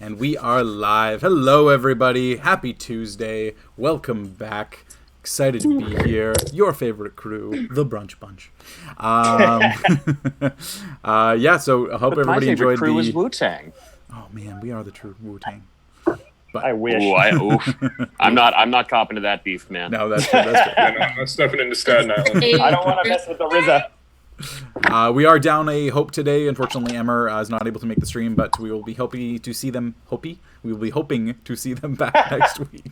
And we are live. Hello, everybody. Happy Tuesday. Welcome back. Excited to be here. Your favorite crew, the Brunch Bunch. Yeah, so I hope everybody enjoyed crew was Wu-Tang. Oh, man, we are the true Wu-Tang. But I wish. I'm not copping to that beef, man. No, that's true. That's true. Yeah, no, I'm stepping into Staten Island. I don't want to mess with the RZA. We are down a Hope today. Unfortunately, Emmer is not able to make the stream, but we will be hoping to see them. We will be hoping to see them back next week.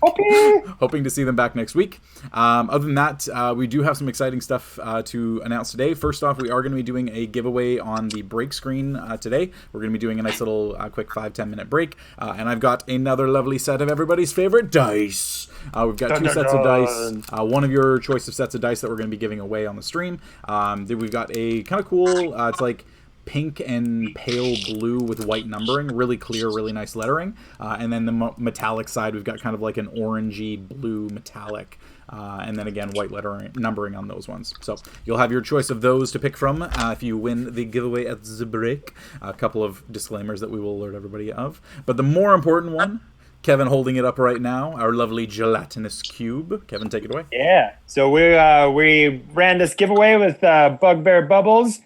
Hoping to see them back next week. Other than that, we do have some exciting stuff to announce today. First off, we are going to be doing a giveaway on the break screen today. We're going to be doing a nice little quick 5-10 minute break. And I've got another lovely set of everybody's favorite dice. We've got two sets of dice. One of your choice of sets of dice that we're going to be giving away on the stream. Then we've got a kind of cool, it's like pink and pale blue with white numbering, really clear, really nice lettering. And then the metallic side, we've got kind of like an orangey blue metallic. And then again, white lettering, numbering on those ones. So you'll have your choice of those to pick from if you win the giveaway at the break. A couple of disclaimers that we will alert everybody of. But the more important one, Kevin holding it up right now, our lovely gelatinous cube. Kevin, take it away. Yeah. So we ran this giveaway with Bugbear Bubbles,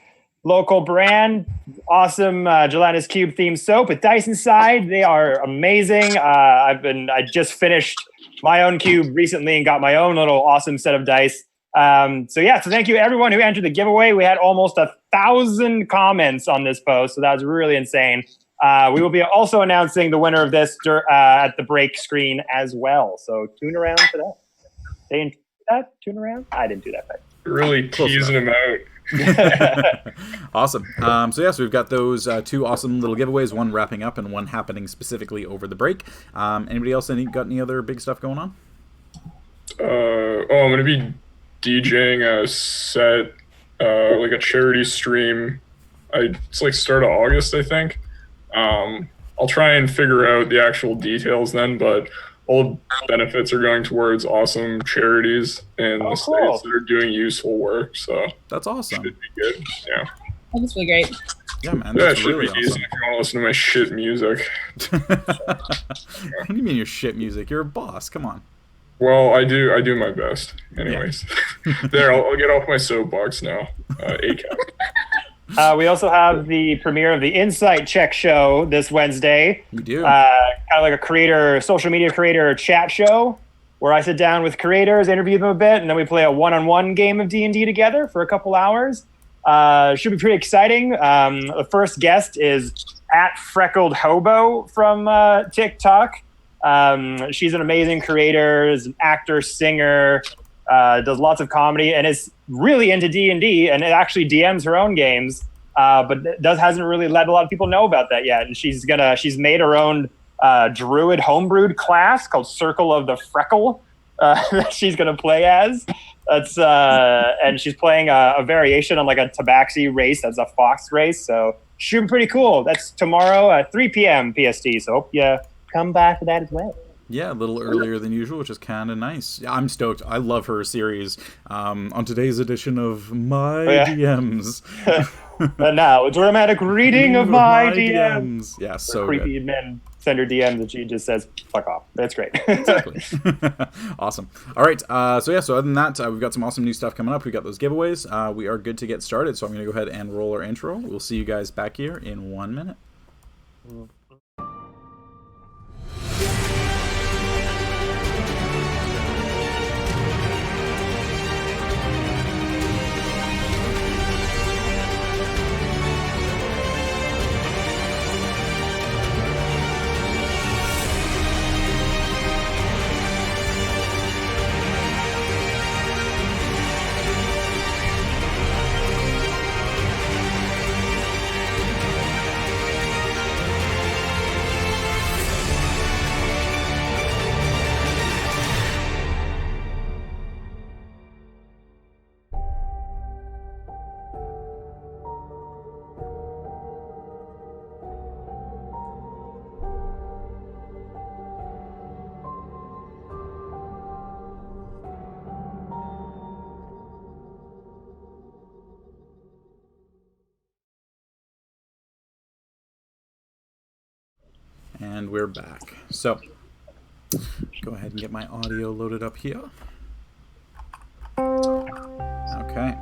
local brand, awesome gelatinous cube themed soap with dice inside. They are amazing. I just finished my own cube recently and got my own little awesome set of dice. So thank you everyone who entered the giveaway. We had almost 1,000 comments on this post, so that was really insane. We will be also announcing the winner of this at the break screen as well. So tune around for that. They didn't do that? Tune around? I didn't do that. But Really teasing him out. Awesome. So we've got those two awesome little giveaways, one wrapping up and one happening specifically over the break. Anybody else got any other big stuff going on? I'm going to be DJing a set, like a charity stream. It's like start of August, I think. I'll try and figure out the actual details then, but all the benefits are going towards awesome charities in the states that are doing useful work. So that's awesome. Should be good. Yeah. That's really great. Yeah, man. That That's should really be decent if you want to listen to my shit music. What do you mean your shit music? You're a boss. Come on. Well, I do my best. Anyways, there, I'll get off my soapbox now. ACAP. We also have the premiere of the Insight Check show this Wednesday. We do. Kind of like a social media creator chat show where I sit down with creators, interview them a bit, and then we play a one-on-one game of D&D together for a couple hours. Should be pretty exciting. The first guest is @Freckled Hobo from TikTok. She's an amazing creator, is an actor, singer, does lots of comedy, and is really into D&D, and it actually DMs her own games, but hasn't really let a lot of people know about that yet. And she's made her own druid homebrewed class called Circle of the Freckle that she's gonna play as. That's and she's playing a variation on like a tabaxi race. That's a fox race, so should be pretty cool. That's tomorrow at 3 p.m. PST. So hope you come back for that as well. Yeah, a little earlier than usual, which is kind of nice. Yeah, I'm stoked. I love her series. On today's edition of My DMs. And now, a dramatic reading of my DMs. Yeah, so creepy men send her DMs and she just says, fuck off. That's great. Exactly. Awesome. All right, so other than that, we've got some awesome new stuff coming up. We got those giveaways. We are good to get started, so I'm going to go ahead and roll our intro. We'll see you guys back here in 1 minute. And we're back. So, go ahead and get my audio loaded up here. Okay.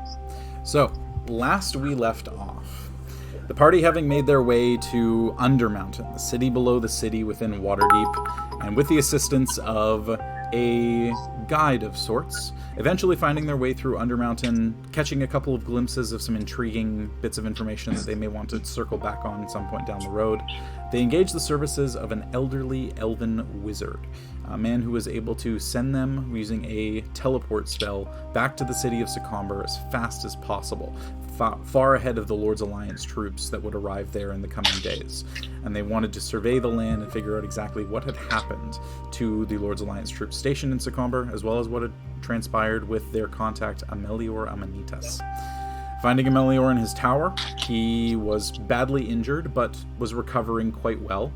So, last we left off, the party having made their way to Undermountain, the city below the city within Waterdeep, and with the assistance of a guide of sorts, eventually finding their way through Undermountain, catching a couple of glimpses of some intriguing bits of information that they may want to circle back on at some point down the road, they engage the services of an elderly elven wizard, a man who was able to send them using a teleport spell back to the city of Secomber as fast as possible, far ahead of the Lord's Alliance troops that would arrive there in the coming days. And they wanted to survey the land and figure out exactly what had happened to the Lord's Alliance troops stationed in Secomber, as well as what had transpired with their contact Amelior Amanitas. Finding Amelior in his tower, he was badly injured, but was recovering quite well.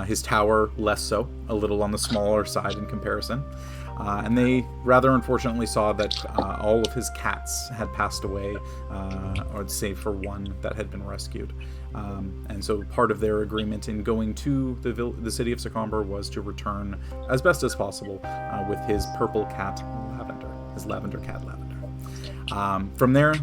His tower, less so, a little on the smaller side in comparison. And they rather unfortunately saw that all of his cats had passed away, or save for one that had been rescued. And so part of their agreement in going to the city of Secomber was to return as best as possible with his purple cat, Lavender, his lavender cat, Lavender. From there,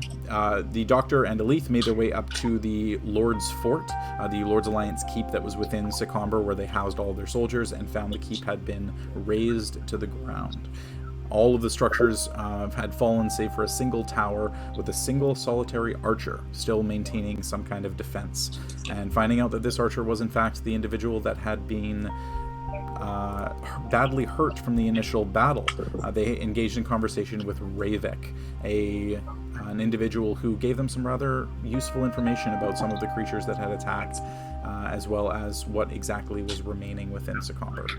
the Doctor and Achaidh made their way up to the Lord's Fort, the Lord's Alliance keep that was within Secomber, where they housed all their soldiers, and found the keep had been razed to the ground. All of the structures had fallen save for a single tower with a single solitary archer still maintaining some kind of defense. And finding out that this archer was in fact the individual that had been badly hurt from the initial battle, they engaged in conversation with Ravik, an individual who gave them some rather useful information about some of the creatures that had attacked, as well as what exactly was remaining within Secomber.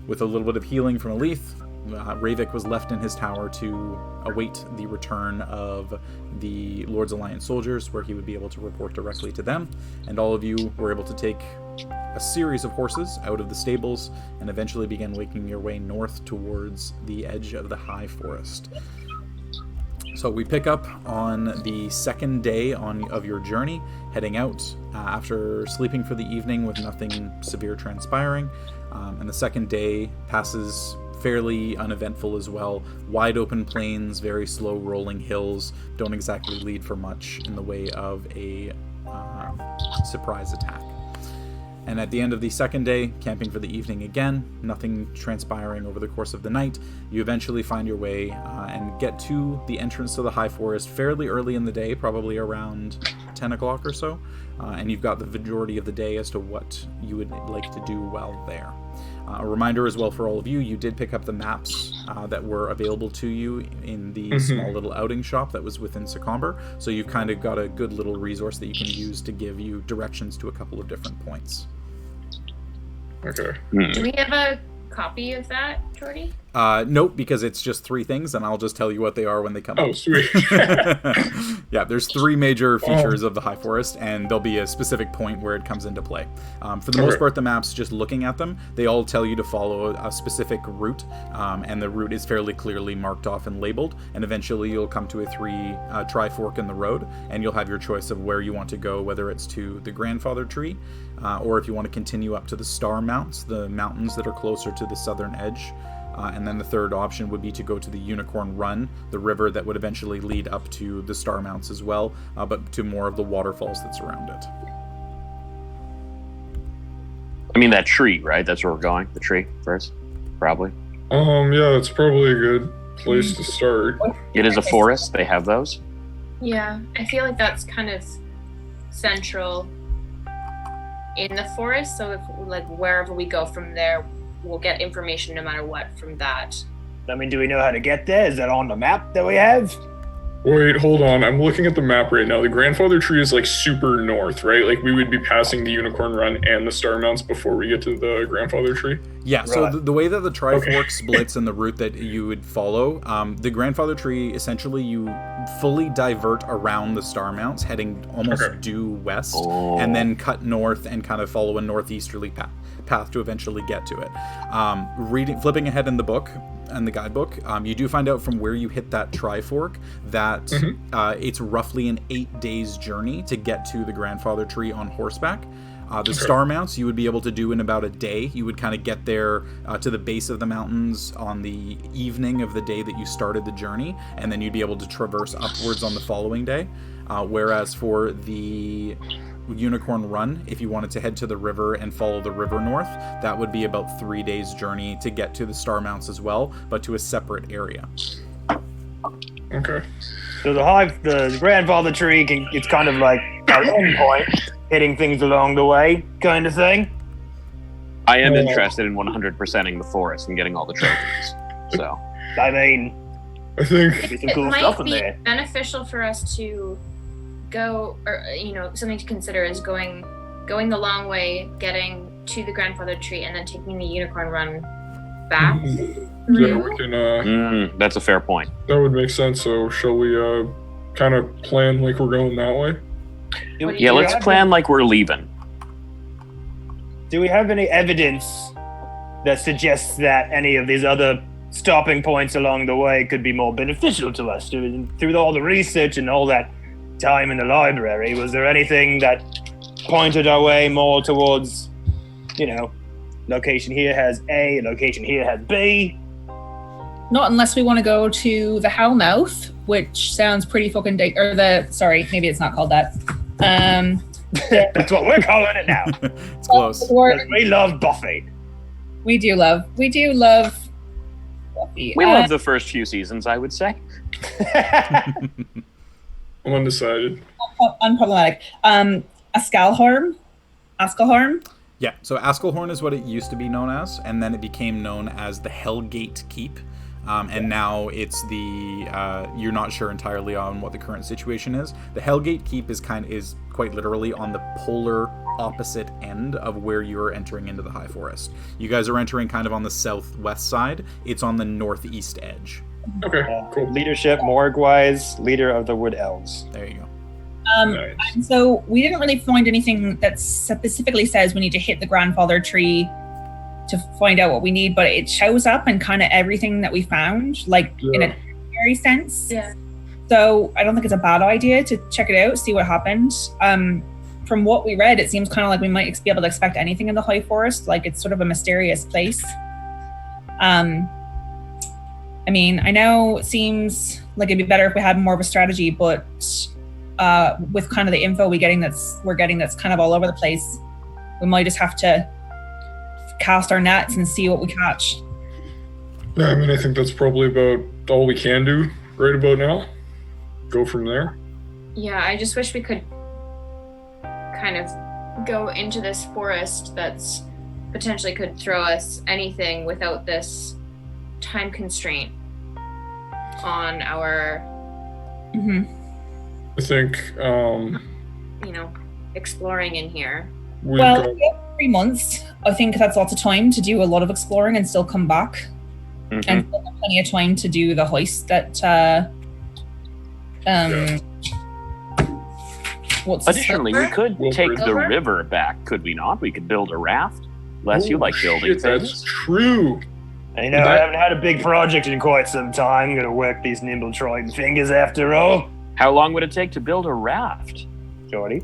With a little bit of healing from Achaidh, Ravik was left in his tower to await the return of the Lord's Alliance soldiers, where he would be able to report directly to them, and all of you were able to take a series of horses out of the stables and eventually began making your way north towards the edge of the high forest. So we pick up on the second day of your journey, heading out after sleeping for the evening with nothing severe transpiring, and the second day passes fairly uneventful as well. Wide open plains, very slow rolling hills, don't exactly lead for much in the way of a surprise attack. And at the end of the second day, camping for the evening again, nothing transpiring over the course of the night, you eventually find your way and get to the entrance to the high forest fairly early in the day, probably around 10 o'clock or so, and you've got the majority of the day as to what you would like to do while there. A reminder as well for all of you, you did pick up the maps that were available to you in the small little outing shop that was within Secomber, so you've kind of got a good little resource that you can use to give you directions to a couple of different points. Okay. Do we have a copy of that, Jordy? Nope, because it's just 3 things, and I'll just tell you what they are when they come up. Oh, sweet. Yeah, there's 3 major features of the High Forest, and there'll be a specific point where it comes into play. For the most part, the maps, just looking at them, they all tell you to follow a specific route, and the route is fairly clearly marked off and labeled, and eventually you'll come to a tri-fork in the road, and you'll have your choice of where you want to go, whether it's to the Grandfather Tree, or if you want to continue up to the Star Mounts, the mountains that are closer to the southern edge. And then the third option would be to go to the Unicorn Run, the river that would eventually lead up to the Star Mounts as well, but to more of the waterfalls that surround it. I mean, that tree, right? That's where we're going. The tree first, probably. Yeah, it's probably a good place to start. It is a forest. They have those. Yeah, I feel like that's kind of central in the forest. So if wherever we go from there, we'll get information no matter what from that. I mean, do we know how to get there? Is that on the map that we have? Wait, hold on. I'm looking at the map right now. The Grandfather Tree is like super north, right? Like we would be passing the Unicorn Run and the Star Mounts before we get to the Grandfather Tree. Yeah, so the way that the Trifork splits and the route that you would follow, the Grandfather Tree, essentially you fully divert around the Star Mounts, heading almost due west, and then cut north and kind of follow a northeasterly path to eventually get to it. Flipping ahead in the book, and the guidebook, you do find out from where you hit that Trifork that it's roughly an 8 days journey to get to the Grandfather Tree on horseback. The star mounts you would be able to do in about a day. You would kind of get there to the base of the mountains on the evening of the day that you started the journey, and then you'd be able to traverse upwards on the following day. Whereas for the Unicorn Run, if you wanted to head to the river and follow the river north, that would be about 3 days journey to get to the star mounts as well, but to a separate area. Okay. So the grandfather tree it's kind of like our end point, hitting things along the way, kind of thing. I am interested in 100%ing the forest and getting all the trophies. So, I mean, I think there'd be some It cool might stuff in be there. beneficial for us to go, or something to consider is going the long way, getting to the grandfather tree, and then taking the Unicorn Run back. yeah, we can. That's a fair point. That would make sense. So, shall we kind of plan like we're going that way? Yeah, let's plan like we're leaving. Do we have any evidence that suggests that any of these other stopping points along the way could be more beneficial to us? Through all the research and all that time in the library, was there anything that pointed our way more towards, location here has A, location here has B? Not unless we want to go to the Hellmouth, which sounds pretty fucking sorry, maybe it's not called that. That's what we're calling it now. It's close. Because we love Buffy. We do love Buffy. We love the first few seasons, I would say. I'm undecided. Unproblematic. Ascalhorn? Yeah, so Askelhorn is what it used to be known as, and then it became known as the Hellgate Keep. And now it's you're not sure entirely on what the current situation is. The Hellgate Keep is quite literally on the polar opposite end of where you're entering into the High Forest. You guys are entering kind of on the southwest side. It's on the northeast edge. Okay, cool. Leadership, Morgwise, leader of the Wood Elves. There you go. Nice. And so we didn't really find anything that specifically says we need to hit the grandfather tree to find out what we need, but it shows up in kind of everything that we found, like in a temporary sense. Yeah. So I don't think it's a bad idea to check it out, see what happened. From what we read, it seems kind of like we might be able to expect anything in the High Forest. Like it's sort of a mysterious place. I mean, I know it seems like it'd be better if we had more of a strategy, but with kind of the info we're getting that's kind of all over the place, we might just have to cast our nets and see what we catch. Yeah, I mean, I think that's probably about all we can do right about now. Go from there. Yeah, I just wish we could kind of go into this forest that's potentially could throw us anything without this time constraint on our I think exploring in here. we Well, got, we have 3 months. I think that's lots of time to do a lot of exploring and still come back. And still have plenty of time to do the hoist that Additionally, we could Well, take the Silver? river back, could we not? We could build a raft. Les, you like building shit, that's things. true. I know, I haven't had a big project in quite some time. I'm gonna work these nimble Trojan fingers after all. How long would it take to build a raft? Jordy.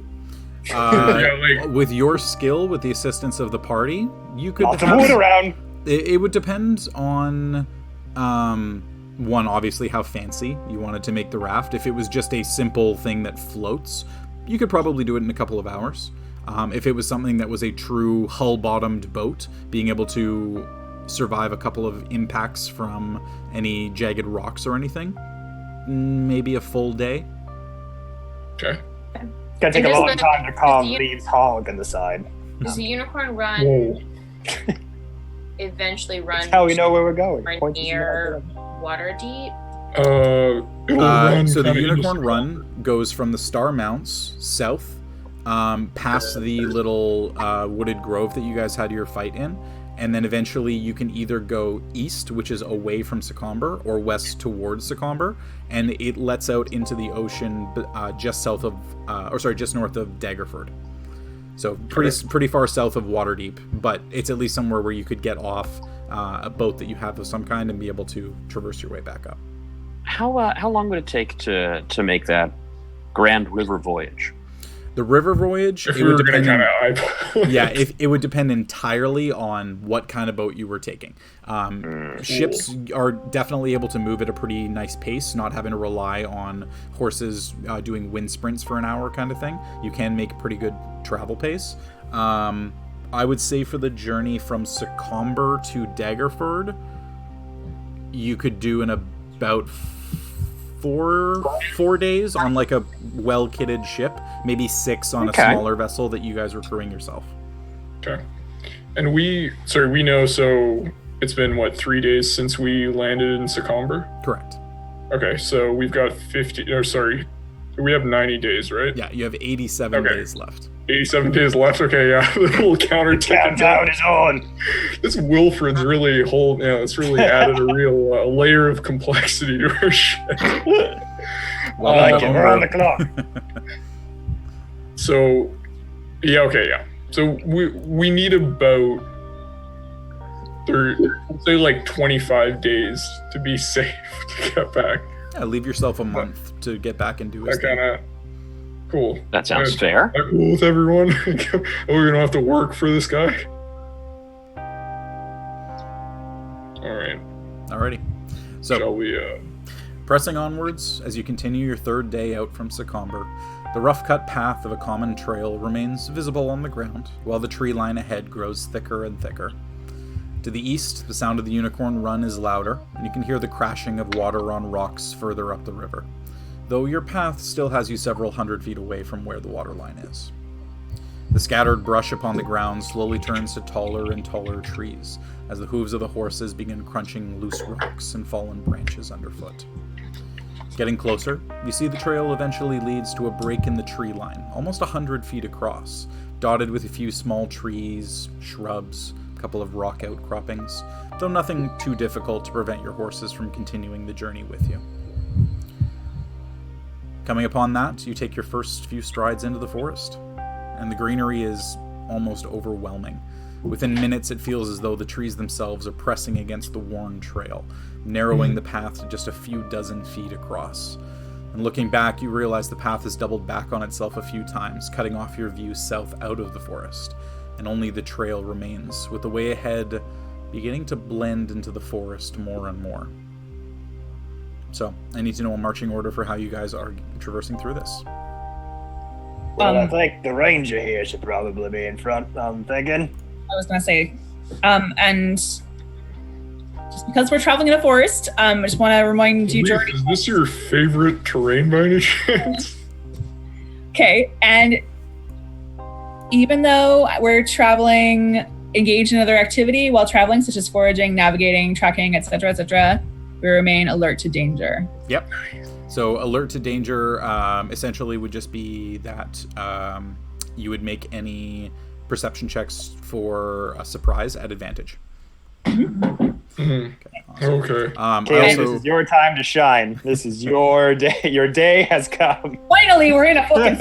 With your skill, with the assistance of the party, you could Lots of wood around. It would depend on one, obviously how fancy you wanted to make the raft. If it was just a simple thing that floats, you could probably do it in a couple of hours. If it was something that was a true hull-bottomed boat, being able to survive a couple of impacts from any jagged rocks or anything, maybe a full day. Okay. It's gonna take And a does long the- time to calm does the- Lee's hog on the side. Does the Unicorn Run Whoa. eventually run That's how we know where we're going. or Point to near Waterdeep? It'll run So the kinda Unicorn into- Run goes from the Star Mounts south, past the little wooded grove that you guys had your fight in, and then eventually you can either go east, which is away from Secomber, or west towards Secomber, and it lets out into the ocean just north of Daggerford. So pretty far south of Waterdeep, but it's at least somewhere where you could get off a boat that you have of some kind and be able to traverse your way back up. How long would it take to make that Grand River voyage? The river voyage, If it we would were going depend. to kind of eyeball. Yeah, it would depend entirely on what kind of boat you were taking. Ships are definitely able to move at a pretty nice pace, not having to rely on horses doing wind sprints for an hour kind of thing. You can make pretty good travel pace. I would say for the journey from Secomber to Daggerford, you could do in about 4 days on like a well-kitted ship, maybe 6 on a smaller vessel that you guys were crewing yourself. Okay. And we know, so it's been, 3 days since we landed in Secomber? Correct. Okay, so we've got we have 90 days, right? Yeah, you have 87 days left. 87 days left. Okay, yeah. The little counter Countdown is on. This Wilfred's really it's really added a real layer of complexity to our shit. Well, like it. We're on the clock. So, yeah. So we need about 25 days to be safe to get back. Yeah, leave yourself a month to get back and do his That kind of cool. That sounds fair. That cool with everyone? We're gonna have to work for this guy. All right. Alrighty. So, shall we? Pressing onwards as you continue your 3rd day out from Secomber, the rough-cut path of a common trail remains visible on the ground, while the tree line ahead grows thicker and thicker. To the east, the sound of the Unicorn Run is louder, and you can hear the crashing of water on rocks further up the river, though your path still has you several hundred feet away from where the water line is. The scattered brush upon the ground slowly turns to taller and taller trees, as the hooves of the horses begin crunching loose rocks and fallen branches underfoot. Getting closer, you see the trail eventually leads to a break in the tree line, almost 100 feet across, dotted with a few small trees, shrubs, a couple of rock outcroppings, though nothing too difficult to prevent your horses from continuing the journey with you. Coming upon that, you take your first few strides into the forest, and the greenery is almost overwhelming. Within minutes, it feels as though the trees themselves are pressing against the worn trail, narrowing the path to just a few dozen feet across. And looking back, you realize the path has doubled back on itself a few times, cutting off your view south out of the forest, and only the trail remains, with the way ahead beginning to blend into the forest more and more. So, I need to know a marching order for how you guys are traversing through this. Well, I think the ranger here should probably be in front, I'm thinking. I was going to say, and just because we're traveling in a forest, I just want to remind you, Jordan. Is this your favorite terrain by any chance? Okay, and even though we're traveling, engaged in other activity while traveling, such as foraging, navigating, tracking, etc., we remain alert to danger. Yep. So alert to danger essentially would just be that you would make any perception checks for a surprise at advantage. Okay. Awesome. Kaylin, this is your time to shine. This is your day. Your day has come. Finally, we're in a fucking...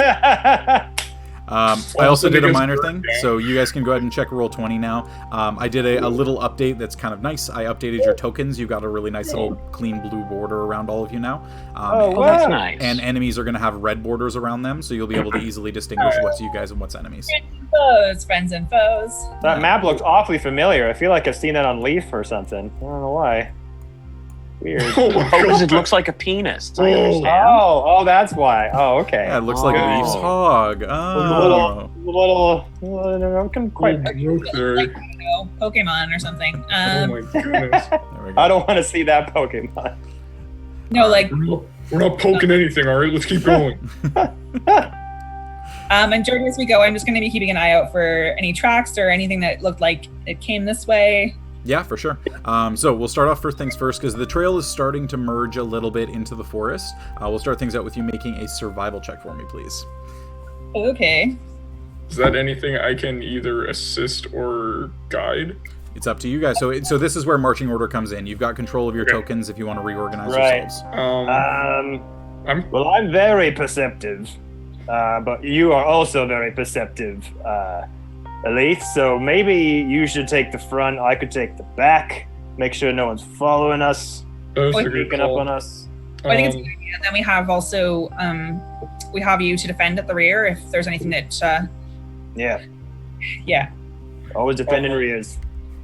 I also did a minor thing, so you guys can go ahead and check Roll20 now. I did a little update that's kind of nice. I updated your tokens. You've got a really nice little clean blue border around all of you now. That's nice. And enemies are going to have red borders around them, so you'll be able to easily distinguish what's you guys and what's enemies. Friends and foes. That map looks awfully familiar. I feel like I've seen that on Leaf or something. I don't know why. Weird. Because it looks like a penis. I understand. Oh, that's why. Oh, okay. Yeah, it looks like Leaf's hog. Oh. Little, I can quite. Like, I don't know, Pokemon or something. Oh my goodness. I don't want to see that Pokemon. No, like. We're not poking anything, all right? Let's keep going. And Jordan, as we go, I'm just going to be keeping an eye out for any tracks or anything that looked like it came this way. Yeah, for sure. So we'll start off first things first, because the trail is starting to merge a little bit into the forest. We'll start things out with you making a survival check for me, please. Okay. Is that anything I can either assist or guide? It's up to you guys. So this is where marching order comes in. You've got control of your tokens if you want to reorganize yourselves. I'm very perceptive, but you are also very perceptive, Elite, so maybe you should take the front, I could take the back, make sure no one's following us, sneaking up on us. I think it's a good idea. Then we have also we have you to defend at the rear if there's anything that. Yeah. Always defending rears.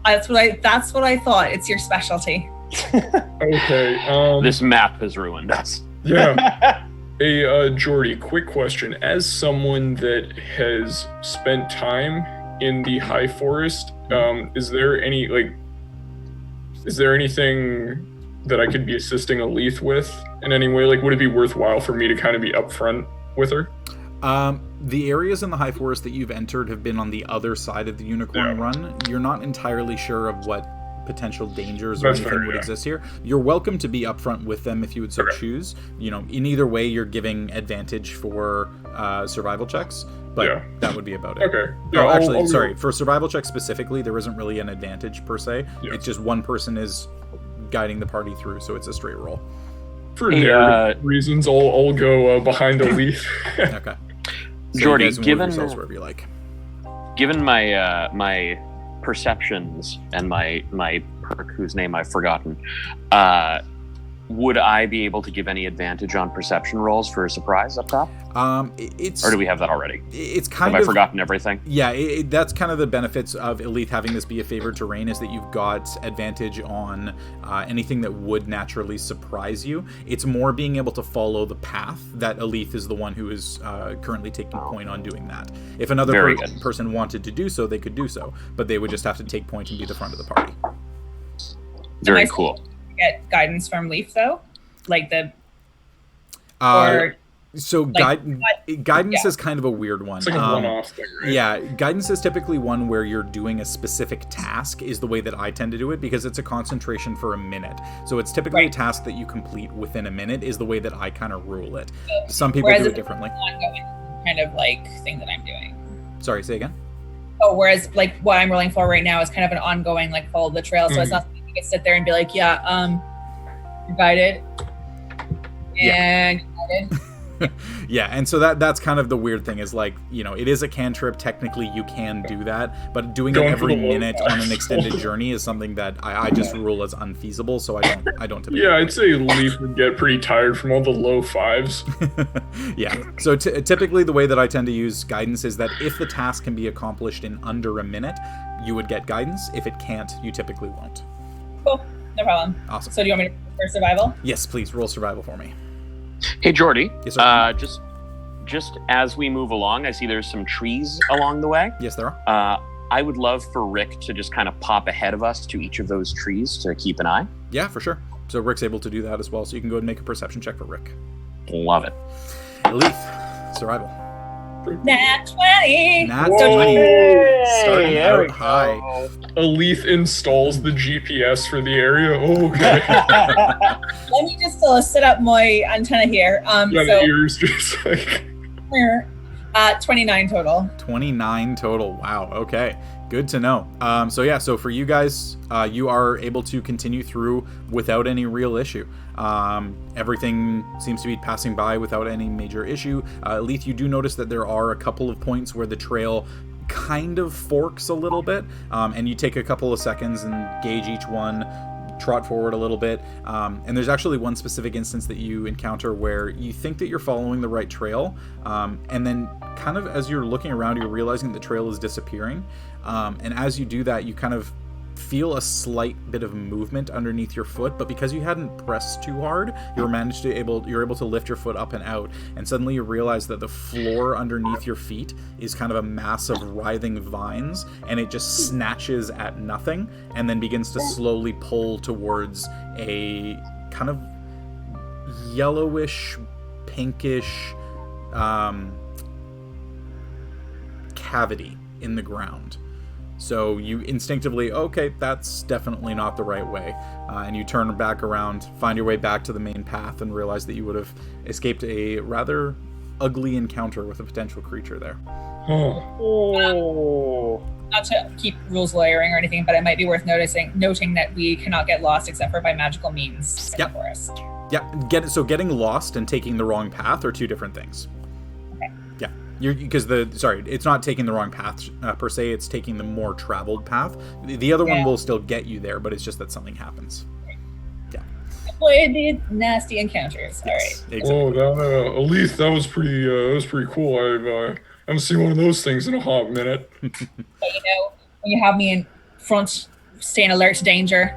That's what I thought. It's your specialty. Okay. This map has ruined us. Yeah. Hey, Jordy, quick question. As someone that has spent time in the High Forest, is there anything that I could be assisting Achaidh with in any way? Like, would it be worthwhile for me to kind of be upfront with her? The areas in the High Forest that you've entered have been on the other side of the Unicorn Run. You're not entirely sure of what potential dangers or anything would exist here. You're welcome to be upfront with them if you would so choose. You know, in either way, you're giving advantage for survival checks, but that would be about it. Okay. Yeah, actually, sorry, for survival checks specifically, there isn't really an advantage per se. Yeah. It's just one person is guiding the party through, so it's a straight roll. For narrative reasons, I'll go behind Achaidh. Okay. So Jordy, you guys can move yourselves wherever you like. Given my my perceptions and my perk whose name I've forgotten, would I be able to give any advantage on perception rolls for a surprise up top? Or do we have that already? It's kind have of... I forgotten everything? Yeah, that's kind of the benefits of Achaidh having this be a favored terrain, is that you've got advantage on anything that would naturally surprise you. It's more being able to follow the path that Achaidh is the one who is currently taking point on doing that. If another person wanted to do so, they could do so, but they would just have to take point and be the front of the party. Very cool. Get guidance from Leaf though, like the so like, guidance is kind of a weird one. It's like a one-off thing, right? Yeah, guidance is typically one where you're doing a specific task, is the way that I tend to do it, because it's a concentration for a minute. So it's typically a task that you complete within a minute is the way that I kind of rule it. Some people do it differently. Kind of like thing that I'm doing. Sorry, say again? Oh, whereas like what I'm rolling for right now is kind of an ongoing like follow the trail. So it's not something you can sit there and be like, you're guided. And guided. Yeah, and so that's kind of the weird thing, is like, you know, it is a cantrip, technically you can do that, but doing it every minute on an extended journey is something that I just rule as unfeasible, so I don't typically. Yeah, I'd say Leaf would get pretty tired from all the low fives. Yeah, so typically the way that I tend to use guidance is that if the task can be accomplished in under a minute, you would get guidance. If it can't, you typically won't. Cool, no problem. Awesome. So do you want me to roll for survival? Yes, please, roll survival for me. Hey, Jordy. Yes, sir. Just as we move along, I see there's some trees along the way. Yes, there are. I would love for Rick to just kind of pop ahead of us to each of those trees to keep an eye. Yeah, for sure. So Rick's able to do that as well, so you can go ahead and make a perception check for Rick. Love it. Achaidh, survival. Nat 20! Nat 20! Starting out high. Achaidh installs the GPS for the area. Oh, okay. Let me just sit up my antenna here. The ears just like... 29 total. 29 total. Wow. Okay. Good to know. So for you guys, you are able to continue through without any real issue. Everything seems to be passing by without any major issue. Achaidh, you do notice that there are a couple of points where the trail kind of forks a little bit, and you take a couple of seconds and gauge each one, trot forward a little bit, and there's actually one specific instance that you encounter where you think that you're following the right trail, and then kind of as you're looking around, you're realizing the trail is disappearing, and as you do that, you kind of feel a slight bit of movement underneath your foot, but because you hadn't pressed too hard, you're able to lift your foot up and out, and suddenly you realize that the floor underneath your feet is kind of a mass of writhing vines, and it just snatches at nothing and then begins to slowly pull towards a kind of yellowish, pinkish cavity in the ground. So you instinctively, okay, that's definitely not the right way. And you turn back around, find your way back to the main path, and realize that you would have escaped a rather ugly encounter with a potential creature there. Not to keep rules lawyering or anything, but it might be worth noting that we cannot get lost except for by magical means in the forest. Yeah, so getting lost and taking the wrong path are two different things. Okay. Yeah. It's not taking the wrong path per se, it's taking the more traveled path. The other one will still get you there, but it's just that something happens. Yeah. avoided nasty encounters. All right. Exactly. Whoa, that Alith, that was pretty cool. I haven't seen one of those things in a hot minute. But when you have me in front, staying alert to danger.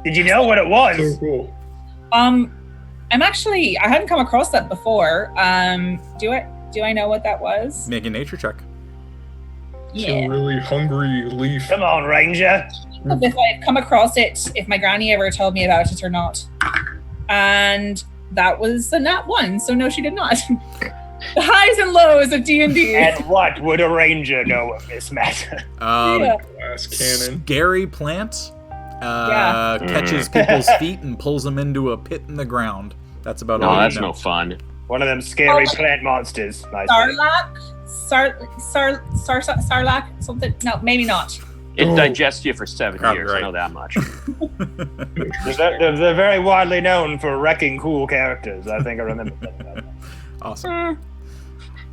Did you know what it was? So cool. I hadn't come across that before. Do I know what that was? Make a nature check. It's a really hungry leaf. Come on, Ranger. If I've come across it, if my granny ever told me about it or not. And that was a nat 1, so no, she did not. The highs and lows of D&D. And what would a ranger know of this matter? Glass cannon. Scary plant catches people's feet and pulls them into a pit in the ground. That's about all. No, that's you know. no fun. One of them scary plant monsters. Sarlacc, something? No, maybe not. It digests you for 7 years. Right. I know that much. They're very widely known for wrecking cool characters. I think I remember that. Awesome.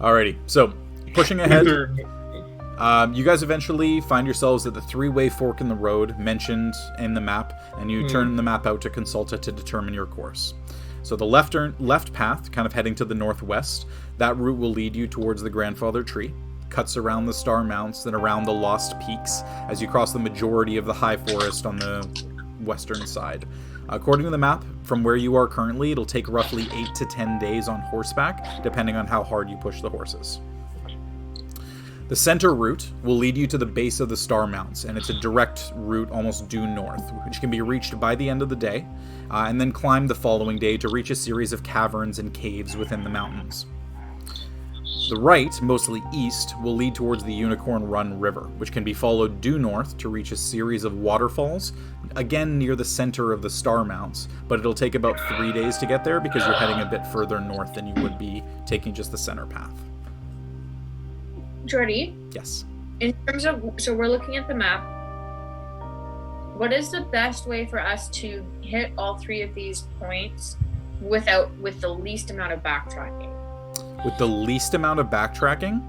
Alrighty, so pushing ahead, you guys eventually find yourselves at the 3-way fork in the road mentioned in the map, and you turn the map out to consult it to determine your course. So the left path, kind of heading to the northwest, that route will lead you towards the Grandfather Tree, cuts around the Star Mounts, then around the Lost Peaks, as you cross the majority of the high forest on the western side. According to the map, from where you are currently, it'll take roughly 8 to 10 days on horseback, depending on how hard you push the horses. The center route will lead you to the base of the Star Mounts, and it's a direct route almost due north, which can be reached by the end of the day, and then climb the following day to reach a series of caverns and caves within the mountains. The right, mostly east, will lead towards the Unicorn Run River, which can be followed due north to reach a series of waterfalls, again near the center of the Star Mounts, but it'll take about 3 days to get there because you're heading a bit further north than you would be taking just the center path. Jordy, Yes. in terms of, so we're looking at the map. What is the best way for us to hit all 3 of these points with the least amount of backtracking? With the least amount of backtracking?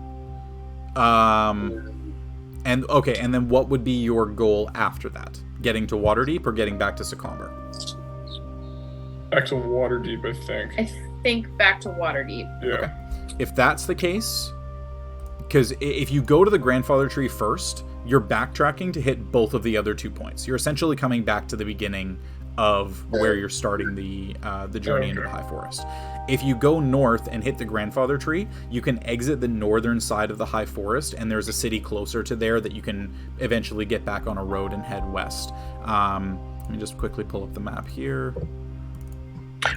And then what would be your goal after that? Getting to Waterdeep or getting back to Secomber? Back to Waterdeep, I think. I think back to Waterdeep. Yeah. Okay. If that's the case, because if you go to the Grandfather Tree first, you're backtracking to hit both of the other 2 points. You're essentially coming back to the beginning of where you're starting the journey into the High Forest. If you go north and hit the Grandfather Tree, you can exit the northern side of the High Forest, and there's a city closer to there that you can eventually get back on a road and head west. Let me just quickly pull up the map here.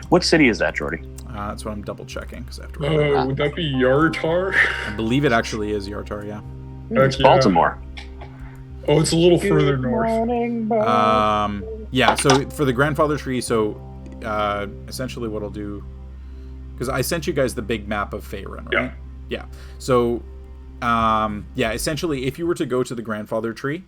What city is that, Jordy? That's what I'm double checking because I have to. Would that be Yartar? I believe it actually is Yartar, yeah. It's Baltimore. Oh, it's a little further north. Yeah, so for the Grandfather Tree, essentially what I'll do, because I sent you guys the big map of Faerun, right? Yeah. So, essentially, if you were to go to the Grandfather Tree,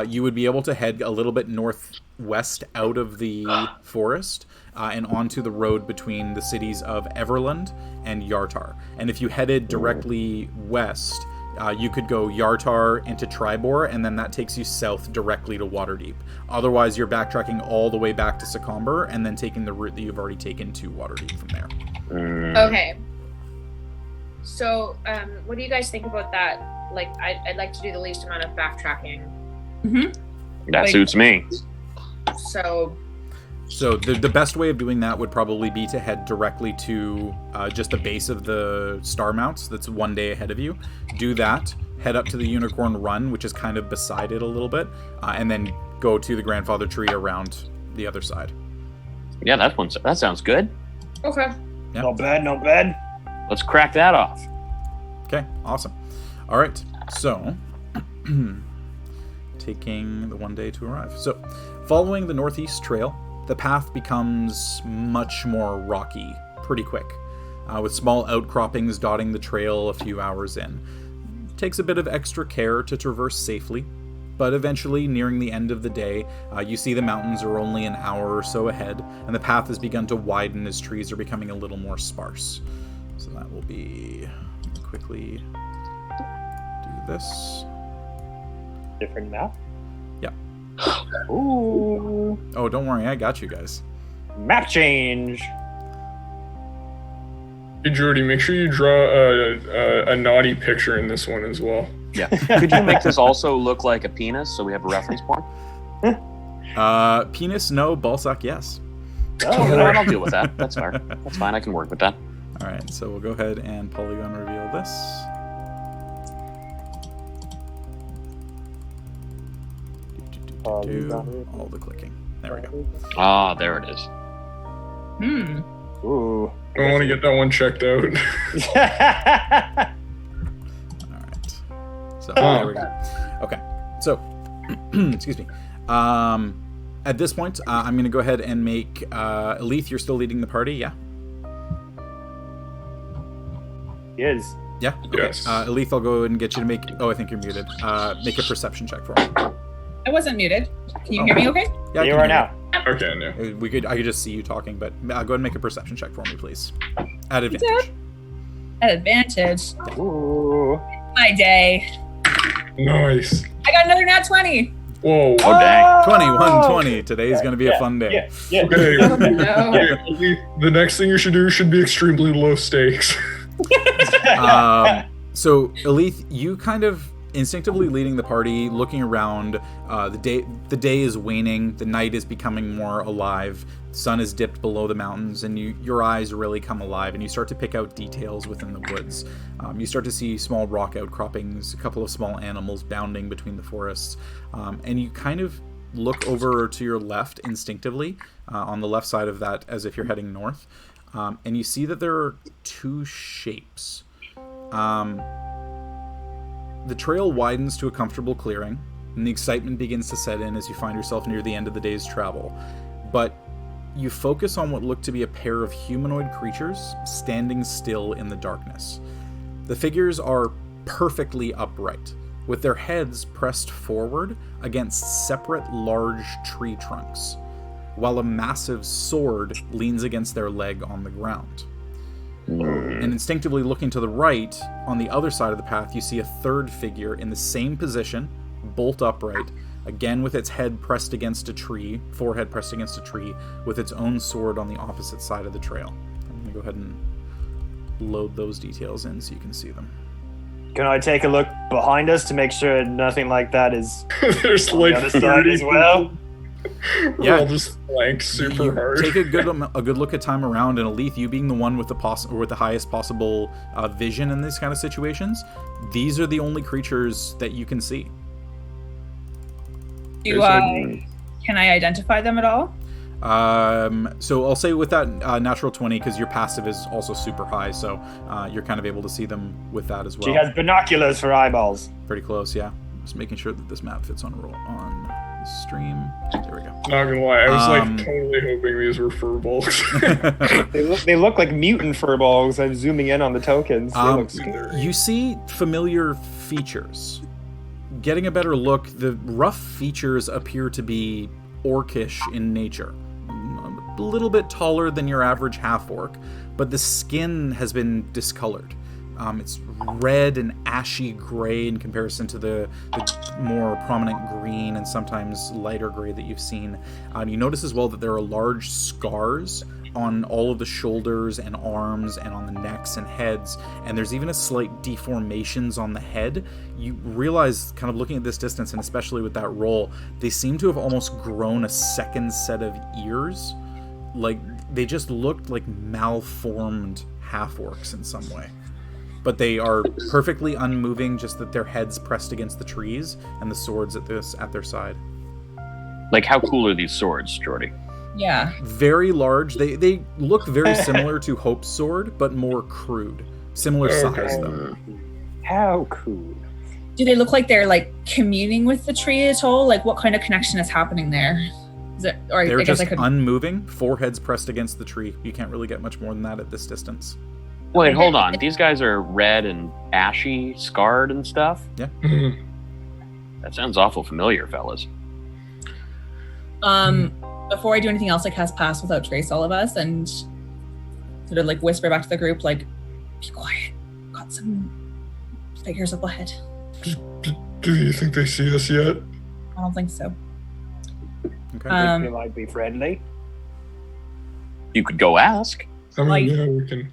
you would be able to head a little bit northwest out of the forest and onto the road between the cities of Everland and Yartar. And if you headed directly west, you could go Yartar into Tribor, and then that takes you south directly to Waterdeep. Otherwise, you're backtracking all the way back to Secomber, and then taking the route that you've already taken to Waterdeep from there. Okay. So, what do you guys think about that? Like, I'd like to do the least amount of backtracking. Mm-hmm. That suits me. So the best way of doing that would probably be to head directly to just the base of the Star Mounts that's 1 day ahead of you. Do that, head up to the Unicorn Run, which is kind of beside it a little bit, and then go to the Grandfather Tree around the other side. Yeah, that sounds good. Okay. Yeah. Not bad. Let's crack that off. Okay, awesome. All right, so taking the 1 day to arrive. So following the Northeast Trail, the path becomes much more rocky pretty quick, with small outcroppings dotting the trail a few hours in. It takes a bit of extra care to traverse safely, but eventually, nearing the end of the day, you see the mountains are only an hour or so ahead, and the path has begun to widen as trees are becoming a little more sparse. So that will be... quickly do this. Different map? Yeah. Ooh. Oh, don't worry, I got you guys. Map change. Hey Jordy, make sure you draw a naughty picture in this one as well. Yeah. Could you make this also look like a penis so we have a reference point? Penis, no. Ballsack, yes. Oh, You know what? I'll deal with that. That's fair. That's fine. I can work with that. All right, so we'll go ahead and polygon reveal this. All the clicking. There we go. Ah, there it is. Hmm. Ooh. I want to get that one checked out. All right. So there we go. Okay. So, excuse me. At this point, I'm going to go ahead and make Achaidh. You're still leading the party, yeah? Yes. Yeah. Okay. Yes. Achaidh, I'll go ahead and get you to make. Oh, I think you're muted. Make a perception check for me. I wasn't muted. Can you hear me okay? Yeah, I You can are hear now. Okay, no. I could just see you talking, but go ahead and make a perception check for me, please. At advantage. At advantage. Ooh. My day. Nice. I got another nat 20. Whoa. Oh, dang. 21-20. Today's going to be a fun day. Yeah. Okay. No. The next thing you should do should be extremely low stakes. So, Achaidh, you kind of instinctively leading the party, looking around. The day is waning. The night is becoming more alive. The sun is dipped below the mountains, and your eyes really come alive, and you start to pick out details within the woods. You start to see small rock outcroppings, a couple of small animals bounding between the forests, and you kind of look over to your left instinctively, on the left side of that, as if you're heading north, and you see that there are two shapes. The trail widens to a comfortable clearing, and the excitement begins to set in as you find yourself near the end of the day's travel. But you focus on what look to be a pair of humanoid creatures standing still in the darkness. The figures are perfectly upright, with their heads pressed forward against separate large tree trunks, while a massive sword leans against their leg on the ground. And instinctively looking to the right, on the other side of the path, you see a third figure in the same position, bolt upright, again with its head pressed against a tree, forehead pressed against a tree, with its own sword on the opposite side of the trail. I'm going to go ahead and load those details in so you can see them. Can I take a look behind us to make sure nothing like that is There's on like the other side 30 as well? We're Yeah. all just flanked super You hard. Take a good look at time around, and Achaidh, you being the one with the highest possible vision in these kind of situations, these are the only creatures that you can see. Can I identify them at all? So I'll say with that natural 20, because your passive is also super high, so you're kind of able to see them with that as well. She has binoculars for eyeballs. Pretty close, yeah. Just making sure that this map fits on the stream. There we go. Not gonna lie, I was like totally hoping these were furbolgs. They look like mutant furbolgs. I'm zooming in on the tokens. They look scary. You see familiar features. Getting a better look, the rough features appear to be orcish in nature. A little bit taller than your average half-orc, but the skin has been discolored. It's red and ashy gray in comparison to the more prominent green and sometimes lighter gray that you've seen. You notice as well that there are large scars on all of the shoulders and arms and on the necks and heads, and there's even a slight deformations on the head. You realize, kind of looking at this distance, and especially with that roll, they seem to have almost grown a second set of ears. Like, they just looked like malformed half-orcs in some way. But they are perfectly unmoving, just that their heads pressed against the trees and the swords at their side. Like, how cool are these swords, Jordy? Yeah. Very large. They look very similar to Hope's sword, but more crude. Similar size, though. How cool. Do they look like they're like communing with the tree at all? Like, what kind of connection is happening there? Is it, or They're I guess just I could. unmoving, foreheads pressed against the tree. You can't really get much more than that at this distance. Wait, hold on. These guys are red and ashy, scarred and stuff? Yeah. That sounds awful familiar, fellas. Before I do anything else, I cast Pass Without Trace all of us and sort of like whisper back to the group, like, be quiet. Got some figures up ahead. Do you think they see us yet? I don't think so. Okay. They might be friendly. You could go ask. I mean, Like- yeah, we can.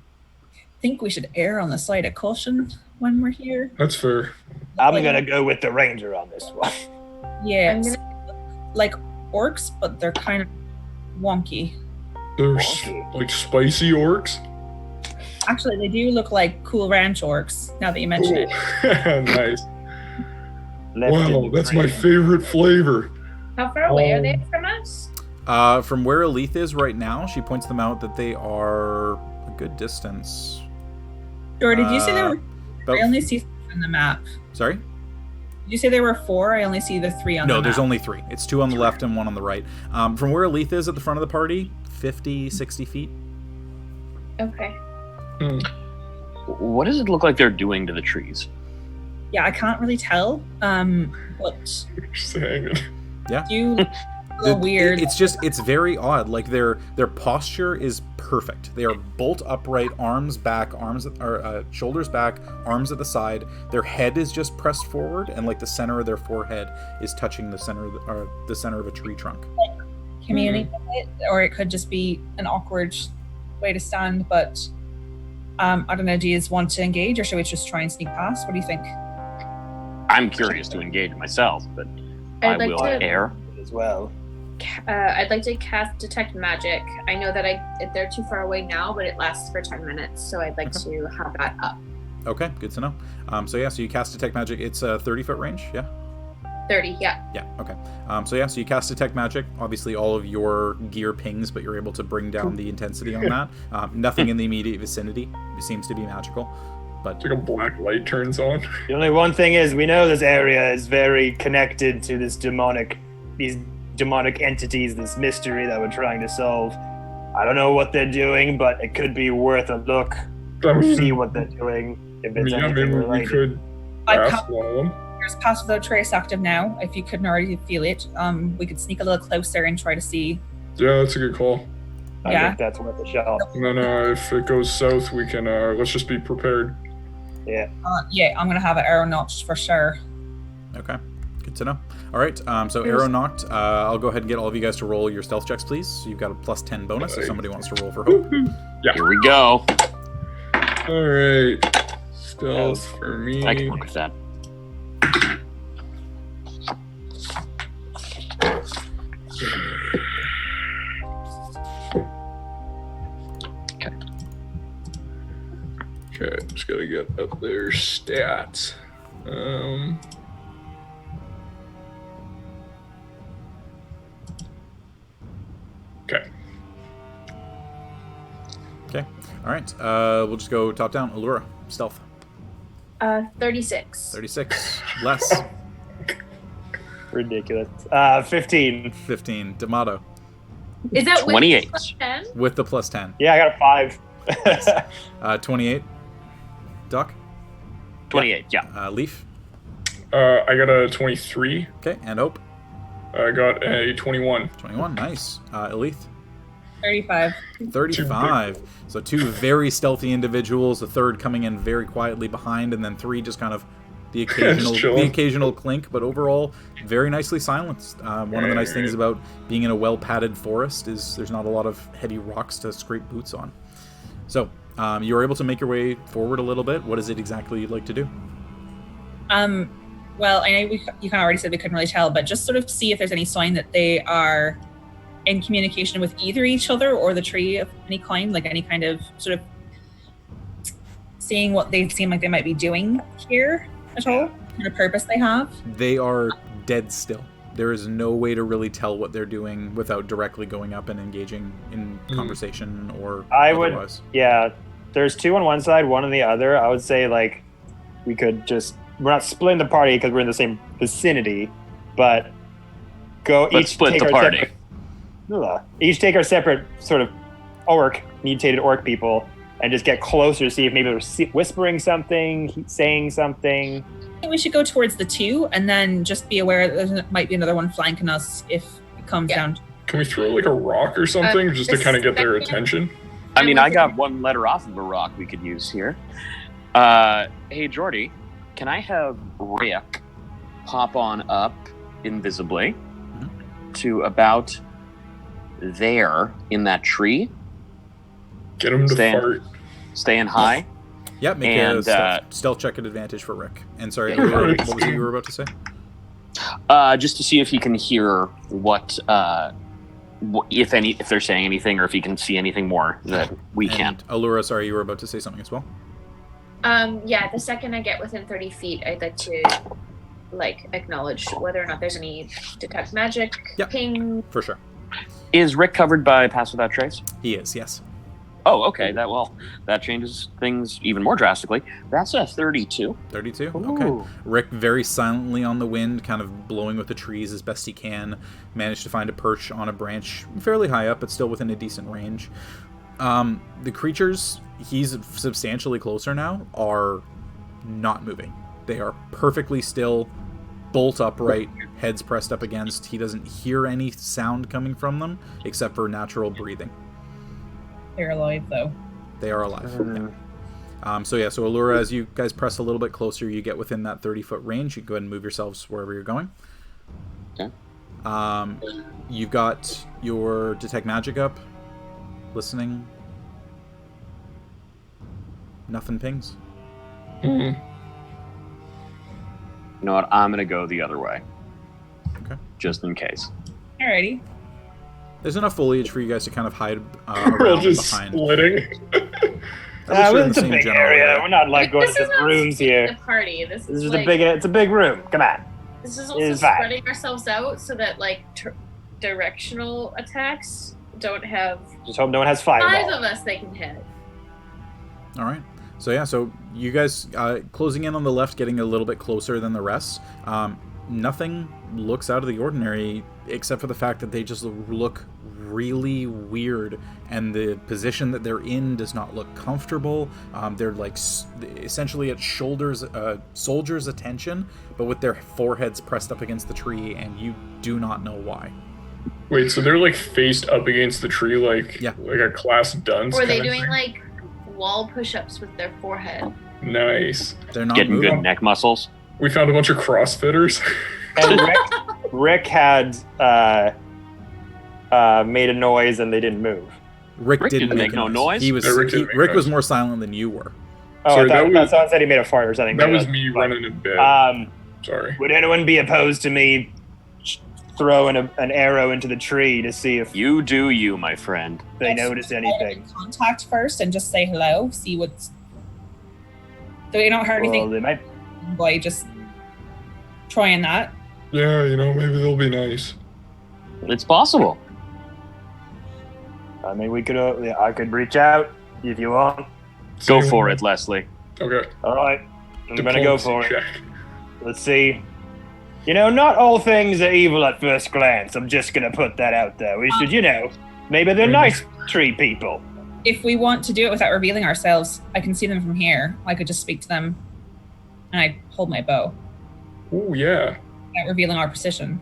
I think we should err on the side of caution when we're here. That's fair. I'm Like- gonna go with the ranger on this one. Yeah, I'm it's like orcs, but they're kind of wonky. They're Wonky. like spicy orcs. Actually, they do look like Cool Ranch orcs. Now that you mention it. Ooh. Nice. Left Wow, in that's my green. favorite flavor. How far away are they Um, from us? From where Achaidh is right now, she points them out that they are a good distance. Or did you say there were? About, I only see 3 on the map. sorry? Did you say there were 4? I only see the 3 on the No, map. there's only 3. It's 2 on the left and 1 on the right. From where Achaidh is at the front of the party, 50, 60 feet. Okay. What does it look like they're doing to the trees? Yeah, I can't really tell. But Just hanging. you look a little weird. It's very odd. Like their posture is perfect. They are bolt upright, arms back, shoulders back, arms at the side. Their head is just pressed forward, and like the center of their forehead is touching the center of a tree trunk. communicate it, or it could just be an awkward way to stand. But I don't know. Do you just want to engage, or should we just try and sneak past? What do you think? I'm curious to engage myself, but I I'd like will to- err. as well. I'd like to cast Detect Magic. I know that they're too far away now, but it lasts for 10 minutes, so I'd like to have that up. Okay, good to know. So you cast Detect Magic. It's a 30-foot range, yeah? 30, yeah. Yeah, okay. So you cast Detect Magic. Obviously, all of your gear pings, but you're able to bring down the intensity on that. Nothing in the immediate vicinity seems to be magical. But It's like a black light turns on. The only one thing is, we know this area is very connected to these demonic entities, this mystery that we're trying to solve. I don't know what they're doing, but it could be worth a look to see what they're doing. If it's Yeah, anything maybe we related. could I ask can't. one of them. There's Pass Without Trace active now. If you couldn't already feel it, we could sneak a little closer and try to see. Yeah, that's a good call. I Yeah. think that's worth a shot. And then if it goes south, we can let's just be prepared. Yeah. Yeah, I'm gonna have an arrow notched for sure. okay, good to know. All right, so Arrow Knocked. I'll go ahead and get all of you guys to roll your stealth checks, please. So you've got a plus 10 bonus if somebody wants to roll for hope. Here we go. All right. Stealth for me. I can work with that. Okay, just gotta get up their stats. Okay. Okay, all right. We'll just go top down. Allura, stealth. 36. 36. Less. Ridiculous. 15. 15. D'Amato Is that 28. with 10? with the plus 10. Yeah, I got a 5. 28. Duck. 28, yeah. Leaf. I got a 23. Okay, and Hope. I got a 21. 21. Nice. Elith. 35. 35. So 2 very stealthy individuals, the third coming in very quietly behind, and then 3 just kind of the chilling. occasional clink, but overall very nicely silenced. One of the nice things about being in a well-padded forest is there's not a lot of heavy rocks to scrape boots on. So you were able to make your way forward a little bit. What is it exactly you'd like to do? Well, I know you kind of already said we couldn't really tell, but just sort of see if there's any sign that they are in communication with either each other or the tree of any kind, like any kind of sort of seeing what they seem like they might be doing here at all, kind of purpose they have. They are dead still. There is no way to really tell what they're doing without directly going up and engaging in conversation or otherwise. Yeah, there's 2 on one side, 1 on the other. I would say, like, we could just... We're not splitting the party because we're in the same vicinity, but Let's split the party. Each take our separate sort of mutated orc people, and just get closer to see if maybe they're whispering something, saying something. I think we should go towards the 2 and then just be aware that there might be another one flanking us if it comes down. Can we throw like a rock or something just to the kind of get their second- attention? I mean, I got one letter off of a rock we could use here. Hey, Jordy, can I have Rick pop on up invisibly to about there in that tree Get him to fart. Staying high. Yeah, make a stealth check at advantage for Rick. And sorry, what was it you were about to say? Just to see if he can hear what, if they're saying anything, or if he can see anything more that we can't. Allura, sorry, you were about to say something as well. Yeah, the second I get within 30 feet, I'd like to acknowledge whether or not there's any detect magic ping. For sure. Is Rick covered by Pass Without Trace? He is, yes. Oh, okay. That changes things even more drastically. That's a 32. 32? Ooh. Okay. Rick, very silently on the wind, kind of blowing with the trees as best he can, managed to find a perch on a branch fairly high up, but still within a decent range. The creatures, he's substantially closer now, are not moving. They are perfectly still, bolt upright, heads pressed up against. He doesn't hear any sound coming from them, except for natural breathing. They're alive, though. They are alive. So Allura, as you guys press a little bit closer, you get within that 30-foot range. You can go ahead and move yourselves wherever you're going. Okay. You've got your Detect Magic up. Listening. Nothing pings. You know what? I'm going to go the other way. Okay. Just in case. Alrighty. There's enough foliage for you guys to kind of hide We're all around just behind. splitting. It's a big area. We're not going to just rooms here. The party. This is it's a big room. Come on. This is also spreading ourselves out so that directional attacks don't have. Just hope no one has fireball. 5 of us they can hit. All right. So you guys closing in on the left, getting a little bit closer than the rest. Nothing looks out of the ordinary except for the fact that they just look really weird, and the position that they're in does not look comfortable. They're essentially at soldiers' attention, but with their foreheads pressed up against the tree, and you do not know why. Wait, so they're faced up against the tree like a class dunce? Or are they doing wall push-ups with their fored? Nice. They're not getting moving. good neck muscles. We found a bunch of CrossFitters. And Rick had made a noise and they didn't move. Rick didn't make no noise. Rick was more silent than you were. Oh, Sorry, I thought someone said he made a fart or something. That was me running in bed. Sorry. Would anyone be opposed to me throwing an arrow into the tree to see if you do you, my friend. they notice anything? Contact first and just say hello. See what's. They don't hurt anything. They might. Boy, just trying that. Yeah, maybe they'll be nice. It's possible. I mean, we could. I could reach out if you want. Go for it, Leslie. Okay. All right, I'm gonna go for check. it. Let's see. Not all things are evil at first glance. I'm just gonna put that out there. We should, maybe they're nice tree people. If we want to do it without revealing ourselves, I can see them from here. I could just speak to them, and I hold my bow. Oh yeah. Without revealing our position.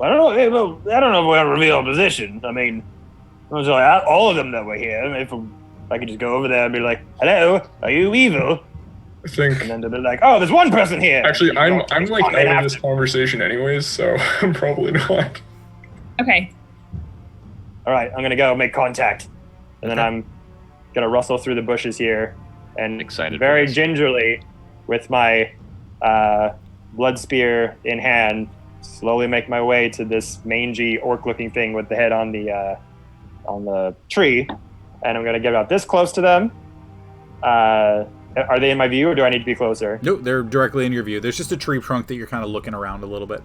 I don't know. I don't know if we're gonna reveal our position. I mean, all of them that were here. If I could just go over there and be like, "Hello, are you evil?" I think. And then they'll be like, "Oh, there's one person here." Actually, I'm out of this conversation anyways, so I'm probably not. Okay. All right, I'm gonna go make contact, and then I'm gonna rustle through the bushes here, and very gingerly, with my blood spear in hand, slowly make my way to this mangy orc-looking thing with the head on the tree, and I'm gonna get about this close to them. Are they in my view, or do I need to be closer? Nope, they're directly in your view. There's just a tree trunk that you're kind of looking around a little bit.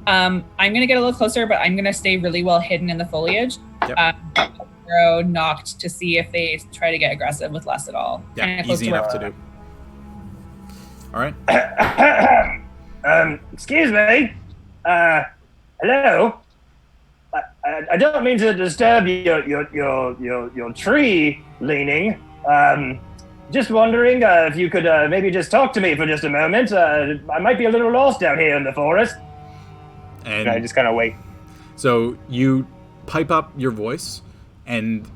I'm gonna get a little closer, but I'm gonna stay really well hidden in the foliage. Yep. Arrow knocked to see if they try to get aggressive with less at all. Yeah, easy enough to do. All right. Excuse me. Hello. I don't mean to disturb your tree leaning. Just wondering if you could maybe just talk to me for just a moment. I might be a little lost out here in the forest. And I just kind of wait. So you pipe up your voice, and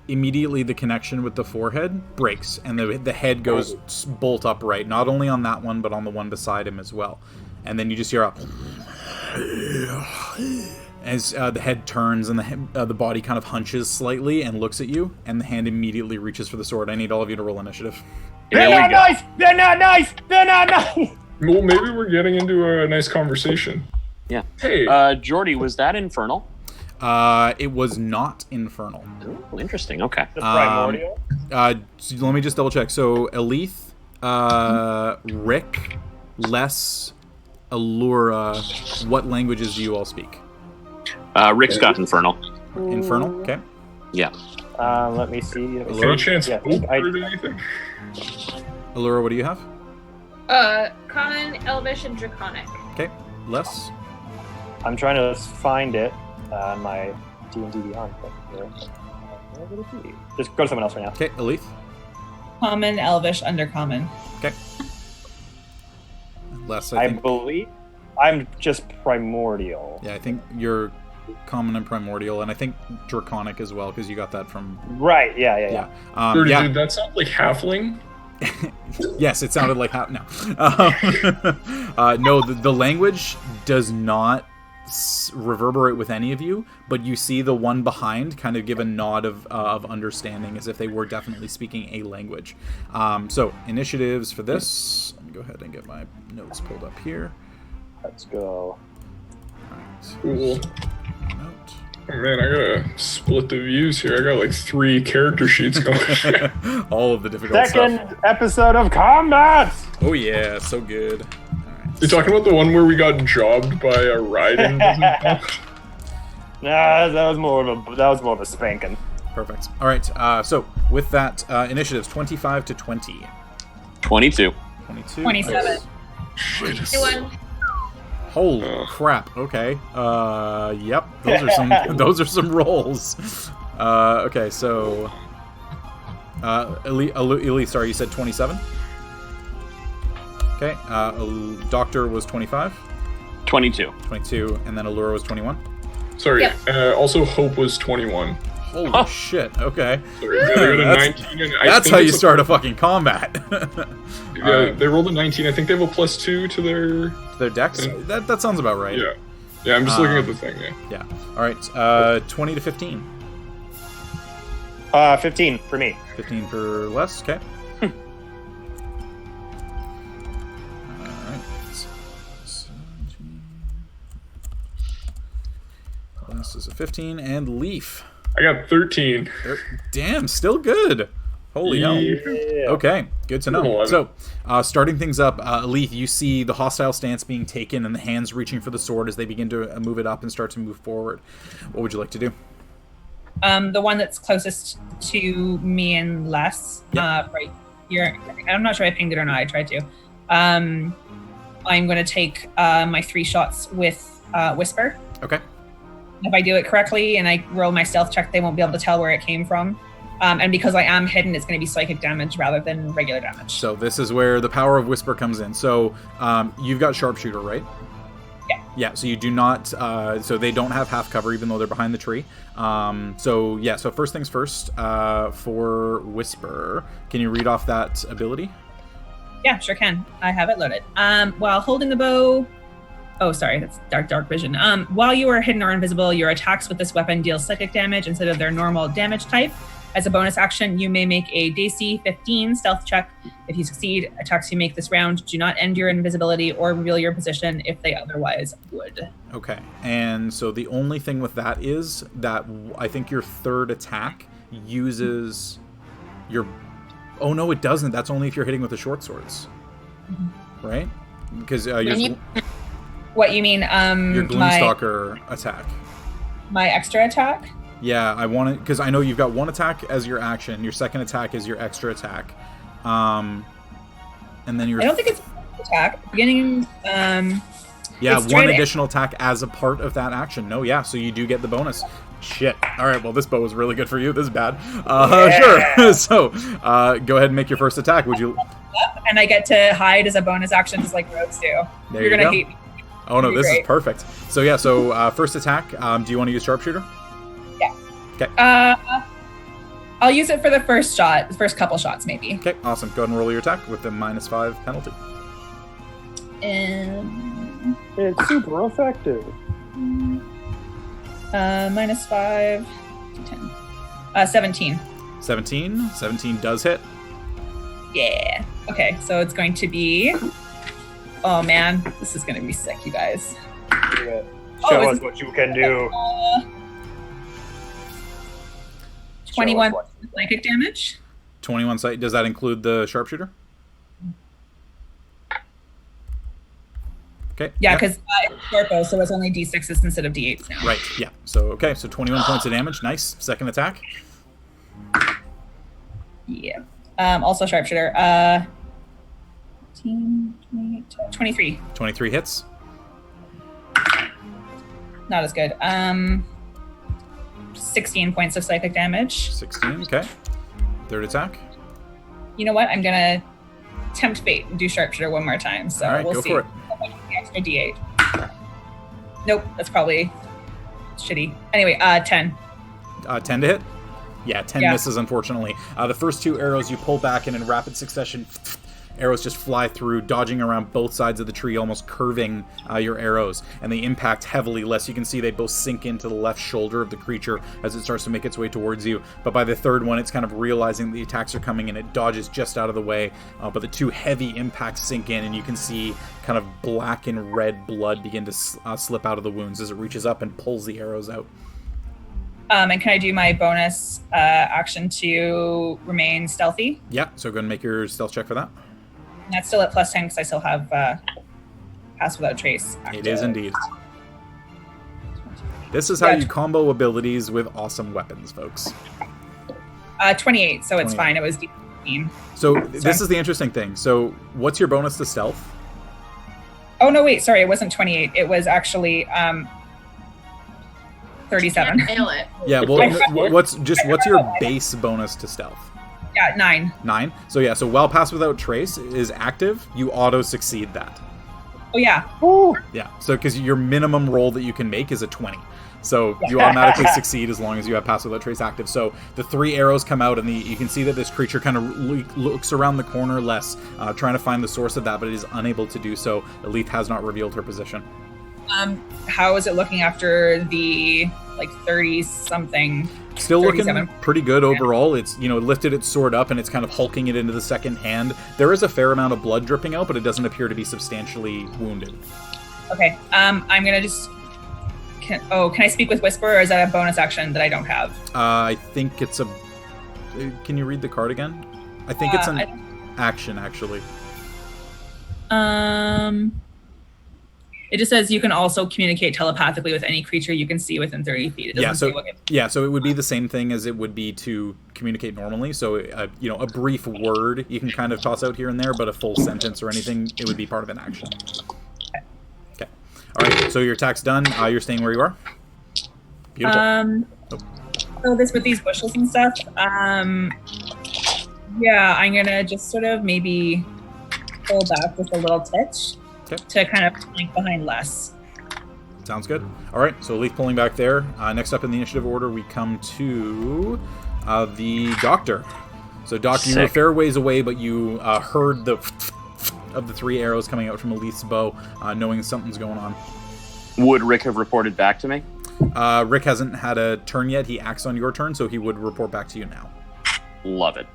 immediately the connection with the forehead breaks, and the head goes bolt upright, not only on that one, but on the one beside him as well. And then you just hear a... As the head turns and the body kind of hunches slightly and looks at you, and the hand immediately reaches for the sword. I need all of you to roll initiative. They're not nice! They're not nice! They're not nice! Well, maybe we're getting into a nice conversation. Yeah. Hey. Jordy, was that infernal? It was not infernal. Ooh, interesting. Okay. The primordial? So let me just double check. So Achaidh, Rick, Les, Allura, what languages do you all speak? Rick's got infernal. Infernal? Okay. Yeah. Let me see. Any chance Yeah, Hope I- heard anything? Allura, what do you have? Common, Elvish, and Draconic. Okay. Les? I'm trying to find it on my D&D Beyond book here. Where would it be? Just go to someone else right now. Okay. Achaidh? Common, Elvish, Undercommon. Okay. Les, I I think. believe I'm just primordial. Yeah, I think you're common and primordial, and I think draconic as well, because you got that from... Right, yeah. Jordy, yeah. did that sound like halfling? Yes, it sounded like no. No, the language does not reverberate with any of you, but you see the one behind kind of give a nod of understanding, as if they were definitely speaking a language. So initiatives for this. Let me go ahead and get my notes pulled up here. Let's go. Alright. Cool. Note. Oh man, I gotta split the views here. I got like 3 character sheets going. All of the difficult Second stuff. episode of Combat! Oh yeah, so good. Alright. You talking about the one where we got jobbed by a riding? Nah, that was more of a spanking. Perfect. Alright, so with that, initiatives 25 to 20. 22. 22. 27. Nice. 21. Holy crap. Okay. Yep. Those are some rolls. Okay, so Elise, sorry, you said 27? Okay. Doctor was 25. 22. 22, and then Allura was 21. Sorry. Yep. Also, Hope was 21. Holy shit. Okay. Sorry, they got a 19. And I That's think how you it's start a fucking combat. Yeah, they rolled a 19. I think they have a +2 to their... Their decks? That sounds about right. Yeah. Yeah, I'm just looking at the thing, Yeah. Alright, 20 to 15. 15 for me. 15 for Les, okay. Alright. 17. Les is a 15, and Leaf. I got 13. Damn, still good. Holy hell. Yeah. Okay, good to know. 11. So, starting things up, Leaf, you see the hostile stance being taken and the hands reaching for the sword as they begin to move it up and start to move forward. What would you like to do? The one that's closest to me and Les, right here. I'm not sure I pinged it or not. I tried to. I'm going to take my 3 shots with Whisper. Okay. If I do it correctly and I roll my stealth check, they won't be able to tell where it came from. And because I am hidden, it's going to be psychic damage rather than regular damage. So this is where the power of Whisper comes in. So you've got Sharpshooter, right? Yeah. Yeah, so you do not... so they don't have half cover, even though they're behind the tree. So first things first, for Whisper, can you read off that ability? Yeah, sure can. I have it loaded. While holding the bow... Oh, sorry, that's dark vision. While you are hidden or invisible, your attacks with this weapon deal psychic damage instead of their normal damage type. As a bonus action, you may make a DC 15 stealth check. If you succeed, attacks you make this round do not end your invisibility or reveal your position if they otherwise would. Okay, and so the only thing with that is that I think your third attack uses your... Oh, no, it doesn't. That's only if you're hitting with the short swords. Mm-hmm. Right? Because What you mean? Your Gloomstalker attack. My extra attack? Yeah, I want to, because I know you've got one attack as your action. Your second attack is your extra attack, and then your... I don't think it's attack. Beginning. Yeah, one additional attack as a part of that action. No, yeah, so you do get the bonus. Shit. All right, well, this bow was really good for you. This is bad. Sure. So, go ahead and make your first attack. Would you? And I get to hide as a bonus action, just like rogues do. There You're you gonna go. hate me. Oh no, this great. is perfect. So yeah, first attack. Do you want to use Sharpshooter? Yeah. Okay. I'll use it for the first shot, the first couple shots, maybe. Okay, awesome. Go ahead and roll your attack with the -5 penalty. It's super effective. -5, 10. 17. 17 does hit. Yeah. Okay, so it's going to be... Oh, man. This is going to be sick, you guys. Show us what you can do. 21 psychic damage. 21 sight. Does that include the sharpshooter? Okay. Yeah, because it's Scorpo, so it's only D6s instead of D8s now. Right, yeah. So, okay, so 21 points of damage. Nice. Second attack. Yeah. Also sharpshooter. 15, 28, 23. 23 hits. Not as good. 16 points of psychic damage. 16, okay. Third attack. You know what? I'm going to tempt fate and do sharpshooter one more time. So All right, we'll go see. for it. The extra D8. Nope, that's probably shitty. Anyway, 10. 10 to hit? Yeah, 10 misses, unfortunately. The first 2 arrows you pull back, and in rapid succession, arrows just fly through, dodging around both sides of the tree, almost curving your arrows, and they impact heavily. Less you can see they both sink into the left shoulder of the creature as it starts to make its way towards you. But by the third one, it's kind of realizing the attacks are coming, and it dodges just out of the way. But the 2 heavy impacts sink in, and you can see kind of black and red blood begin to slip out of the wounds as it reaches up and pulls the arrows out. And can I do my bonus action to remain stealthy? Yeah, so go ahead and make your stealth check for that. And that's still at +10 because I still have Pass Without Trace. It is indeed. This is how you combo abilities with awesome weapons, folks. 28, so it's 28. fine. It was D15. So this is the interesting thing. So what's your bonus to stealth? Oh, no, wait. Sorry, it wasn't 28. It was actually 37. Can't fail it. Yeah, well, what's your base bonus to stealth? Yeah, 9. 9. So yeah, so while Pass Without Trace is active, you auto succeed that. Oh, yeah. Ooh. Yeah, so because your minimum roll that you can make is a 20. So you automatically succeed as long as you have Pass Without Trace active. So the 3 arrows come out, and you can see that this creature kind of looks around the corner less, trying to find the source of that, but it is unable to do so. Achaidh has not revealed her position. How is it looking after the 30-something? Still looking pretty good overall. It's, lifted its sword up, and it's kind of hulking it into the second hand. There is a fair amount of blood dripping out, but it doesn't appear to be substantially wounded. Okay, I'm gonna just... Can I speak with Whisper, or is that a bonus action that I don't have? I think it's a... Can you read the card again? I think it's an action, actually. It just says you can also communicate telepathically with any creature you can see within 30 feet. It doesn't say so it would be the same thing as it would be to communicate normally. So, a brief word you can kind of toss out here and there, but a full sentence or anything, it would be part of an action. Okay. All right, so your attack's done. You're staying where you are? Beautiful. So this with these bushes and stuff, yeah, I'm going to just sort of maybe pull back just a little titch. Okay. To kind of flank behind less. Sounds good. All right, so Achaidh pulling back there. Next up in the initiative order, we come to the Doctor. So, Doc, you were a fair ways away, but you heard the of the 3 arrows coming out from Achaidh's bow, knowing something's going on. Would Rick have reported back to me? Rick hasn't had a turn yet. He acts on your turn, so he would report back to you now. Love it.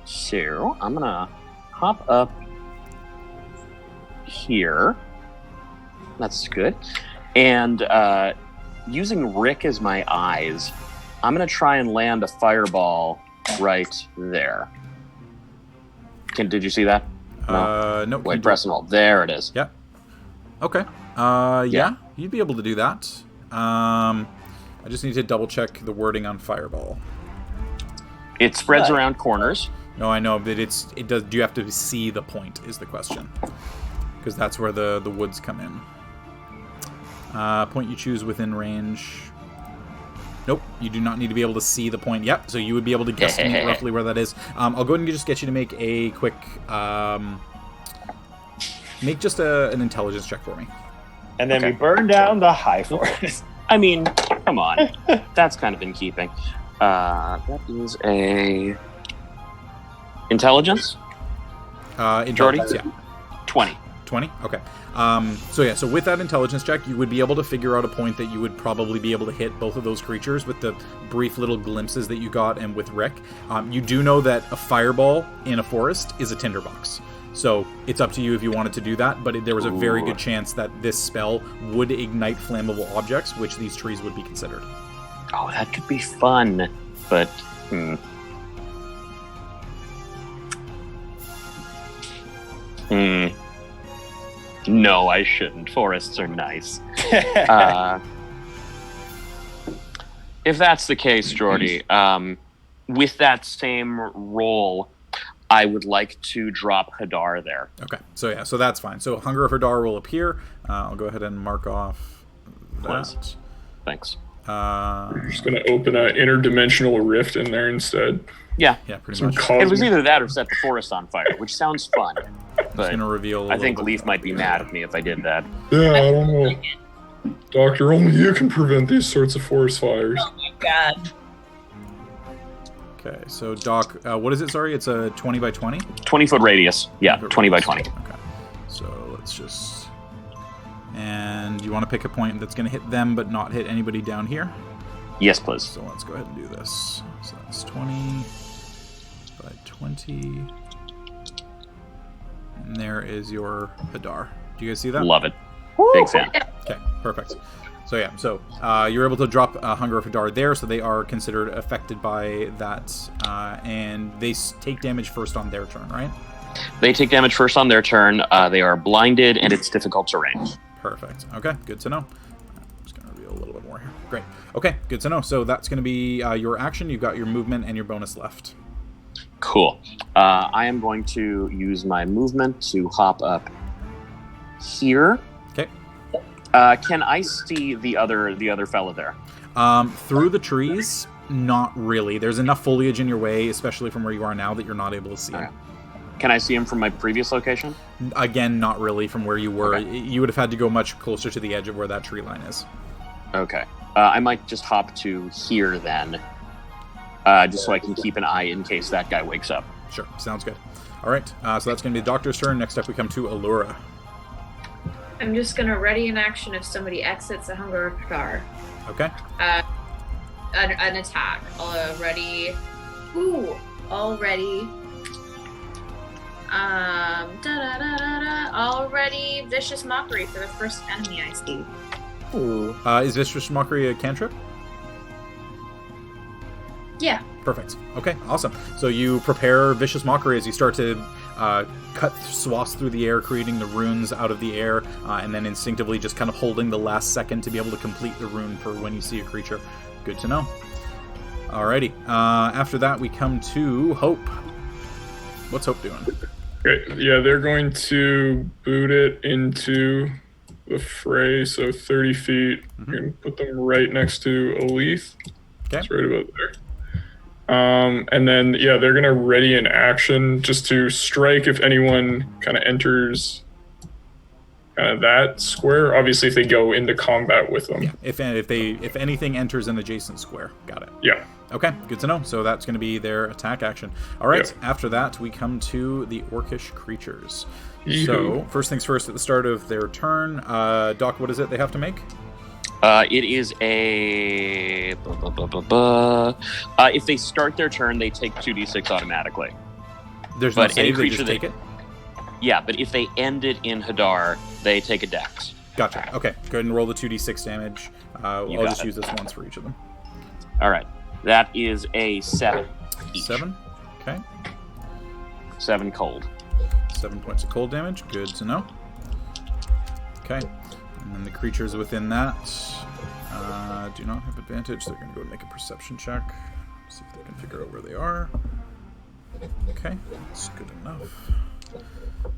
So, I'm going to hop up here. That's good. And using Rick as my eyes, I'm going to try and land a fireball right there. Did you see that? No. Wait, press and hold. There it is. Yeah. Okay. Yeah, you'd be able to do that. I just need to double check the wording on fireball. It spreads around corners. No, I know, but it does. Do you have to see the point? Is the question. Because that's where the woods come in. Point you choose within range. Nope, you do not need to be able to see the point. Yep, so you would be able to guesstimate roughly where that is. I'll go ahead and just get you to make a quick... make just an intelligence check for me. And then we burn down the high forest. I mean, come on. That's kind of in keeping. That is a... Intelligence? Intelligence, yeah. 20. 20? Okay. So with that intelligence check, you would be able to figure out a point that you would probably be able to hit both of those creatures with the brief little glimpses that you got and with Rick. You do know that a fireball in a forest is a tinderbox. So it's up to you if you wanted to do that, but there was a very good chance that this spell would ignite flammable objects, which these trees would be considered. Oh, that could be fun, but... No, I shouldn't. Forests are nice. If that's the case, Jordy, with that same roll, I would like to drop Hadar there. Okay, so that's fine. So Hunger of Hadar will appear. I'll go ahead and mark off that. Thanks. We're just going to open an interdimensional rift in there instead. Yeah, pretty much. It was either that or set the forest on fire, which sounds fun. But gonna reveal I think Leaf might be mad at me if I did that. Yeah, I don't know. Doctor, only you can prevent these sorts of forest fires. Oh my god. Okay, so Doc, what is it? Sorry, it's a 20 by 20? 20-foot radius. Yeah, 20 by 20. Okay, so let's just... And you want to pick a point that's going to hit them but not hit anybody down here? Yes, please. So let's go ahead and do this. So that's 20 by 20. And there is your Hadar. Do you guys see that? Love it. Big fan. Okay, perfect. So you're able to drop Hunger of Hadar there, so they are considered affected by that, and they take damage first on their turn, right? They take damage first on their turn. They are blinded, and it's difficult terrain. Perfect. Okay, good to know. I'm just going to reveal a little bit more here. Great. Okay, good to know. So that's going to be your action. You've got your movement and your bonus left. Cool. I am going to use my movement to hop up here. Okay. Can I see the other fella there? Through the trees, not really. There's enough foliage in your way, especially from where you are now, that you're not able to see him. Can I see him from my previous location? Again, not really from where you were. Okay. You would have had to go much closer to the edge of where that tree line is. Okay. I might just hop to here then, just so I can keep an eye in case that guy wakes up. Sure, sounds good. All right, so that's going to be the Doctor's turn. Next up, we come to Allura. I'm just gonna ready an action if somebody exits a Hunger of Hadar. Okay. An attack. Already. Already Vicious Mockery for the first enemy I see. Ooh. Is Vicious Mockery a cantrip? Yeah. Perfect. Okay, awesome. So you prepare Vicious Mockery as you start to cut swaths through the air, creating the runes out of the air, and then instinctively just kind of holding the last second to be able to complete the rune for when you see a creature. Good to know. Alrighty. After that, we come to Hope. What's Hope doing? Okay, yeah, they're going to boot it into the fray, so 30 feet. Mm-hmm. You're going to put them right next to Achaidh. Okay. It's right about there. And then, yeah, they're going to ready an action just to strike if anyone kind of enters kind of that square. Obviously, if they go into combat with them. Yeah. If anything enters an adjacent square. Got it. Yeah. Okay, good to know. So that's going to be their attack action. All right, Yep. After that, we come to the Orcish creatures. Yee-hoo. So, first things first, at the start of their turn, Doc, what is it they have to make? It is a... if they start their turn, they take 2d6 automatically. There's no But any save, they just creature take it? Yeah, but if they end it in Hadar, they take a dex. Gotcha. Okay, go ahead and roll the 2d6 damage. I'll got just it. use this once for each of them. All right. That is a 7 each. 7? Okay. 7 cold. 7 points of cold damage. Good to know. Okay. And then the creatures within that do not have advantage. They're going to go and make a perception check. See if they can figure out where they are. Okay. That's good enough.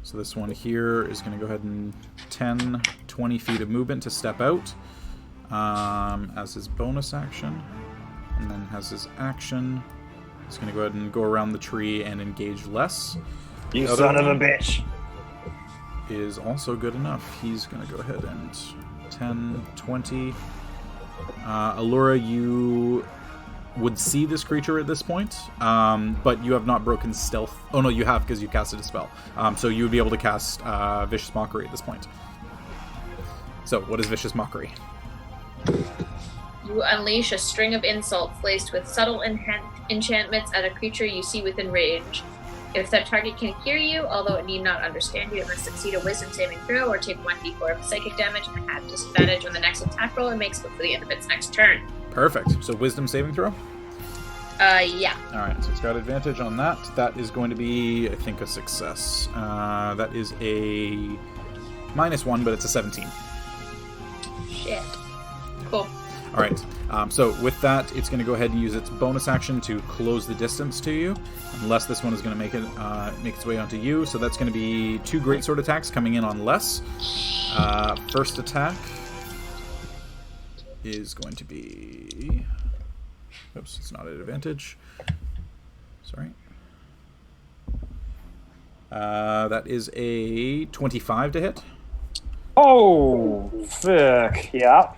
So this one here is going to go ahead and 10, 20 feet of movement to step out as his bonus action. And then has his action. He's going to go ahead and go around the tree and engage less. You The other son of a one bitch. is also good enough. He's going to go ahead and 10, 20. Allura, you would see this creature at this point, but you have not broken stealth. Oh no, you have, because you casted a spell. So you would be able to cast Vicious Mockery at this point. So what is Vicious Mockery? You unleash a string of insults laced with subtle enchantments at a creature you see within range. If that target can hear you, although it need not understand you, it must succeed a wisdom saving throw or take 1d4 of psychic damage and have disadvantage on the next attack roll it makes before the end of its next turn. Perfect. So wisdom saving throw? Yeah. Alright, so it's got advantage on that. That is going to be, I think, a success. That is a -1, but it's a 17. Shit. Cool. Alright, so with that, it's going to go ahead and use its bonus action to close the distance to you, unless this one is going to make its way onto you. So that's going to be 2 greatsword attacks coming in on less. First attack is going to be... Oops, it's not at advantage. Sorry. That is a 25 to hit. Oh, fuck. Yeah.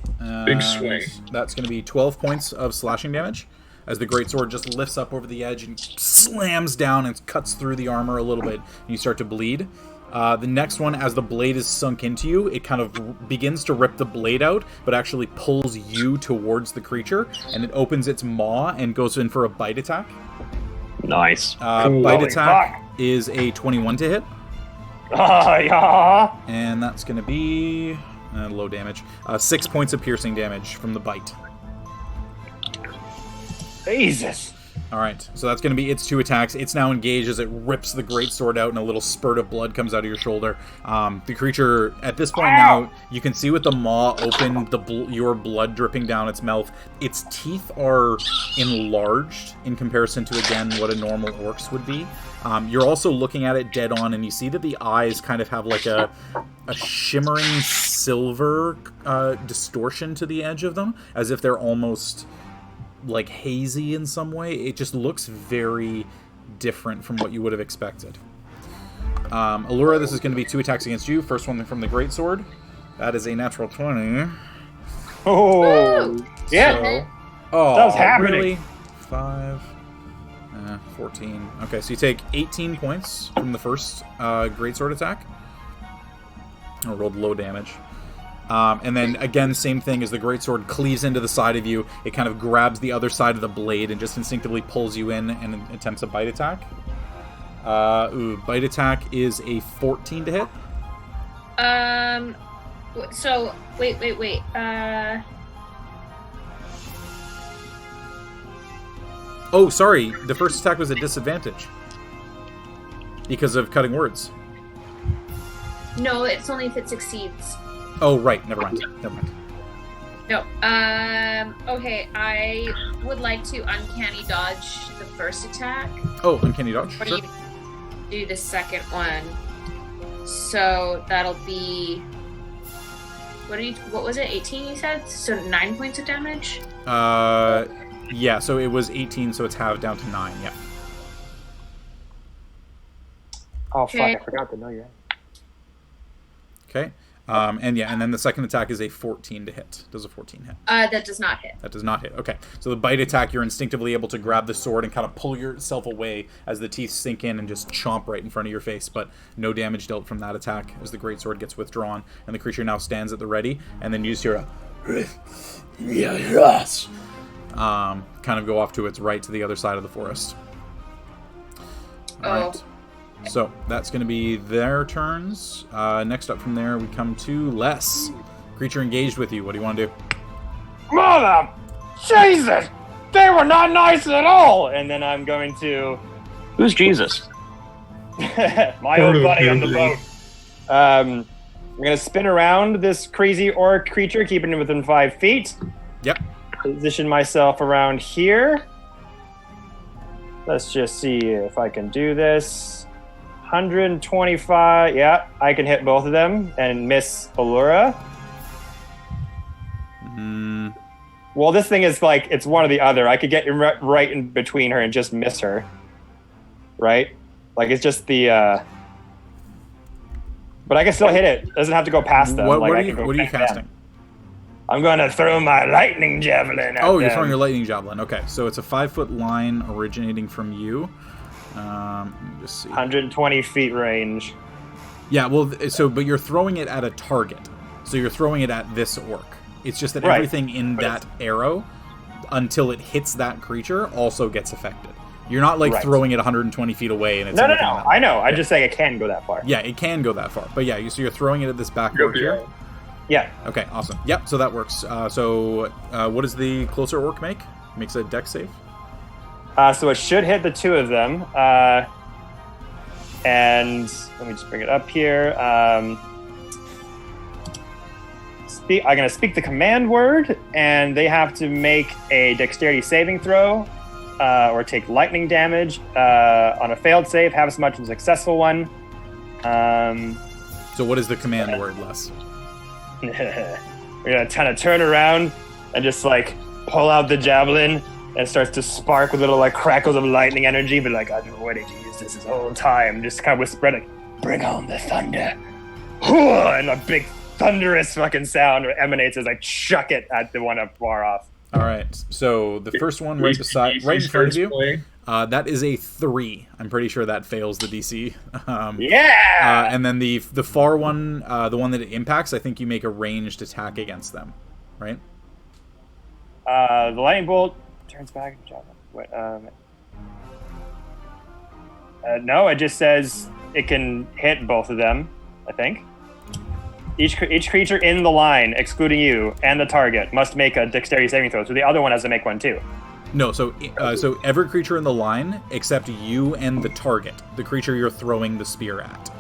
Big swing. That's going to be 12 points of slashing damage as the greatsword just lifts up over the edge and slams down and cuts through the armor a little bit, and you start to bleed. The next one, as the blade is sunk into you, it kind of begins to rip the blade out, but actually pulls you towards the creature, and it opens its maw and goes in for a bite attack. Nice. Bite attack is a 21 to hit. Yeah. And that's going to be low damage. 6 points of piercing damage from the bite. Jesus. Alright, so that's going to be its 2 attacks. It's now engaged as it rips the greatsword out and a little spurt of blood comes out of your shoulder. The creature, at this point now, you can see with the maw open, your blood dripping down its mouth. Its teeth are enlarged in comparison to, again, what a normal orc's would be. You're also looking at it dead on, and you see that the eyes kind of have like a shimmering silver distortion to the edge of them, as if they're almost like hazy in some way. It just looks very different from what you would have expected. Allura, this is going to be 2 attacks against you. First one from the greatsword. That is a natural 20. Oh, yeah. So, Oh, That was happening. really? 5, 14. Okay, so you take 18 points from the first greatsword attack. I rolled low damage. And then, again, same thing as the greatsword cleaves into the side of you. It kind of grabs the other side of the blade and just instinctively pulls you in and attempts a bite attack. Bite attack is a 14 to hit. So, wait. Oh, sorry. The first attack was a disadvantage. Because of cutting words. No, it's only if it succeeds. Oh, right. Never mind. No. Okay, I would like to uncanny dodge the first attack. Oh, uncanny dodge? Or Sure. you do the second one. So that'll be... What was it? 18 you said? So 9 points of damage? Yeah, so it was 18, so it's halved down to 9, yeah. Oh, fuck. Okay. I forgot to know you. Okay. And then the second attack is a 14 to hit. Does a 14 hit? That does not hit. That does not hit. Okay. So the bite attack, you're instinctively able to grab the sword and kind of pull yourself away as the teeth sink in and just chomp right in front of your face, but no damage dealt from that attack as the greatsword gets withdrawn, and the creature now stands at the ready, and then you just hear a kind of go off to its right to the other side of the forest. All right. So that's going to be their turns. Next up from there, we come to Les. Creature engaged with you. What do you want to do? Mother! Jesus! They were not nice at all! And then I'm going to... Who's Jesus? my old buddy on the boat. I'm going to spin around this crazy orc creature, keeping him within 5 feet. Yep. Position myself around here. Let's just see if I can do this. 125. Yeah, I can hit both of them and miss Allura. Well, this thing is like, it's one or the other. I could get right in between her and just miss her. Right? Like, it's just the... But I can still hit it. It doesn't have to go past them. What like, are I you can go casting? them. I'm gonna throw my lightning javelin at Oh, you're them. throwing your lightning javelin. Okay, so it's a 5-foot line originating from you. Let me just see. 120 feet range. Yeah, well, but you're throwing it at a target. So you're throwing it at this orc. It's just that Right. everything in that arrow, until it hits that creature, also gets affected. You're not like Right. throwing it 120 feet away and it's No. anything that- I know. I'm just saying it can go that far. Yeah, it can go that far. But yeah, so you're throwing it at this back orc here. Yeah. Okay, awesome. Yep, so that works. What does the closer orc make? Makes a dex save? So it should hit the two of them. And let me just bring it up here. I'm going to speak the command word, and they have to make a dexterity saving throw or take lightning damage. On a failed save, have as much as a successful one. So what is the command word, Les? We're going to kind of turn around and just like pull out the javelin, and it starts to spark with little like crackles of lightning energy, but like I've been waiting to use this whole time. Just kind of whisper like, bring on the thunder. And a big thunderous fucking sound emanates as I chuck it at the one up far off. All right, so the first one right in front of you, that is a 3. I'm pretty sure that fails the DC. Yeah! And then the far one, the one that it impacts, I think you make a ranged attack against them, right? The lightning bolt turns back. Wait, no, it just says it can hit both of them, I think. Each creature in the line, excluding you and the target, must make a dexterity saving throw. So the other one has to make one too. No, so every creature in the line except you and the target, the creature you're throwing the spear at.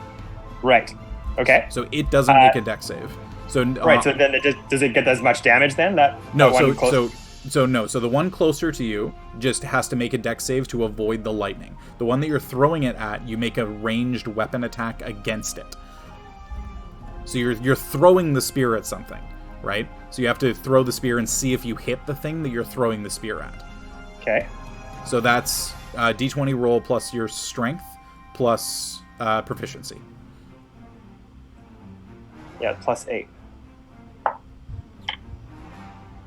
Right. Okay. So it doesn't make a dex save. So Right. So then does it get as much damage then? No. That So the one closer to you just has to make a dex save to avoid the lightning. The one that you're throwing it at, you make a ranged weapon attack against it. So you're throwing the spear at something, right? So you have to throw the spear and see if you hit the thing that you're throwing the spear at. Okay. So that's D20 roll plus your strength plus proficiency. Yeah, plus 8.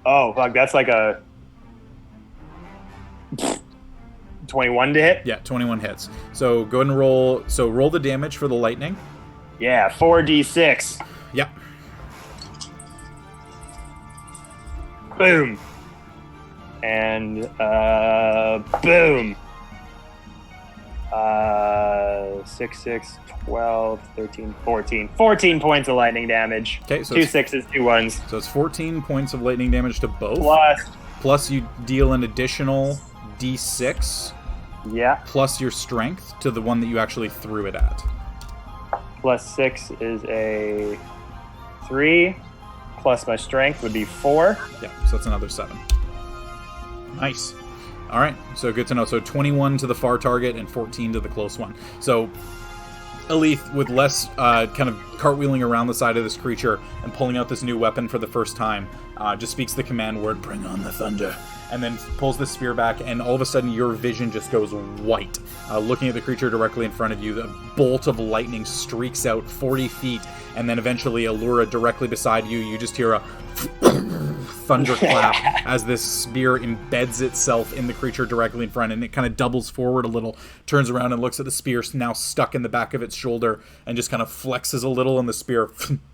Oh, fuck, that's like a 21 to hit? Yeah, 21 hits. So go ahead and roll. So roll the damage for the lightning. Yeah, 4d6. Yep. Boom. And, boom. 6, 12, 13, 14. 14 points of lightning damage. Okay, so 2 it's, 6s, 2 1s. so it's 14 points of lightning damage to both. Plus, You deal an additional D6 yeah, plus your strength to the one that you actually threw it at. plus 6 is a 3. Plus my strength would be 4. Yeah, so that's another 7. Nice. All right, so good to know. So 21 to the far target and 14 to the close one. So Achaidh, with less kind of cartwheeling around the side of this creature and pulling out this new weapon for the first time, just speaks the command word, bring on the thunder, and then pulls the spear back, and all of a sudden your vision just goes white. Looking at the creature directly in front of you, the bolt of lightning streaks out 40 feet, and then eventually Allura directly beside you, you just hear a thunderclap as this spear embeds itself in the creature directly in front, and it kind of doubles forward a little, turns around and looks at the spear now stuck in the back of its shoulder, and just kind of flexes a little, and the spear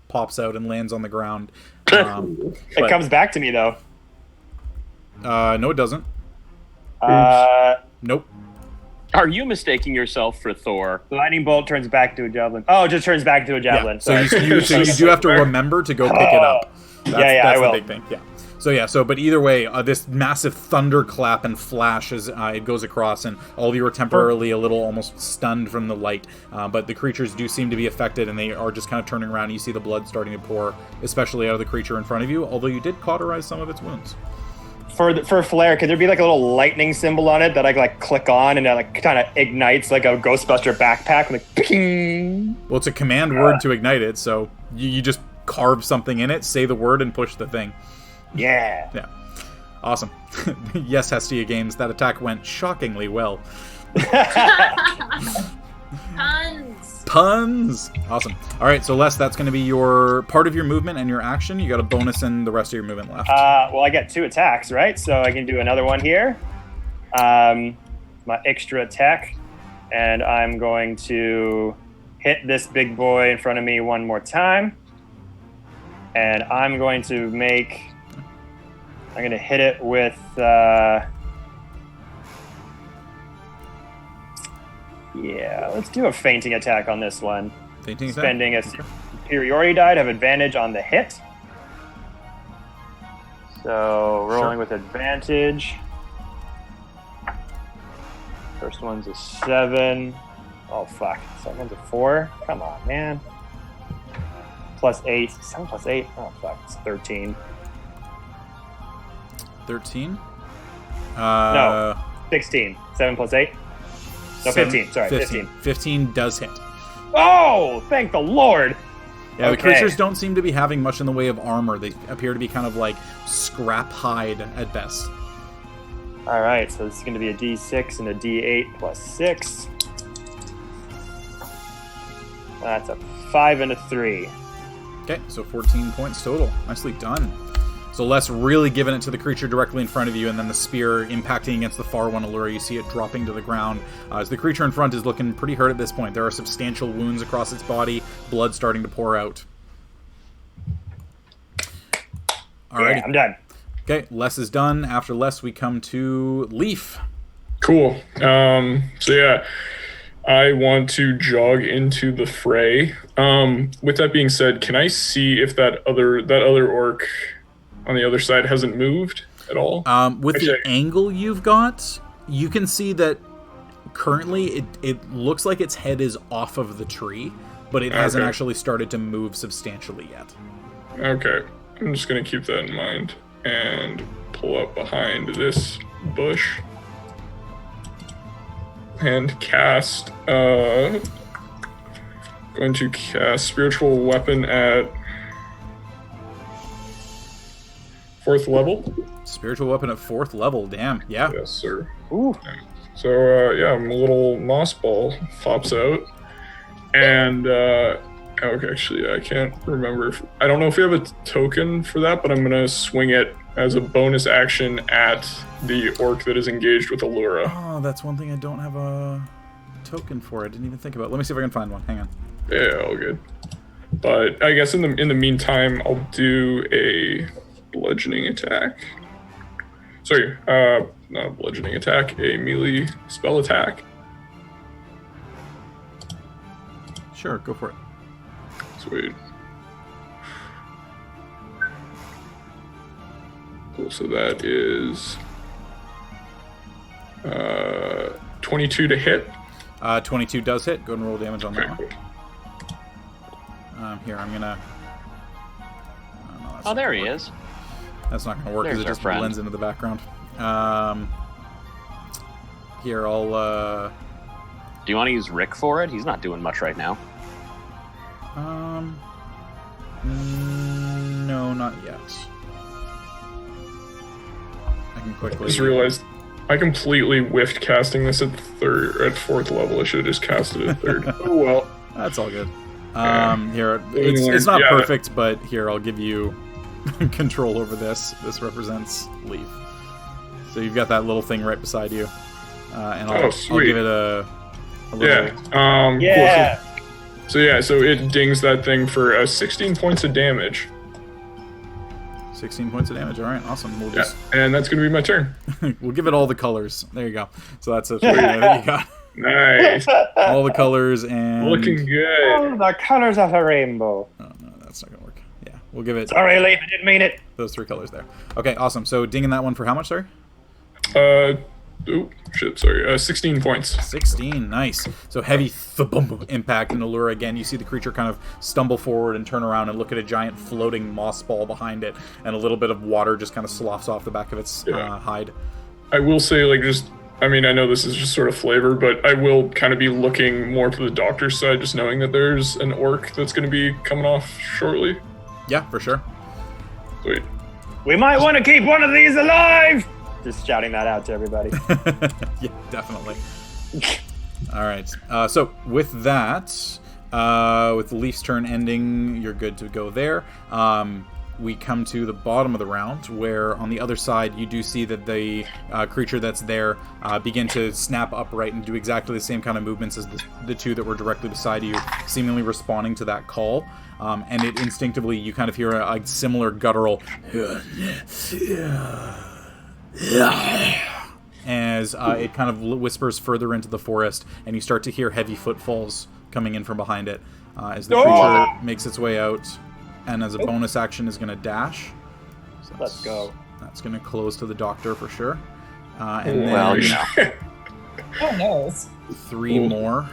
pops out and lands on the ground. It comes back to me, though. No, it doesn't. Nope. Are you mistaking yourself for Thor? The lightning bolt turns back to a javelin. Oh, it just turns back to a javelin. Yeah. So you do have to remember to go pick it up. That's I will. The big thing. Yeah. But either way, this massive thunderclap and flash as it goes across, and all of you are temporarily a little almost stunned from the light. But the creatures do seem to be affected, and they are just kind of turning around. You see the blood starting to pour, especially out of the creature in front of you, although you did cauterize some of its wounds. For flare, could there be like a little lightning symbol on it that I can like click on and it like kind of ignites like a Ghostbuster backpack, like ping? Well, it's a command word to ignite it, so you just carve something in it, say the word, and push the thing. Yeah. Yeah. Awesome. Yes, Hestia Games, that attack went shockingly well. Puns. Tons. Awesome. All right, so Les, that's going to be your part of your movement and your action. You got a bonus in the rest of your movement left. Well, I get 2 attacks, right? So I can do another one here. My extra attack, and I'm going to hit this big boy in front of me one more time. And I'm going to hit it with, let's do a fainting attack on this one. Fainting attack? Spending a superiority die to have advantage on the hit. So rolling with advantage. First one's a 7. Oh, fuck. Second one's a 4. Come on, man. Plus 8. 7 plus 8. Oh, fuck. It's 13. 13? No. 16. 7 plus 8. No, 15. Sorry, 15. 15 does hit. Oh, thank the Lord. Yeah, the creatures don't seem to be having much in the way of armor. They appear to be kind of like scrap hide at best. All right, so this is going to be a D6 and a D8 plus 6. That's a 5 and a 3. Okay, so 14 points total. Nicely done. So Les really giving it to the creature directly in front of you, and then the spear impacting against the far one Allura. You see it dropping to the ground. As the creature in front is looking pretty hurt at this point. There are substantial wounds across its body, blood starting to pour out. Alrighty. Yeah, I'm done. Okay, Les is done. After Les, we come to Leaf. Cool. So yeah, I want to jog into the fray. With that being said, can I see if that other orc on the other side hasn't moved at all? With the angle you've got, you can see that currently it looks like its head is off of the tree, but it hasn't actually started to move substantially yet. Okay, I'm just going to keep that in mind and pull up behind this bush and cast, going to cast Spiritual Weapon at 4th level. Spiritual Weapon at 4th level, damn, yeah. Yes, sir. Ooh. So, a little moss ball pops out, and, okay, actually, I can't remember. I don't know if we have a token for that, but I'm going to swing it as a bonus action at the orc that is engaged with Allura. Oh, that's one thing I don't have a token for. I didn't even think about. Let me see if I can find one. Hang on. Yeah, all good. But I guess in the meantime, I'll do a bludgeoning attack. Sorry, not a bludgeoning attack, a melee spell attack. Sure, go for it. Sweet. Cool, so that is 22 to hit. 22 does hit. Go ahead and roll damage on that one. Cool. Here, I'm gonna... Oh, there he is. That's not gonna work because it just blends into the background. Here, I'll... Do you want to use Rick for it? He's not doing much right now. No, not yet. I can quickly... I just realized I completely whiffed casting this at 4th level. I should have just casted it at 3rd. Oh well. That's all good. Here, it's not perfect, but here, I'll give you control over this. This represents Leaf. So you've got that little thing right beside you. And I'll give it a little... Yeah. Cool. So it dings that thing for 16 points of damage. 16 points of damage. All right, awesome. We'll just... and that's going to be my turn. We'll give it all the colors. There you go. So that's a that you got. Nice. All the colors and... Looking good. All the colors of a rainbow. Oh, no, that's not going to work. Yeah, we'll give it... Sorry, Leaf, I didn't mean it. Those 3 colors there. Okay, awesome. So dinging that one for how much, sorry? 16 points. 16, nice. So heavy thump impact and Allura again. You see the creature kind of stumble forward and turn around and look at a giant floating moss ball behind it, and a little bit of water just kind of sloughs off the back of its hide. I will say, I know this is just sort of flavor, but I will kind of be looking more to the doctor's side, just knowing that there's an orc that's going to be coming off shortly. Yeah, for sure. Sweet. We might want to keep one of these alive! Just shouting that out to everybody. Yeah, definitely. All right. So with that, With the Leaf's turn ending, you're good to go there. We come to the bottom of the round, where on the other side you do see that the creature that's there begin to snap upright and do exactly the same kind of movements as the two that were directly beside you, seemingly responding to that call. And it instinctively, you kind of hear a similar guttural as it kind of whispers further into the forest, and you start to hear heavy footfalls coming in from behind it as the creature makes its way out. And as a bonus action is going to dash. So Let's go. That's going to close to the doctor for sure. And Well, then you know. Oh no. 3 more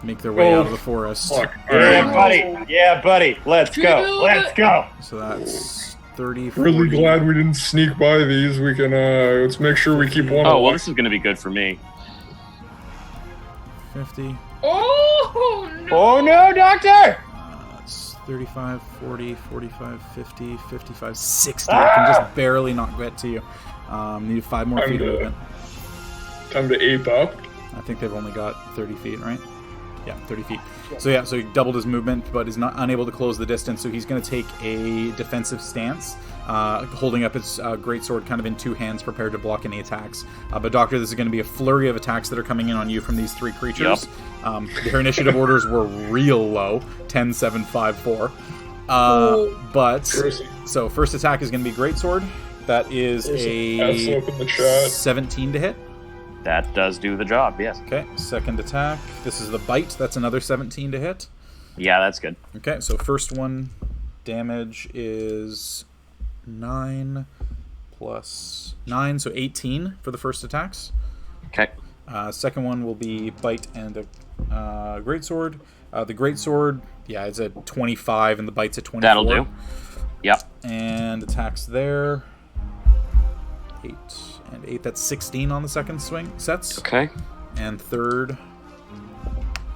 make their way out of the forest. Fuck. Yeah, buddy. Yeah, buddy. Let's go. Let's go. So that's 30, 40. Really glad we didn't sneak by these. We can, let's make sure we keep one. Oh, well, this is going to be good for me. 50. Oh no! Oh no, Doctor! That's 35, 40, 45, 50, 55, 60. I can just barely not get to you. Need 5 more feet of movement. Time to ape up. I think they've only got 30 feet, right? Yeah, 30 feet. So he doubled his movement, but is not unable to close the distance, so he's going to take a defensive stance, holding up his greatsword kind of in 2 hands, prepared to block any attacks. But Doctor, this is going to be a flurry of attacks that are coming in on you from these 3 creatures. Their initiative orders were real low, 10, 7, 5, 4. But, so first attack is going to be greatsword. That is a 17 to hit. That does do the job, yes. Okay, second attack. This is the bite. That's another 17 to hit. Yeah, that's good. Okay, so first one damage is 9 plus 9, so 18 for the first attacks. Okay. Second one will be bite and a greatsword. The greatsword, yeah, it's a 25 and the bite's a 24. That'll do. Yep. And attacks there. 8 and 8. That's 16 on the second swing sets. Okay. And third.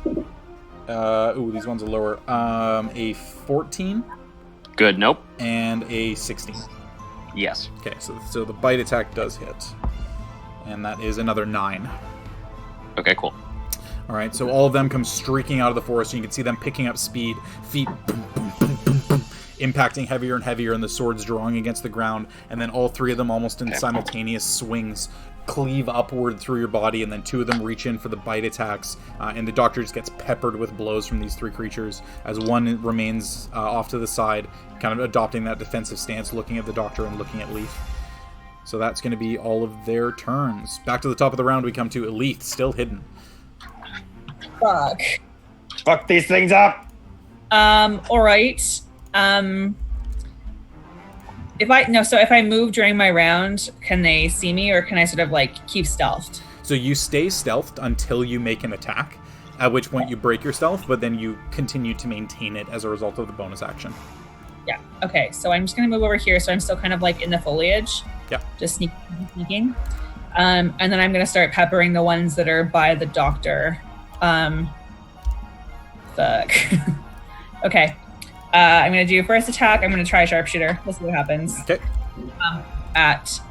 These ones are lower. A 14. Good. Nope. And a 16. Yes. Okay, so the bite attack does hit. And that is another 9. Okay, cool. All right, so all of them come streaking out of the forest, and you can see them picking up speed, feet boom, boom, boom, boom, boom, impacting heavier and heavier, and the swords drawing against the ground, and then all 3 of them, almost in simultaneous swings, cleave upward through your body, and then 2 of them reach in for the bite attacks, and the Doctor just gets peppered with blows from these 3 creatures, as one remains off to the side, kind of adopting that defensive stance, looking at the Doctor and looking at Leaf. So that's going to be all of their turns. Back to the top of the round, we come to Achaidh, still hidden. Fuck. Fuck these things up. All right. If I move during my round, can they see me, or can I sort of like keep stealthed? So you stay stealthed until you make an attack, at which point you break your stealth, but then you continue to maintain it as a result of the bonus action. Yeah. Okay. So I'm just gonna move over here, so I'm still kind of like in the foliage. Yeah. Just sneaking. And then I'm gonna start peppering the ones that are by the Doctor. Fuck. Okay. I'm gonna do first attack. I'm gonna try sharpshooter. Let's see what happens. Okay. Let's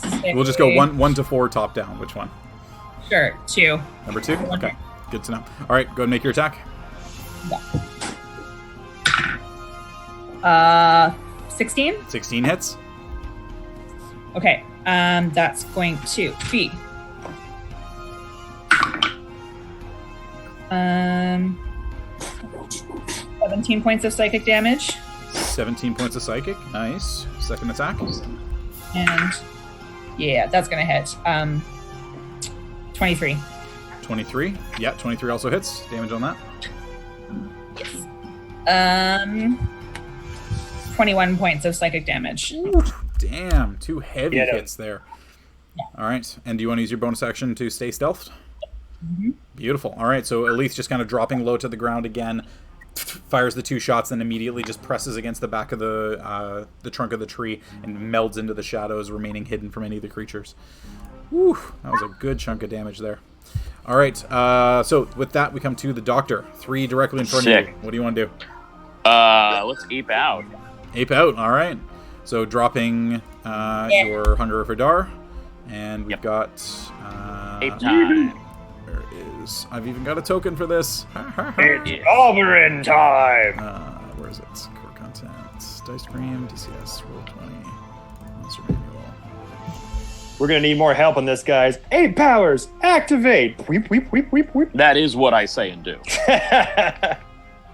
say, We'll just go 1 to 4 top down. Which one? Sure, 2. Number 2? Okay. Good to know. All right, go ahead and make your attack. Yeah. 16? 16 hits. Okay. That's going to be 17 points of psychic damage. 17 points of psychic. Nice. Second attack. And yeah, that's gonna hit. 23. 23. Yeah, 23 also hits. Damage on that. 21 points of psychic damage. Ooh, damn, 2 heavy Yeah, no. hits there. All right, and do you want to use your bonus action to stay stealthed? Mm-hmm. Beautiful. All right, so Achaidh just kind of dropping low to the ground again, fires the 2 shots, then immediately just presses against the back of the trunk of the tree and melds into the shadows, remaining hidden from any of the creatures. Whew, that was a good chunk of damage there. All right, so with that, we come to the Doctor. 3 directly in front of you. What do you want to do? Let's ape out. Ape out, all right. So dropping your Hunger for Dar, and we've got... Ape time. Where powers. I've even got a token for this. It's Oberyn time! Where is it? Core content. Dicecream, DCS, roll 20. Monster manual. We're gonna need more help on this, guys. 8 powers, activate! Weep, weep, weep, weep, weep. That is what I say and do.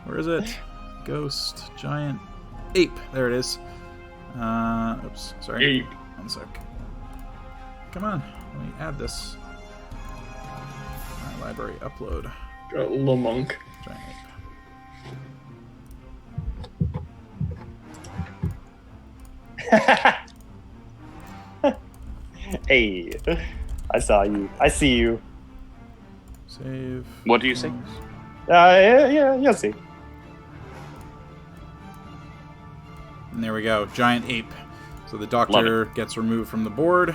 Where is it? Ghost, giant, ape. There it is. Oops, sorry. Ape. 1 sec. Come on, let me add this. My library upload. Got Lamonk. Giant ape. Hey, I saw you. I see you. Save. What do you say? Yeah, you'll see. And there we go, giant ape. So the doctor gets removed from the board,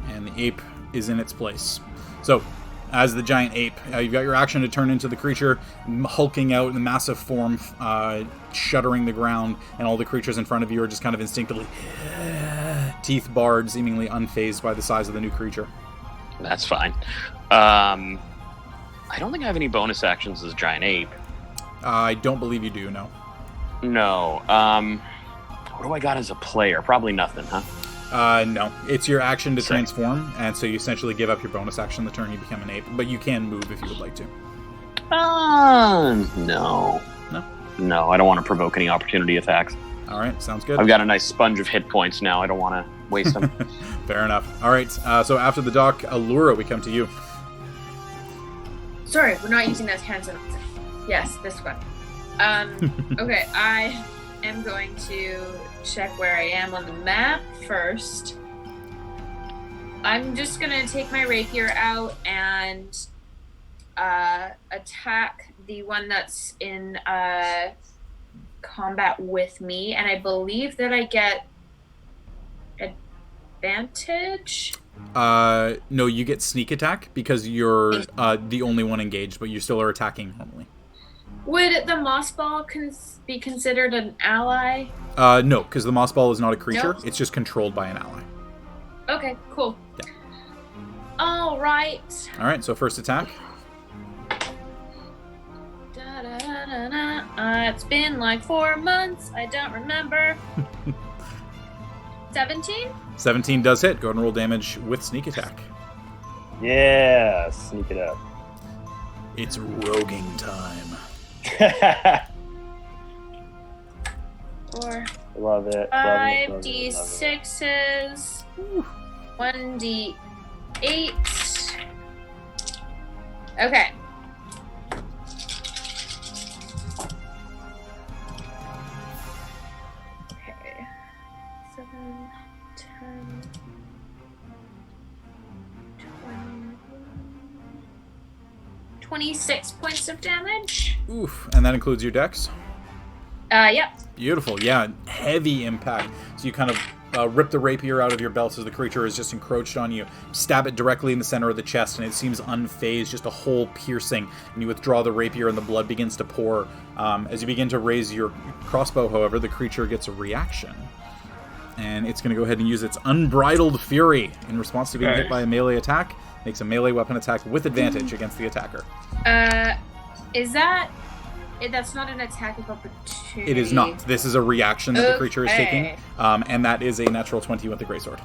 and the ape is in its place. So, as the giant ape, you've got your action to turn into the creature, hulking out in the massive form, shuddering the ground, and all the creatures in front of you are just kind of instinctively teeth barred, seemingly unfazed by the size of the new creature. That's fine. I don't think I have any bonus actions as a giant ape. I don't believe you do, no. No. What do I got as a player? Probably nothing, huh? No. It's your action to transform, and so you essentially give up your bonus action the turn you become an ape, but you can move if you would like to. No. No? No, I don't want to provoke any opportunity attacks. All right, sounds good. I've got a nice sponge of hit points now. I don't want to waste them. Fair enough. All right, so after the doc, Allura, we come to you. Sorry, we're not using those hands. Yes, this one. Okay, I am going to check where I am on the map first. I'm just gonna take my rapier out and attack the one that's in combat with me, and I believe that I get advantage. No, you get sneak attack because you're the only one engaged, but you still are attacking normally. Would the moss ball be considered an ally? No, because the moss ball is not a creature. Nope. It's just controlled by an ally. Okay, cool. Yeah. All right. All right, so first attack. It's been like 4 months. I don't remember. 17? 17 does hit. Go ahead and roll damage with sneak attack. Yeah, sneak it up. It's roguing time. 4. Love it. 5d6s. 1d8. Okay. Okay. 7, 10, 20, 26 points of damage. Oof, and that includes your dex? Yep. Beautiful, yeah, heavy impact. So you kind of rip the rapier out of your belt as the creature is just encroached on you, stab it directly in the center of the chest, and it seems unfazed, just a hole piercing, and you withdraw the rapier and the blood begins to pour. As you begin to raise your crossbow, however, the creature gets a reaction. And it's going to go ahead and use its Unbridled Fury in response to being hit by a melee attack. Makes a melee weapon attack with advantage against the attacker. Is that... That's not an attack of opportunity. It is not. This is a reaction that the creature is taking, and that is a natural 20 with the greatsword.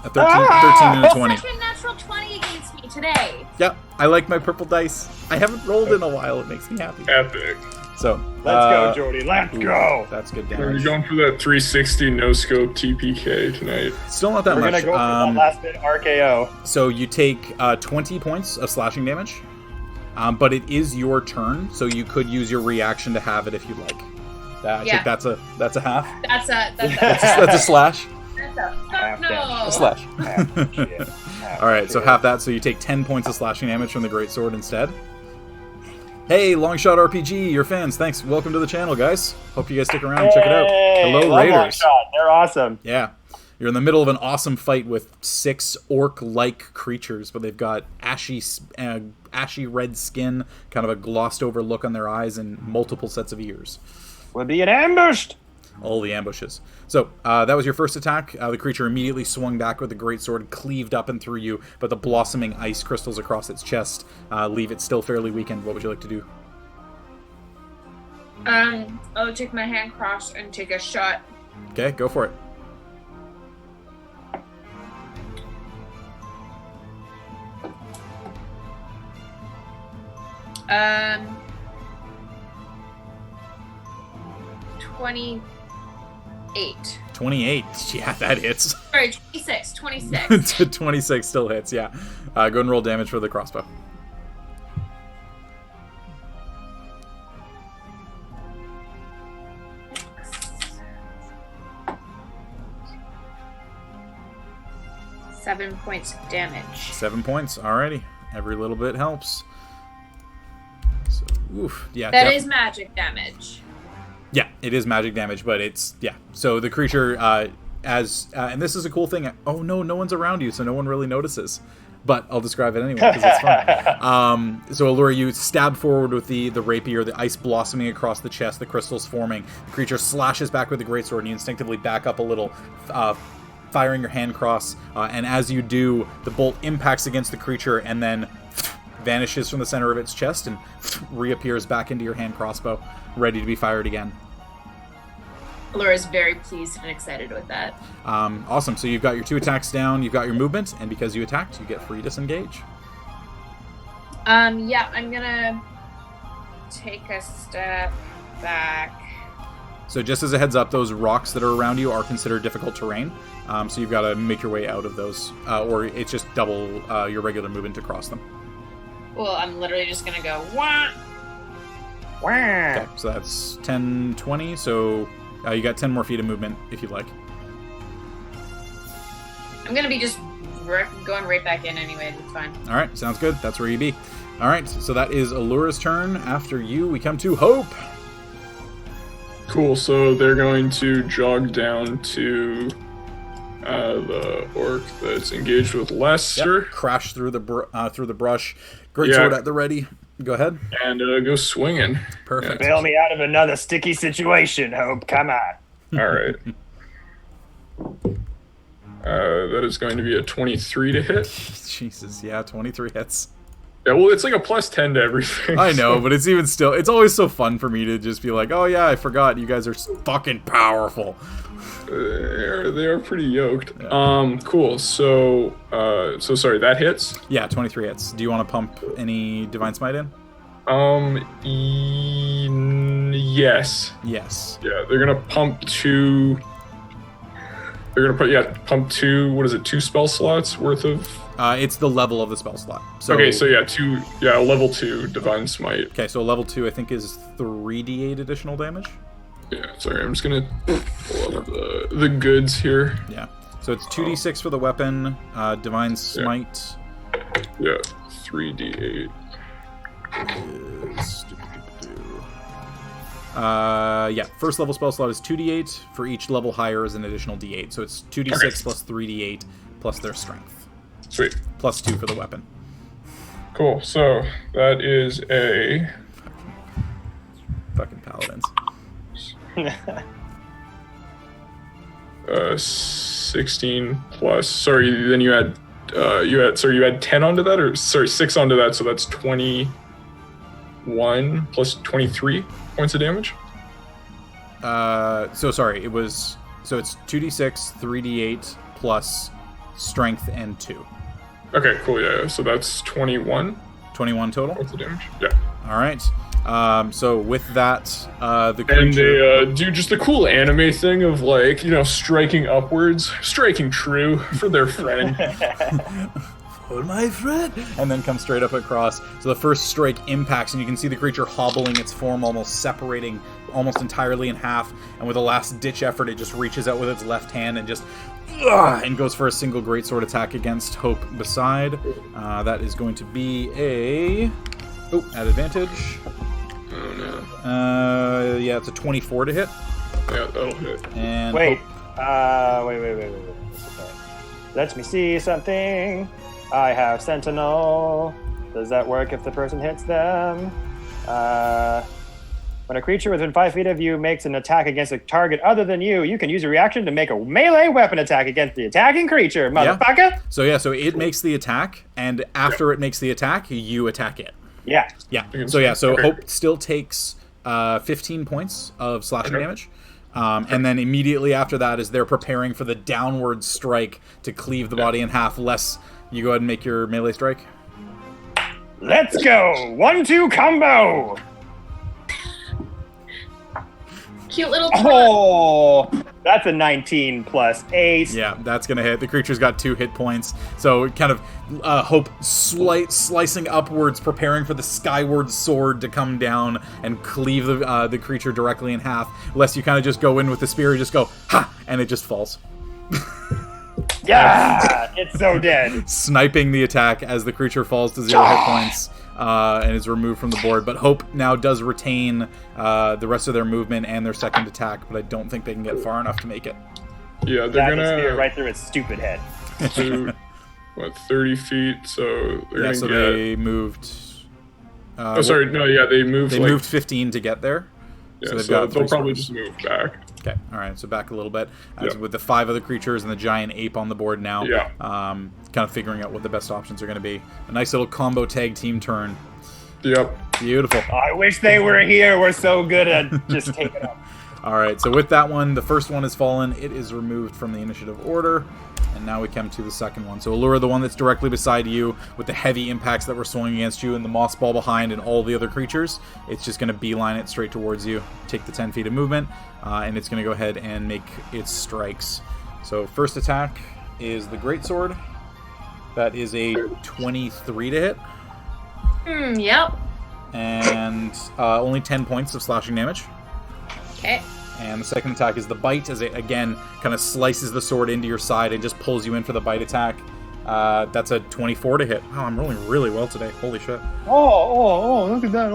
A 13 and a 20. Such a natural 20 against me today. Yep, I like my purple dice. I haven't rolled in a while. It makes me happy. Epic. So Let's go, Jordy. Let's go. That's good We're damage. going for that 360 no scope TPK tonight. Still not that We're much. gonna go for that last bit RKO. So you take 20 points of slashing damage, but it is your turn, so you could use your reaction to have it if you'd like. I think that's a half. That's a slash. That's a Half fuck no. A slash. Shit. All right, so half that, so you take 10 points of slashing damage from the greatsword instead. Hey, Longshot RPG, your fans, thanks. Welcome to the channel, guys. Hope you guys stick around and check it out. Hello, love Raiders. Longshot. They're awesome. Yeah. You're in the middle of an awesome fight with 6 orc-like creatures, but they've got ashy red skin, kind of a glossed-over look on their eyes, and multiple sets of ears. We're being ambushed. all the ambushes. So that was your first attack. The creature immediately swung back with the greatsword, cleaved up and through you, but the blossoming ice crystals across its chest leave it still fairly weakened. What would you like to do? I'll take my hand crossed and take a shot. Okay, go for it. Um, 28. 28. Yeah, that hits. Sorry, 26. 26. 26 still hits, yeah. Go ahead and roll damage for the crossbow. Seven points of damage. 7 points. Alrighty. Every little bit helps. So, oof. Yeah. That is magic damage. Yeah, it is magic damage, but it's So the creature, and this is a cool thing. Oh no, no one's around you, so no one really notices. But I'll describe it anyway because it's fun. So Allura, you stab forward with the rapier, the ice blossoming across the chest, the crystals forming. The creature slashes back with the greatsword, and you instinctively back up a little, firing your hand cross. And as you do, the bolt impacts against the creature and then vanishes from the center of its chest and reappears back into your hand crossbow, ready to be fired again. Laura's very pleased and excited with that. Awesome. So you've got your 2 attacks down, you've got your movement, and because you attacked, you get free disengage. Yeah, I'm gonna take a step back. So just as a heads up, those rocks that are around you are considered difficult terrain. So you've got to make your way out of those, or it's just double your regular movement to cross them. Well, I'm literally just gonna go wah. Okay, so that's 10, 20. So you got 10 more feet of movement if you'd like. I'm gonna be just going right back in anyway. It's fine. All right, sounds good. That's where you be. All right, so that is Allura's turn. After you, we come to Hope. Cool, so they're going to jog down to the orc that's engaged with Lester. Yep. Crash through the brush. Great sword at the ready. Go ahead. And go swinging. Perfect. Bail me out of another sticky situation, Hope. Come on. All right. That is going to be a 23 to hit. Jesus, yeah, 23 hits. Yeah, well, it's like a plus 10 to everything. I know, but it's even still, it's always so fun for me to just be like, oh yeah, I forgot you guys are fucking powerful. They are pretty yoked. Yeah. Cool. So sorry, that hits? Yeah, 23 hits. Do you want to pump any Divine Smite in? Yes. Yes. Yeah, they're gonna pump 2. They're gonna pump 2. What is it? 2 spell slots worth of. It's the level of the spell slot. So, okay, so level 2 Divine Smite. Okay, so level 2 I think is 3d8 additional damage. Yeah, sorry, I'm just gonna pull up the goods here. Yeah, so it's 2d6 for the weapon, Divine Smite. Yeah, 3d8. First level spell slot is 2d8. For each level higher is an additional d8. So it's 2d6 plus 3d8 plus their strength. Sweet. Plus 2 for the weapon. Cool, so that is a... Fucking paladins. 16 plus. Sorry, then you had 10 onto that, or 6 onto that, so that's 21 plus 23 points of damage. It's 2d6, 3d8 plus strength and 2. Okay, cool. Yeah, so that's 21. 21 total. Points of damage. Yeah. All right. So with that, the creature... And they do just the cool anime thing of, like, striking upwards, striking true for their friend. For my friend! And then come straight up across. So the first strike impacts, and you can see the creature hobbling its form, almost separating almost entirely in half. And with a last-ditch effort, it just reaches out with its left hand and just... and goes for a single greatsword attack against Hope beside. That is going to be a... Oh, at advantage. Oh, no. It's a 24 to hit. Yeah, that'll hit. And wait. Wait. Let me see something. I have Sentinel. Does that work if the person hits them? When a creature within 5 feet of you makes an attack against a target other than you, you can use a reaction to make a melee weapon attack against the attacking creature, motherfucker. So it makes the attack, and after it makes the attack, you attack it. Yeah. So Hope still takes 15 points of slashing damage. And then immediately after that, as they're preparing for the downward strike to cleave the body in half, Les, you go ahead and make your melee strike. Let's go! 1-2 combo! Cute little Oh, that's a 19 plus 8. Yeah, that's going to hit. The creature's got 2 hit points. So kind of Hope slicing upwards, preparing for the skyward sword to come down and cleave the creature directly in half. Unless you kind of just go in with the spear, you just go, ha! And it just falls. Yeah! It's so dead. Sniping the attack as the creature falls to 0 hit points. And is removed from the board. But Hope now does retain the rest of their movement and their second attack, but I don't think they can get far enough to make it. Yeah, they're gonna right through its stupid head. So, 30 feet? So they're gonna get. They moved. They moved. They moved 15 to get there. Yeah, so they'll probably just move back. Okay, all right, so back a little bit. With the 5 other creatures and the giant ape on the board now, kind of figuring out what the best options are going to be. A nice little combo tag team turn. Yep. Beautiful. I wish they were here. We're so good at just taking them. All right, so with that one, the first one has fallen. It is removed from the initiative order. And now we come to the second one. So Allura, the one that's directly beside you, with the heavy impacts that were swinging against you and the moss ball behind and all the other creatures, it's just going to beeline it straight towards you, take the 10 feet of movement, and it's going to go ahead and make its strikes. So first attack is the Greatsword. That is a 23 to hit. Yep. And only 10 points of slashing damage. Okay. And the second attack is the Bite, as it, again, kind of slices the sword into your side and just pulls you in for the bite attack. That's a 24 to hit. Oh, I'm rolling really well today. Holy shit. Oh, look at that.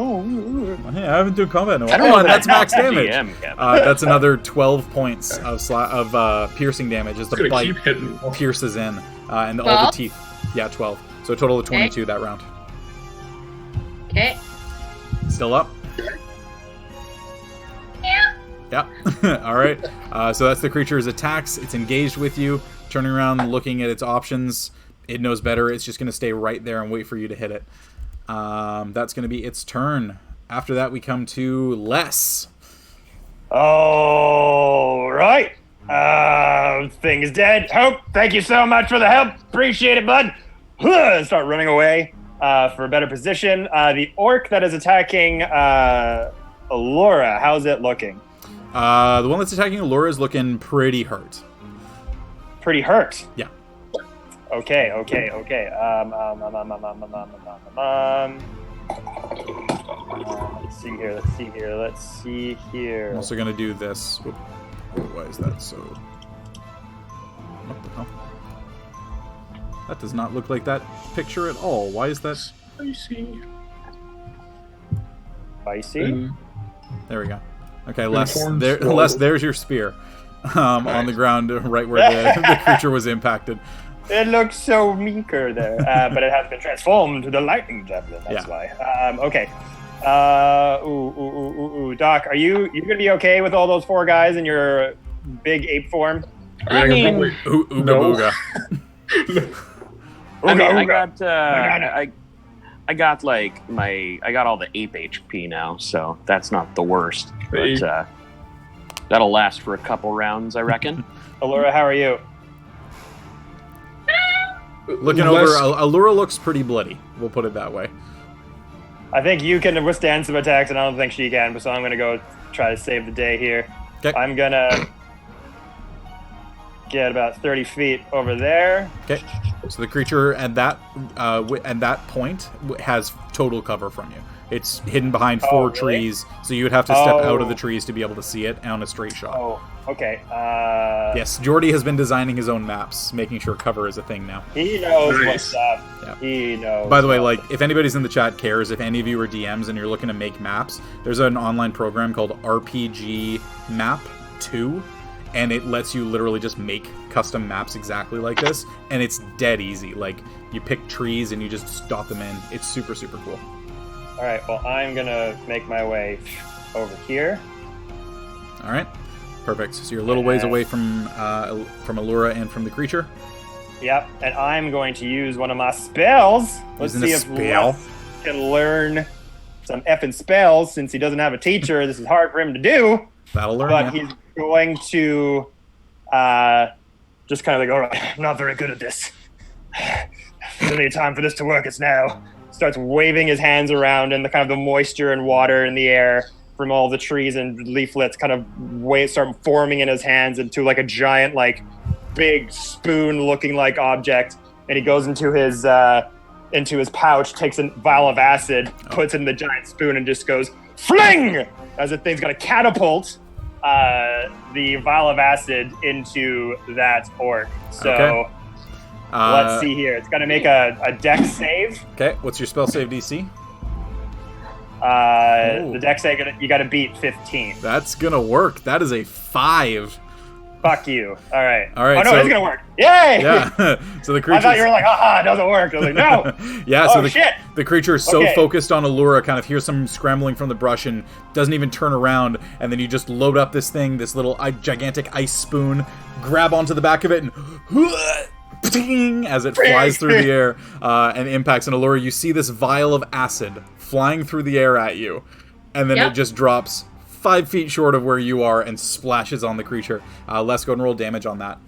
Hey, I haven't done combat in a while. Oh, that's max damage. That's another 12 points of piercing damage as the Bite pierces in. And all the teeth. Yeah, 12. So a total of 22 that round. Okay. Still up? Yeah. All right. So that's the creature's attacks. It's engaged with you, turning around, looking at its options. It knows better. It's just going to stay right there and wait for you to hit it. That's going to be its turn. After that, we come to Les. All right. Thing is dead. Hope, thank you so much for the help. Appreciate it, bud. Start running away for a better position. The orc that is attacking Allura, how's it looking? The one that's attacking Allura is looking pretty hurt. Pretty hurt? Yeah. Okay. Let's see here. I'm also going to do this. Whoop. Why is that so... What the hell? That does not look like that picture at all. Why is that... Spicy? There we go. Okay, Les, there's your spear on the ground right where the creature was impacted. It looks so meeker there, but it has been transformed to the lightning javelin. That's why. Okay. Doc, are you gonna be okay with all those 4 guys in your big ape form? I mean, Ooga booga. I got all the ape HP now, so that's not the worst. But that'll last for a couple rounds, I reckon. Allura, how are you? Looking over, Allura looks pretty bloody. We'll put it that way. I think you can withstand some attacks, and I don't think she can, so I'm going to go try to save the day here. Okay. I'm going to get about 30 feet over there. Okay. So the creature at that point has total cover from you. It's hidden behind 4 trees, so you would have to step out of the trees to be able to see it on a straight shot. Oh, okay. Yes, Jordy has been designing his own maps, making sure cover is a thing now. He knows what's up. Yeah. He knows. By the way, if anybody's in the chat cares, if any of you are DMs and you're looking to make maps, there's an online program called RPG Map 2, and it lets you literally just make custom maps exactly like this, and it's dead easy. You pick trees and you just dot them in. It's super, super cool. All right, well, I'm going to make my way over here. All right. Perfect. So you're a little ways away from Allura and from the creature. Yep, and I'm going to use one of my spells. Let's Using see a if spell? Les can learn some effing spells. Since he doesn't have a teacher, this is hard for him to do. That'll learn. But Yeah. he's going to just kind of like, all right, I'm not very good at this. There's only time for this to work. It's now. Starts waving his hands around, and the kind of the moisture and water in the air from all the trees and leaflets kind of start forming in his hands into like a giant, like big spoon-looking like object. And he goes into his pouch, takes a vial of acid, puts it in the giant spoon, and just goes fling as the thing's gonna catapult the vial of acid into that orc. So. Okay. Let's see here. It's going to make a dex save. Okay, what's your spell save DC? The dex save, you got to beat 15. That's gonna work. That is a 5. Fuck you. All right. All right, Oh, no, so- it's going to work. Yay! Yeah. So the creature. I thought you were like, haha, it doesn't work. I was like, no. Yeah. Oh, So shit. the creature is so Okay. focused on Allura, kind of hears some scrambling from the brush and doesn't even turn around. And then you just load up this thing, this little gigantic ice spoon, grab onto the back of it, and as it flies through the air and impacts an Allura. You see this vial of acid flying through the air at you, and then Yep. it just drops 5 feet short of where you are and splashes on the creature. Let's go and roll damage on that.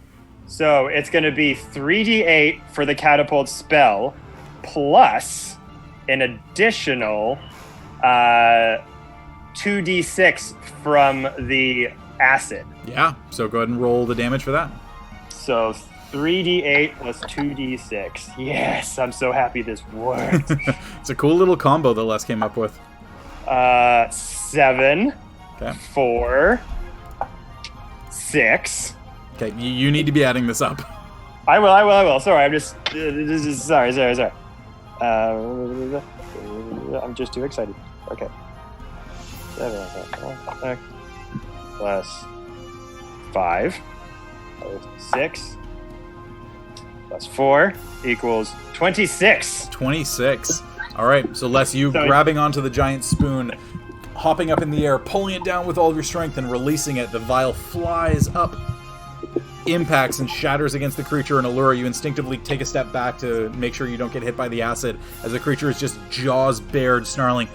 So it's going to be 3d8 for the catapult spell, plus an additional 2d6 from the acid. Yeah, so go ahead and roll the damage for that. So 3d8 plus 2d6. Yes, I'm so happy this worked. It's a cool little combo that Les came up with. 7, Okay. 4, 6. Okay, you need to be adding this up. I will. Sorry, I'm just. Sorry. I'm just too excited. Okay. 7 plus 5 plus 6 plus 4 equals 26. 26. All right, so Les, you So- grabbing onto the giant spoon, hopping up in the air, pulling it down with all of your strength and releasing it. The vial flies up, impacts and shatters against the creature and Allura. You instinctively take a step back to make sure you don't get hit by the acid as the creature is just jaws bared, snarling.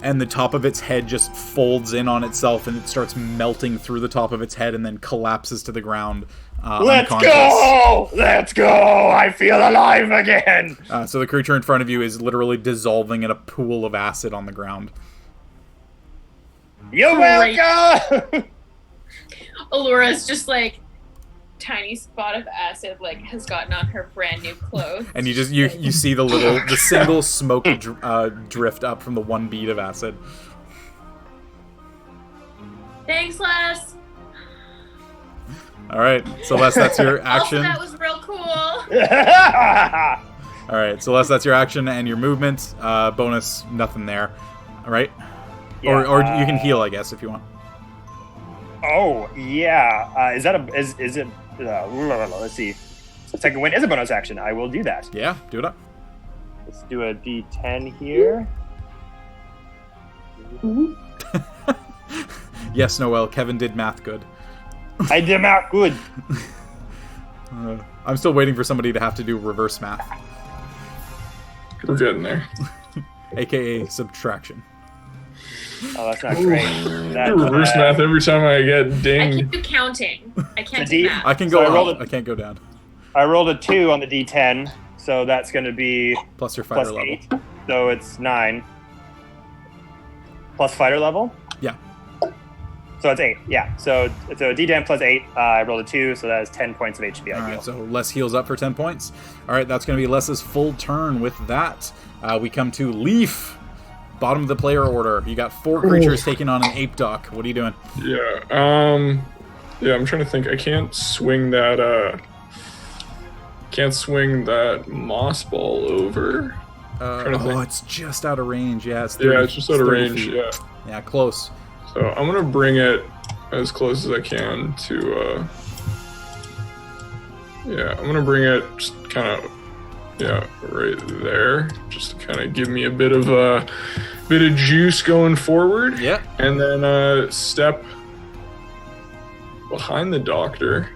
And the top of its head just folds in on itself and it starts melting through the top of its head and then collapses to the ground. Let's unconscious. go! Let's go! I feel alive again! So the creature in front of you is literally dissolving in a pool of acid on the ground. You're Great. welcome! Allura's just like tiny spot of acid like has gotten on her brand new clothes. And you see the single smoke drift up from the one bead of acid. Thanks, Les. All right, Celeste, that's your Also, action. that was real cool. All right, Celeste, that's your action and your movement. Bonus, nothing there. All right, Yeah, or you can heal, I guess, if you want. Oh, yeah. Is it? Let's see. Second win is a bonus action. I will do that. Yeah, do it up. Let's do a d10 here. Yes, Noel. Kevin did math good. I did math good. I'm still waiting for somebody to have to do reverse math, We're getting there. aka subtraction. Oh, that's not great. I do reverse math every time I get I dinged. can do counting. I can't The do D- math. I can So go I rolled up. it- I can't go down. I rolled a 2 on the d10, so that's going to be Plus your fighter plus level. 8. So it's 9. Plus fighter level? Yeah. So it's 8, yeah. So it's a d10 plus 8. I rolled a 2, so that is 10 points of HP. All I right, heal. so Les heals up for 10 points. All right, that's going to be Les's full turn. With that, we come to Leaf, bottom of the player order. You got 4 creatures taking on an ape duck. What are you doing? Yeah. Yeah, I'm trying to think. I can't swing that. Can't swing that moss ball over. Trying to think. It's just out of range. Yeah, it's 30, Yeah, it's just out of 30 range. feet. Yeah. Yeah, close. So I'm gonna bring it as close as I can to. Yeah, I'm gonna bring it just kind of Yeah, right there. Just to kind of give me a bit of juice going forward. Yeah. And then step behind the doctor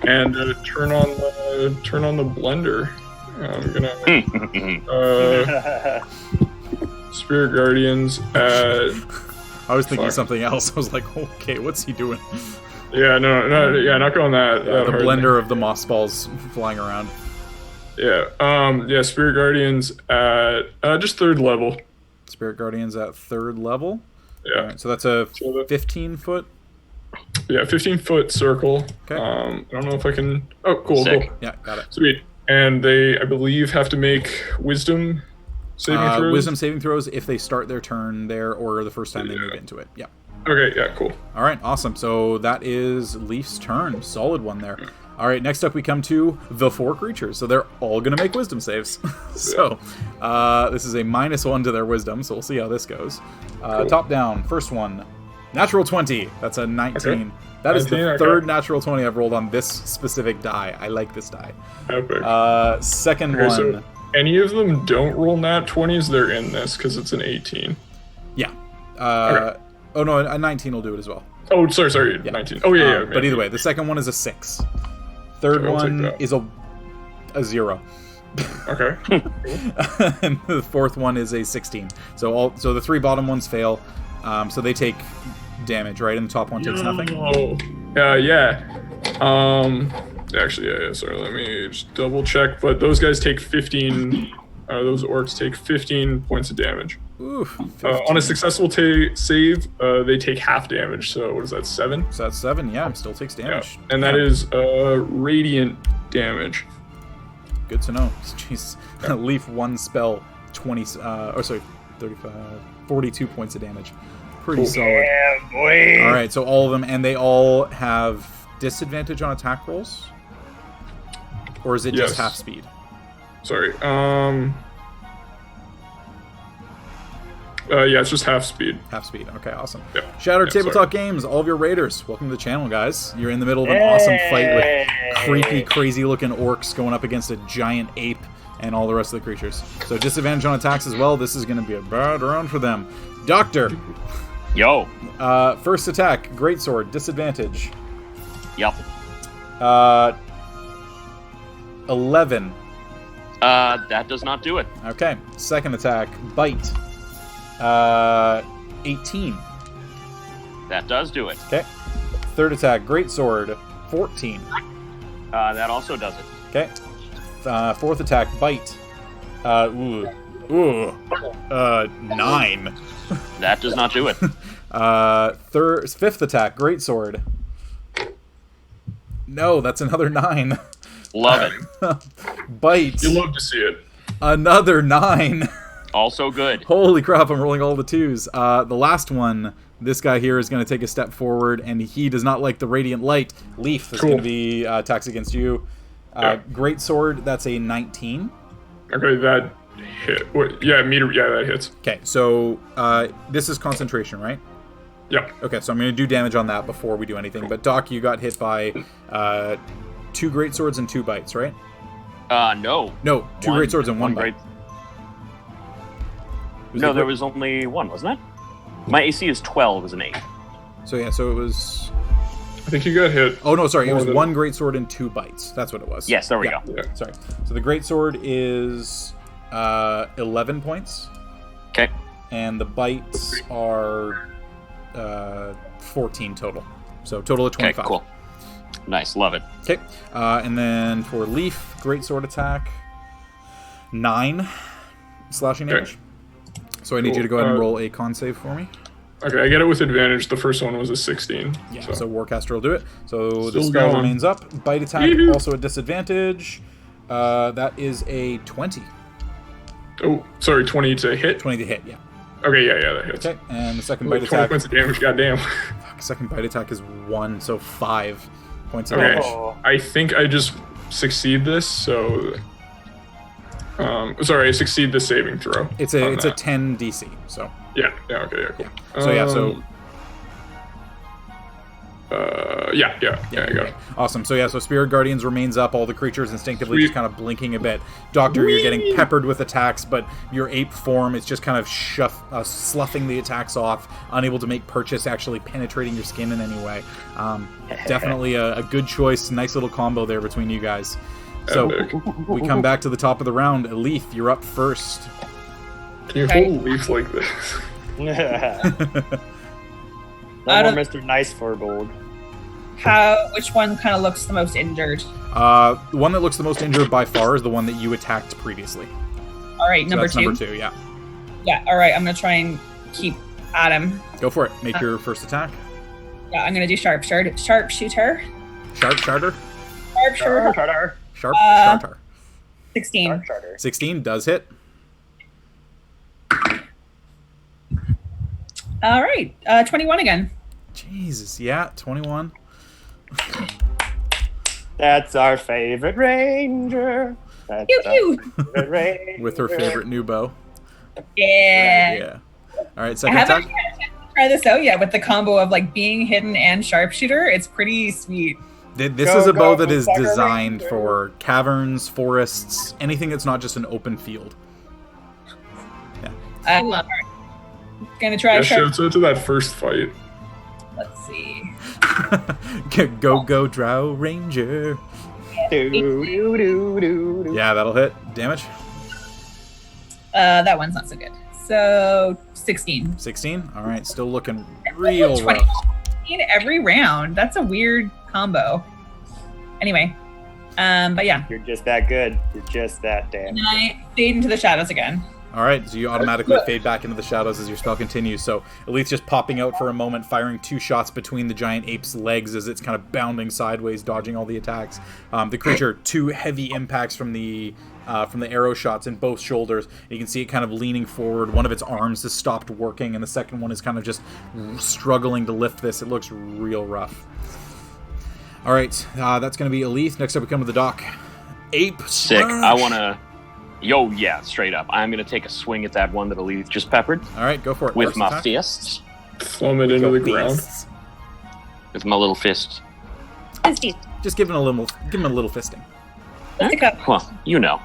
and turn on the blender. I'm gonna Spirit Guardians at. I was thinking something else. I was like, okay, what's he doing? Yeah, no, not going that. The blender of the moss balls flying around. Yeah, Spirit Guardians at just 3rd level. Spirit Guardians at 3rd level. Yeah. Right, so that's a 15-foot. Yeah, 15-foot circle. Okay. I don't know if I can. Oh, cool, Sick. cool. Yeah, got it. Sweet. And they, I believe, have to make Wisdom saving throws. Wisdom saving throws if they start their turn there or the first time they move into it. Yeah. Okay. Yeah. Cool. All right. Awesome. So that is Leaf's turn. Solid one there. All right. Next up, we come to the 4 creatures. So they're all going to make Wisdom saves. So this is a -1 to their Wisdom. So we'll see how this goes. Cool. Top down. First one. Natural 20. That's a 19. Okay. That is the 19, third okay. natural 20 I've rolled on this specific die. I like this die. Epic. Second Okay, one. so any of them don't roll nat 20s, they're in this because it's an 18. Yeah. Okay. Oh, no, a 19 will do it as well. Oh, sorry, Yeah. 19. Oh, yeah, yeah. But either way, the second one is a 6. Third Okay, I'll take one that. is a 0. Okay. And the fourth one is a 16. So the 3 bottom ones fail. So they take damage, right? And the top one takes nothing. Oh, yeah. Actually, yeah. Sorry, let me just double check. But those guys take 15. Those orcs take 15 points of damage. Oof. On a successful save, they take half damage. So what is that? 7? So that's 7. Yeah, still takes Yeah. damage. And that is radiant damage. Good to know. Jeez. Leaf 1 spell 42 points of damage. Pretty solid. Yeah, boy. All right, so all of them, and they all have disadvantage on attack rolls, or is it just Yes. half speed? Sorry. Yeah, it's just half speed. Half speed. Okay, awesome. Yep. Shattered Yeah, Tabletop Games, all of your raiders, welcome to the channel, guys. You're in the middle of an awesome fight with creepy, crazy-looking orcs going up against a giant ape and all the rest of the creatures. So disadvantage on attacks as well. This is going to be a bad round for them. Doctor. Yo. First attack, greatsword, disadvantage. Yep. 11. That does not do it. Okay. Second attack, bite. 18. That does do it. Okay. Third attack, greatsword, 14. That also does it. Okay. Fourth attack, bite. 9. That does not do it. Fifth attack, greatsword. No, that's another 9. Love it. Bite. You love to see it. Another 9. Also good. Holy crap, I'm rolling all the 2s. The last one, this guy here is going to take a step forward, and he does not like the radiant light. Leaf is Cool. going to be attacks against you. Yeah. Greatsword, that's a 19. Okay, that hit. Wait, yeah, that hits. Okay, so this is concentration, right? Yeah. Okay, so I'm going to do damage on that before we do anything. But Doc, you got hit by 2 greatswords and 2 bites, right? No. No, 2 greatswords and 1 bite. great. No, there was only 1, wasn't it? My AC is 12 as an 8. So yeah, so it was. I think you got hit. Oh no, sorry, it More was than- 1 greatsword and 2 bites. That's what it was. Yes, there we go. Yeah. Sorry. So the greatsword is 11 points, Okay. and the bites are 14 total. So total of Okay, 25. cool. Nice, love it. Okay, and then for Leaf, greatsword attack, 9 slashing Okay. damage. So I need Cool. you to go ahead and roll a con save for me. Okay, I get it with advantage. The first one was a 16. Yeah, so Warcaster will do it. So the Still spell going. remains up. Bite attack, Yoo-hoo. also a disadvantage. That is a 20. Oh, sorry, 20 to hit. 20 to hit, yeah. Okay, yeah, that hits. Okay, and the second Like bite 20 attack. points of damage, goddamn. Second bite attack is 1, so 5 points of Okay, damage. I think I just succeed this, so... sorry, I succeed the saving throw. It's on a that. 10 DC, so Yeah, okay, yeah, cool. so yeah, so Yeah, I got it. Awesome. So Spirit Guardians remains up. All the creatures instinctively just kind of blinking a bit. Doctor, you're getting peppered with attacks, but your ape form is just kind of sloughing the attacks off, unable to make purchase actually penetrating your skin in any way. Definitely a good choice. Nice little combo there between you guys. So we come back to the top of the round. Elith, you're up first. Can you hold Leaf like this? No more Mr. Nice Furbold. Which one kind of looks the most injured? The one that looks the most injured by far is the one that you attacked previously. All right, So number that's two. Number 2, yeah. Yeah. All right, I'm gonna try and keep at him. Go for it. Make your first attack. Yeah, I'm gonna do sharpshooter. Sharpshooter. Sharpshooter. Sharpshooter. 16. 16 does hit. All right, 21 again. Jesus, yeah, 21. That's our favorite ranger. That's Pew, our pew. favorite ranger. With her favorite new bow. Yeah. Yeah. All right, I second haven't attack. had a chance to try this out yet with the combo of like being hidden and sharpshooter. It's pretty sweet. This Go, is a bow go, that is Sucker designed Ranger. for caverns, forests, anything that's not just an open field. I love Gonna try Yeah, sharp. shouts out to that first fight. Let's see. Go, Drow Ranger. Yeah, that'll hit. Damage. That one's not so good. So 16. 16. All right, still looking real 20 rough. in every round. That's a weird combo. Anyway, but yeah. You're just that good. You're just that damn. And I fade into the shadows again. All right, so you automatically fade back into the shadows as your spell continues. So Elite's just popping out for a moment, firing 2 shots between the giant ape's legs as it's kind of bounding sideways, dodging all the attacks. The creature, 2 heavy impacts from the arrow shots in both shoulders. You can see it kind of leaning forward. One of its arms has stopped working, and the second one is kind of just struggling to lift this. It looks real rough. All right, that's going to be Elite. Next up, we come to the dock. Ape Sick. Smash. I want to... Yo, yeah, straight up. I'm going to take a swing at that one that Elite just peppered All right, go for it. with First my attack. fists. Thumb it into the ground. Beasts. With my little fist. Just give him a little fisting. Let's pick up. Well, you know.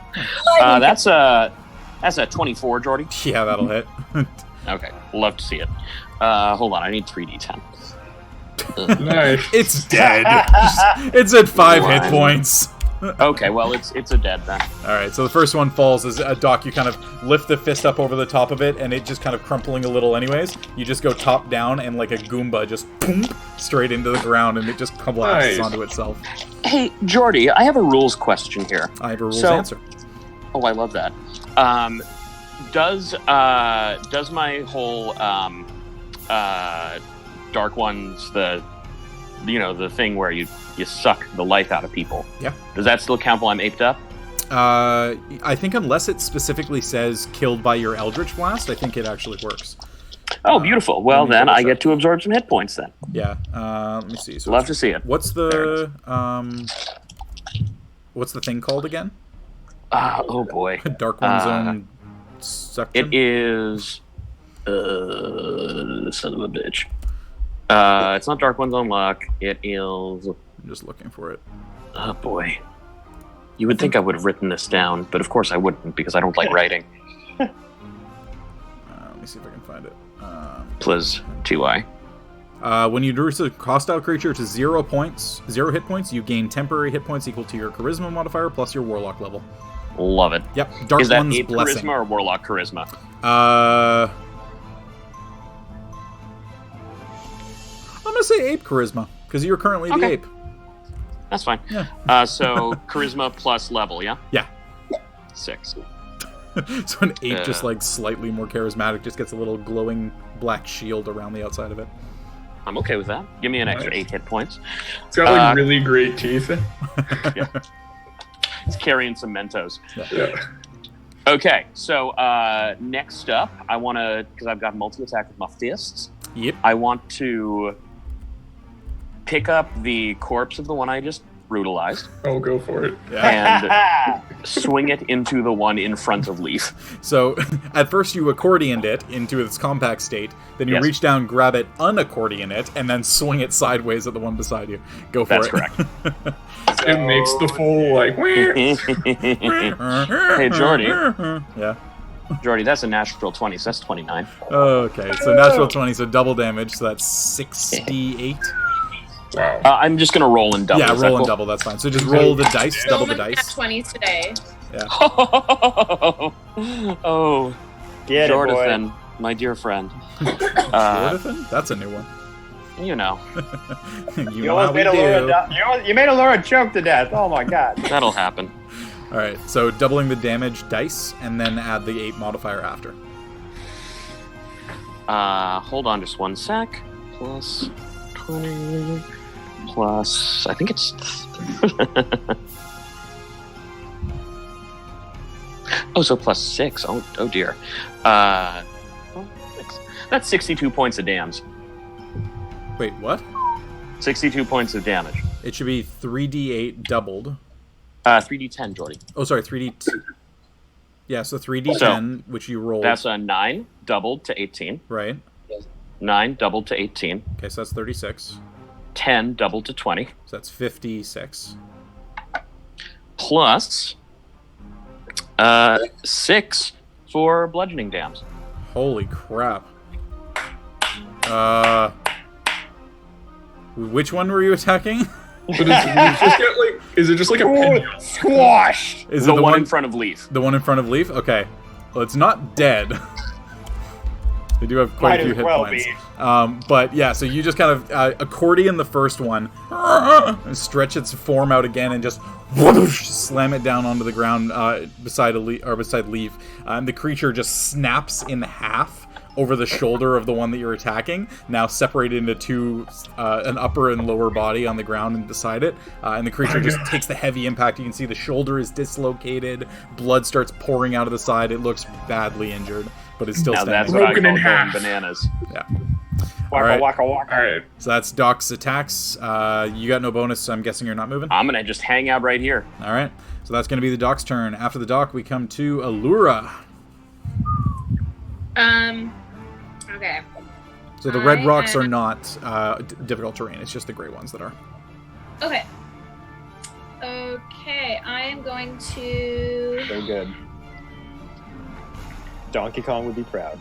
That's a 24, Jordy. Yeah, that'll hit. Okay, love to see it. Hold on, I need 3d10. Nice. It's dead. It's at 5 hit One. points. Okay, well, it's a dead then. All right, so the first one falls as a Doc. You kind of lift the fist up over the top of it, and it just kind of crumpling a little. Anyways, you just go top down, and like a Goomba, just boom, straight into the ground, and it just collapses Nice. onto itself. Hey, Jordy, I have a rules question here. I have a rules So- answer. Oh, I love that. Does my whole Dark Ones, the thing where you suck the life out of people? Yeah. Does that still count while I'm aped up? I think unless it specifically says killed by your Eldritch Blast, I think it actually works. Oh, beautiful. Well, let me then double I check. get to absorb some hit points then. Yeah. Let me see. So Love to see it. what's There the what's the thing called again? Oh boy. Dark One Zone Section? It is son of a bitch. It's not Dark One's Own Luck. It is... I'm just looking for it. Oh boy. You would think I would have written this down, but of course I wouldn't because I don't like writing. Let me see if I can find it. Please, TY. When you reduce a hostile creature to 0 hit points, you gain temporary hit points equal to your charisma modifier plus your warlock level. Love it. Yep, Dark Is that One's ape Blessing. charisma or warlock charisma? I'm gonna say ape charisma because you're currently the Okay. ape. That's fine. Yeah. So charisma plus level, yeah? Yeah. 6. So an ape just like slightly more charismatic just gets a little glowing black shield around the outside of it. I'm okay with that. Give me an extra Nice. 8 hit points. It's got like really great teeth. It's carrying some Mentos. Yeah. Okay, so next up, I want to, because I've got multi-attack with my fists, Yep. I want to pick up the corpse of the one I just brutalized, Oh, go for it. Yeah. and swing it into the one in front of Leaf. So, at first you accordioned it into its compact state, then you Yes. reach down, grab it, unaccordion it, and then swing it sideways at the one beside you. Go for That's it. correct. It makes the full, like, Hey, Jordy. Yeah. Jordy, that's a natural 20, so that's 29. Okay, so natural 20, so double damage, so that's 68. wow. I'm just going to roll and double. Yeah, Is that roll and cool? double, that's fine. So just roll the dice, double the So many dice. 20s today. Oh, Get it, boy. Jordan, my dear friend. Jordan? That's a new one. You know, You You know how almost we made do. you made Allura choke to death. Oh my god. that'll happen. Alright, so doubling the damage dice, and then add the 8 modifier after. Hold on just one sec. Plus 20, plus, I think it's... oh, so plus 6. Oh dear. Well, 6. That's 62 points of damage. Wait, what? 62 points of damage. It should be 3d8 doubled. 3d10, Jordy. Oh, sorry, 3d... Yeah, so 3d10, which you rolled. That's a 9 doubled to 18. Right. 9 doubled to 18. Okay, so that's 36. 10 doubled to 20. So that's 56. Plus 6 for bludgeoning damage. Holy crap. Which one were you attacking? But it's just get, like, is it just like a pin? Squashed. Is The it one in front of Leaf. The one in front of Leaf? Okay. Well, it's not dead. They do have quite Might a few as hit well points. But yeah, so you just kind of accordion the first one, and stretch its form out again, and just whoosh, slam it down onto the ground beside Leaf. And the creature just snaps in half over the shoulder of the one that you're attacking, now separated into two, an upper and lower body on the ground and beside it. And the creature just takes the heavy impact. You can see the shoulder is dislocated, blood starts pouring out of the side. It looks badly injured, but it's still Now that's standing. what I Broken call in going half. bananas. Yeah. Waka Alright. waka waka. All right. So that's Doc's attacks. You got no bonus, so I'm guessing you're not moving. I'm gonna just hang out right here. All right. So that's going to be the Doc's turn. After the Doc, we come to Allura. Okay. So the red I rocks am- are not difficult terrain. It's just the gray ones that are. Okay. Okay, I am going to. So good. Donkey Kong would be proud.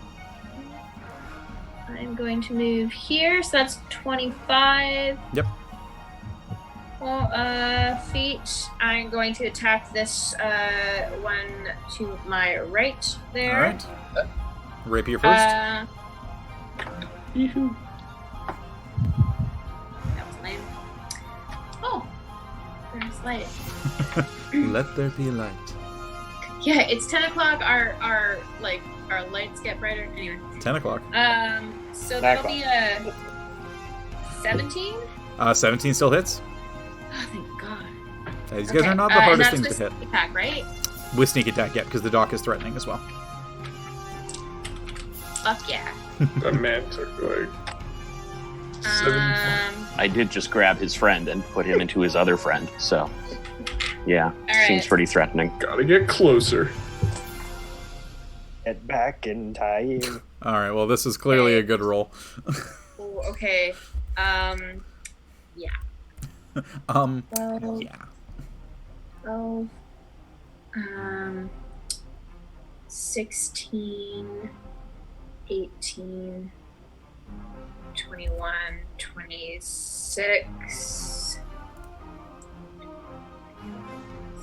I'm going to move here, so that's 25. Yep. Well, feet. I'm going to attack this one to my right there. All right. Rapier first. That was lame. Oh, there's light. Let there be light. Yeah, it's 10 o'clock. Our lights get brighter. Anyway. 10 o'clock. So that'll be a 17. 17 still hits. Oh, thank God. These guys are not the hardest and things that's to hit. with attack, right? With sneak attack, yeah, because the Doc is threatening as well. Fuck yeah. That man took like 7 I did just grab his friend and put him into his other friend, so yeah, right. seems pretty threatening. Gotta get closer. Get back in time. All right. Well, this is clearly a good roll. Oh, okay. Yeah. Well, Yeah. 12. 16. 18. 21. 26.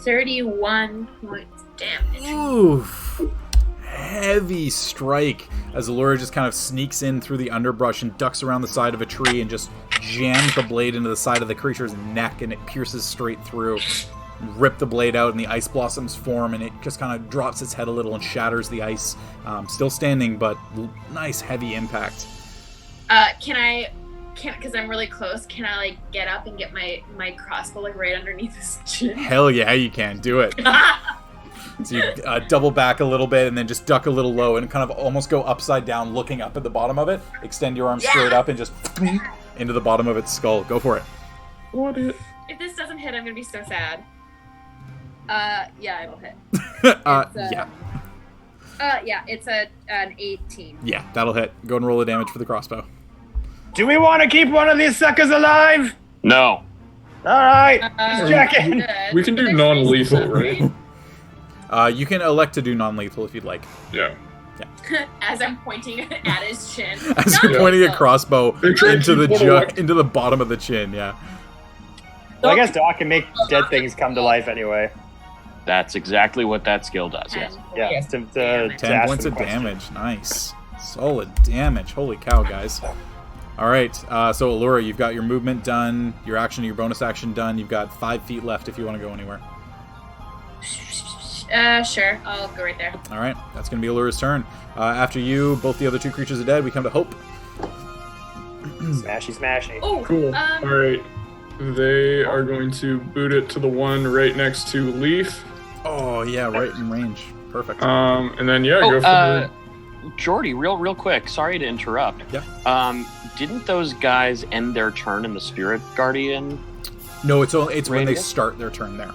31 points damage. Oof. Heavy strike as Allura just kind of sneaks in through the underbrush and ducks around the side of a tree and just jams the blade into the side of the creature's neck, and it pierces straight through. Rip the blade out and the ice blossoms form, and it just kind of drops its head a little and shatters the ice. Still standing, but nice heavy impact. Because I'm really close, can I like get up and get my crossbow like right underneath his chin? Hell yeah, you can. Do it. So you double back a little bit and then just duck a little low and kind of almost go upside down looking up at the bottom of it. Extend your arm straight up and just into the bottom of its skull. Go for it. What it? If this doesn't hit, I'm gonna be so sad. Yeah, it'll hit. Yeah. Yeah, it's an 18. Yeah, that'll hit. Go and roll the damage for the crossbow. Do we want to keep one of these suckers alive? No. All right, just checking. We can do non-lethal, right? You can elect to do non-lethal if you'd like. Yeah. As I'm pointing at his chin. As you're pointing a crossbow into the Look. into the bottom of the chin, yeah. Well, I guess Doc can make dead things come to life anyway. That's exactly what that skill does, yes. Yeah, Yes. to 10 ask points them of questions. damage. Nice. Solid damage. Holy cow, guys. All right, so Allura, you've got your movement done, your action, your bonus action done. You've got 5 feet left if you want to go anywhere. Sure. I'll go right there. All right, that's going to be Allura's turn. After you, both the other 2 creatures are dead. We come to Hope. Smashy, smashy. Oh, Cool. All right. They are going to boot it to the one right next to Leaf. Oh, yeah, right in range. Perfect. And then go for the... Jordy, real quick. Sorry to interrupt. Yeah. Didn't those guys end their turn in the Spirit Guardian? No, it's when they Radius? start their turn there.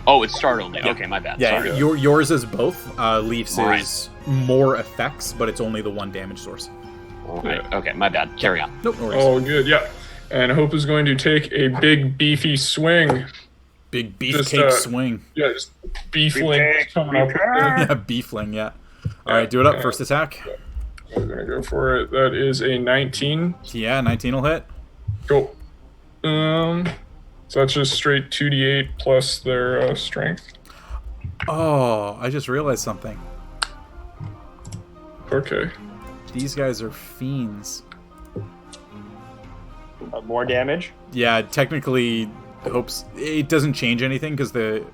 Oh, it's start only. Yeah. Okay, my bad. Yeah, Sorry. yours is both. Leaf's Right. is more effects, but it's only the 1 damage source. Right. Okay, my bad. Carry on. Nope, no worries. Oh, good, yeah. And Hope is going to take a big, beefy swing. Big Just, beefcake swing. Yeah, just beefling Beefcake, coming up. beefcake. Yeah, beefling, yeah. All right, do it up. First attack. I'm going to go for it. That is a 19. Yeah, 19 will hit. Cool. So that's just straight 2d8 plus their strength. Oh, I just realized something. Okay. These guys are fiends. More damage. Yeah, technically, Hope's... It doesn't change anything, because the...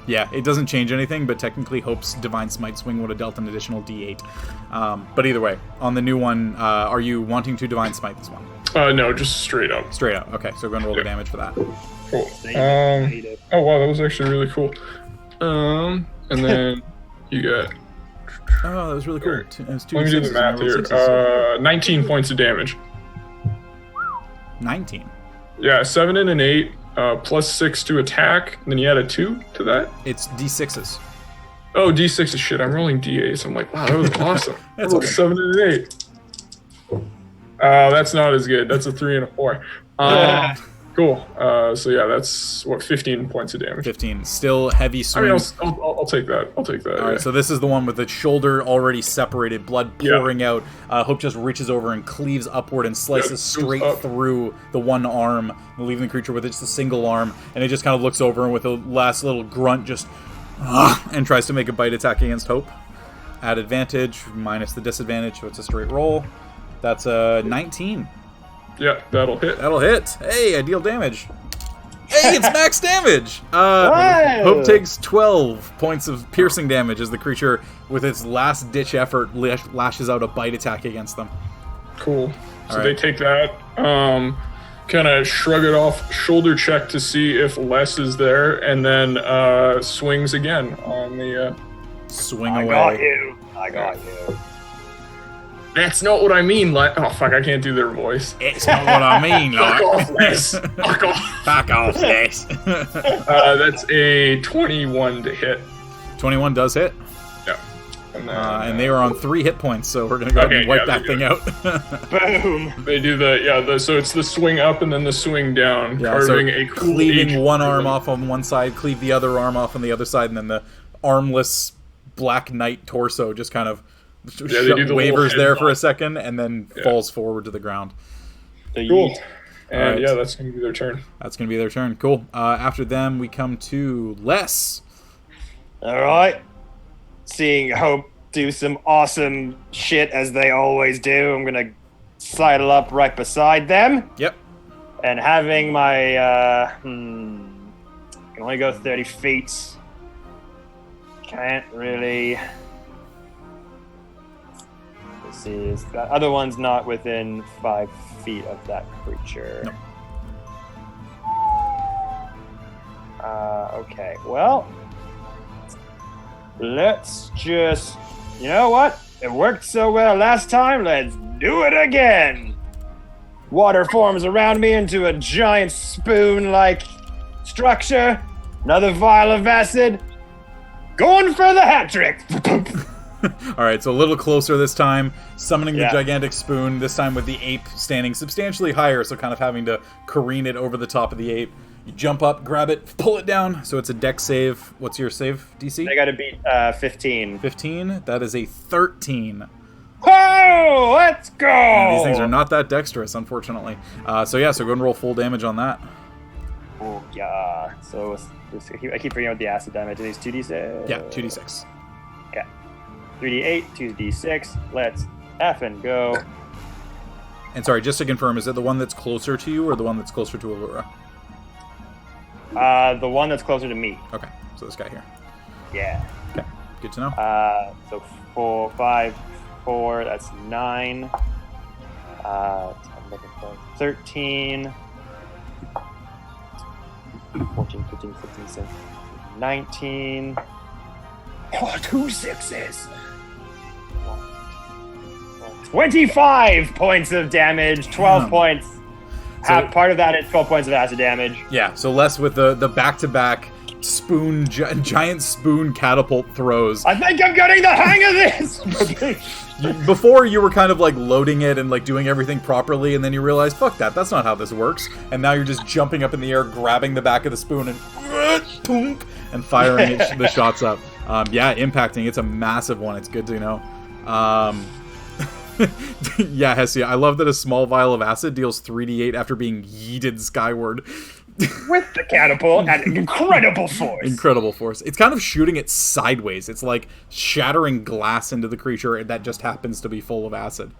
Yeah, it doesn't change anything, but technically Hope's Divine Smite swing would have dealt an additional d8. But either way, on the new one, are you wanting to Divine Smite this one? No, just straight up. Straight up. Okay, so go and roll the damage for that. Cool. Oh, wow, that was actually really cool. And then you got... Oh, that was really cool. It was 2 Let me do the sixes and I math rolled here. sixes. 19 points of damage. 19. Yeah, 7 and an 8, plus 6 to attack. And then you add a 2 to that. It's d6s. Oh, d6 is shit. I'm rolling d8s. I'm like, wow, that was awesome. I That's rolled okay. 7 and an 8. That's not as good. That's a 3 and a 4. Cool. So yeah, that's what 15 points of damage. 15. Still heavy I swing. mean, I'll take that. I'll take that. All right, yeah. so this is the one with the shoulder already separated, blood Yeah. pouring out. Hope just reaches over and cleaves upward and slices goes straight up. through the one arm, leaving the creature with just a single arm. And it just kind of looks over and with a last little grunt just and tries to make a bite attack against Hope. At advantage, minus the disadvantage, so it's a straight roll. That's a 19. Yeah, that'll hit. That'll hit. Hey, I deal damage. Hey, it's max damage! Wow. Hope takes 12 points of piercing damage as the creature, with its last-ditch effort, lashes out a bite attack against them. Cool. So All they right. take that, kind of shrug it off, shoulder check to see if Les is there, and then swings again on the... Swing I away. got you. I got you. That's not what I mean, Les. Oh, fuck, I can't do their voice. It's not what I mean, Fuck off, like. Les. Fuck off. Fuck off, Les. That's a 21 to hit. 21 does hit. Yeah. And, then, And they are on 3 hit points, so we're going to go ahead and Okay, wipe yeah, that they're thing out. Boom. They do so it's the swing up and then the swing down, Yeah, so carving a cool cleaving H. one arm off on one side, cleave the other arm off on the other side, and then the armless Black Knight torso just kind of they do the wavers little there head for a nod. second and then falls forward to the ground. Cool. And Alright. yeah, that's going to be their turn. That's going to be their turn. Cool. After them, we come to Les. All right. Seeing Hope do some awesome shit as they always do, I'm gonna sidle up right beside them, Yep. and having my can only go 30 feet. Can't really. Let's see. Is the other one's not within 5 feet of that creature? Nope. Okay. Well, let's just. You know what? It worked so well last time. Let's do it again. Water forms around me into a giant spoon-like structure. Another vial of acid. Going for the hat trick. All right, so a little closer this time, summoning the Yeah. gigantic spoon, this time with the ape standing substantially higher, so kind of having to careen it over the top of the ape. You jump up, grab it, pull it down, so it's a dex save. What's your save, DC? I gotta beat 15. 15? That is a 13. Whoa! Let's go! And these things are not that dexterous, unfortunately. So go and roll full damage on that. Oh, yeah. So I keep forgetting about the acid damage. It is 2d6. Yeah, 2d6. Okay. 3d8, 2d6. Let's effing go. And sorry, just to confirm, is it the one that's closer to you or the one that's closer to Allura? The one that's closer to me. Okay, so this guy here. Yeah. Okay, good to know. So 4, 5, 4. That's 9. I'm looking for 13. 14, 15, 15, 16, 19. Oh, 2 6s. 25 points of damage, 12 points. So- Part of that is 12 points of acid damage. Yeah, so less with the back-to-back spoon, giant spoon catapult throws. I think I'm getting the hang of this! Before, you were kind of like loading it and like doing everything properly, and then you realize, fuck that, that's not how this works. And now you're just jumping up in the air, grabbing the back of the spoon, and firing the shots up. Impacting. It's a massive one. It's good to know. Yeah, Hessia, I love that a small vial of acid deals 3d8 after being yeeted skyward. With the catapult at incredible force. Incredible force. It's kind of shooting it sideways. It's like shattering glass into the creature that just happens to be full of acid.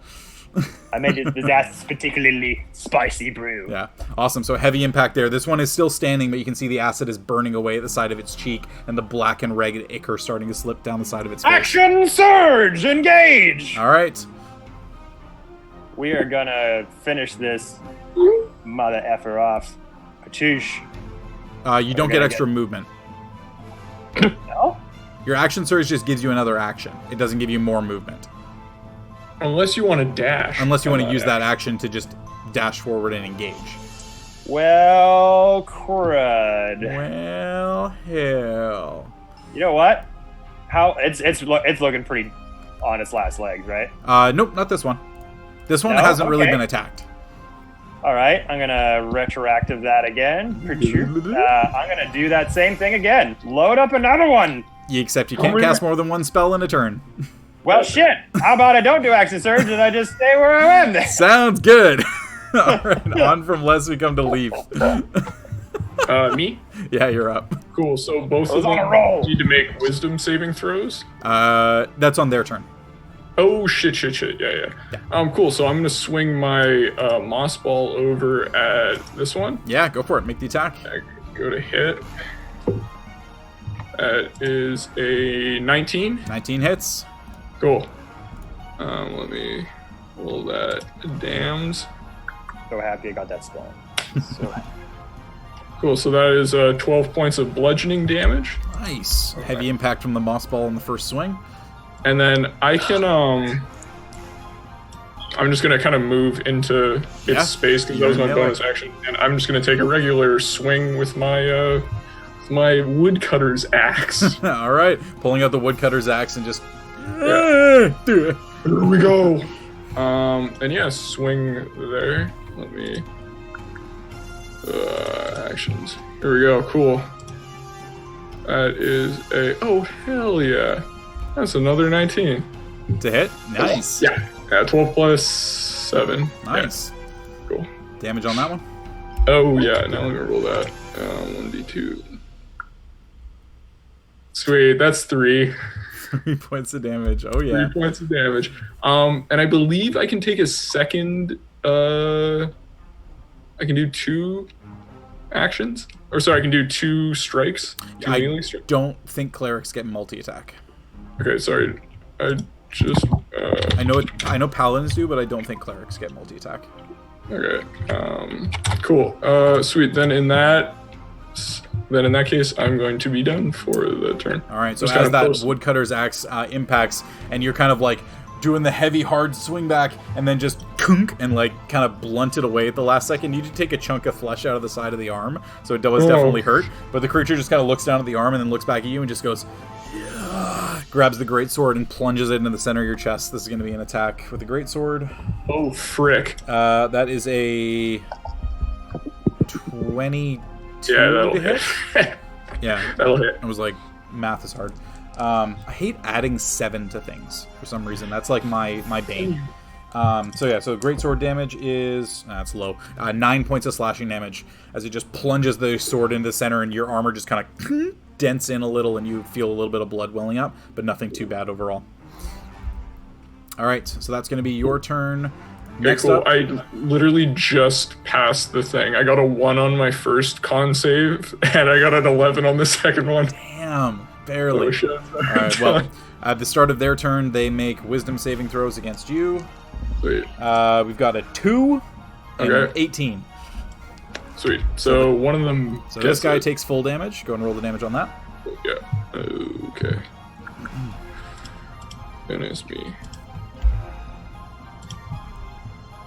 I made this acid particularly spicy brew. Yeah, awesome. So heavy impact there. This one is still standing, but you can see the acid is burning away at the side of its cheek, and the black and red ichor starting to slip down the side of its face. Action surge! Engage! All right. We are gonna finish this mother effer off. Patoosh. You don't get extra movement. No? Your action surge just gives you another action. It doesn't give you more movement. Unless you want to dash. Unless you want to use that action to just dash forward and engage. Well, crud. Well, hell. You know what? It's looking pretty on its last legs, right? Nope, not this one. This one No? hasn't really Okay. been attacked. All right, I'm gonna retroactive that again. I'm gonna do that same thing again. Load up another one. Except you can't cast more than one spell in a turn. Well, shit. How about I don't do action surge and I just stay where I am then? Sounds good. All right, on from Les we come to Leaf. Me? Yeah, you're up. Cool. So both of on a them roll. need to make wisdom saving throws. That's on their turn. Oh shit! Yeah. Cool. So I'm gonna swing my moss ball over at this one. Yeah, go for it. Make the attack. I go to hit. That is a 19. 19 hits. Cool. Let me roll that damns. So happy I got that spell. So Cool. So that is 12 points of bludgeoning damage. Nice. Heavy impact from the moss ball in the first swing. And then I can, I'm just going to kind of move into its space because that was my bonus action. And I'm just going to take a regular swing with my woodcutter's axe. All right. Pulling out the woodcutter's axe and just... Here we go. And yeah, swing there. Let me... actions. Here we go. Cool. That is a... Oh, hell yeah. That's another 19. To hit? Nice. Yeah. 12 plus 7. Nice. Yeah. Cool. Damage on that one? Oh, yeah. Now let me roll that. 1d2. Sweet. That's 3. 3 points of damage. Oh, yeah. 3 points of damage. And I believe I can take a second... I can do 2 actions. Or sorry, I can do 2 strikes. 2 melee strikes. Don't think clerics get multi-attack. Okay, sorry. I just... I know paladins do, but I don't think clerics get multi-attack. Okay. Cool. Sweet. Then in that case, I'm going to be done for the turn. All right. So Just as kinda that close. woodcutter's axe impacts, and you're kind of like doing the heavy, hard swing back, and then just kunk, and like kind of blunted away at the last second. You did take a chunk of flesh out of the side of the arm, so it does definitely hurt. But the creature just kind of looks down at the arm and then looks back at you and just goes, yeah, grabs the greatsword and plunges it into the center of your chest. This is going to be an attack with the greatsword. Oh, frick. That is a 22 that'll to hit. Yeah, That'll hit. I was like, math is hard. I hate adding 7 to things for some reason. That's like my bane. So greatsword damage is that's low. 9 points of slashing damage as it just plunges the sword into the center, and your armor just kind of dents in a little, and you feel a little bit of blood welling up, but nothing too bad overall. All right, so that's going to be your turn. Next cool. up, I literally just passed the thing. I got a 1 on my first con save, and I got an 11 on the second one. damn, barely. Oh, shit. All right, well, at the start of their turn, they make wisdom saving throws against you. Sweet. We've got a 2 and an Okay. 18. Sweet. So one of them. So this gets guy it. takes full damage. Go and roll the damage on that. Yeah. Okay. Goodness me.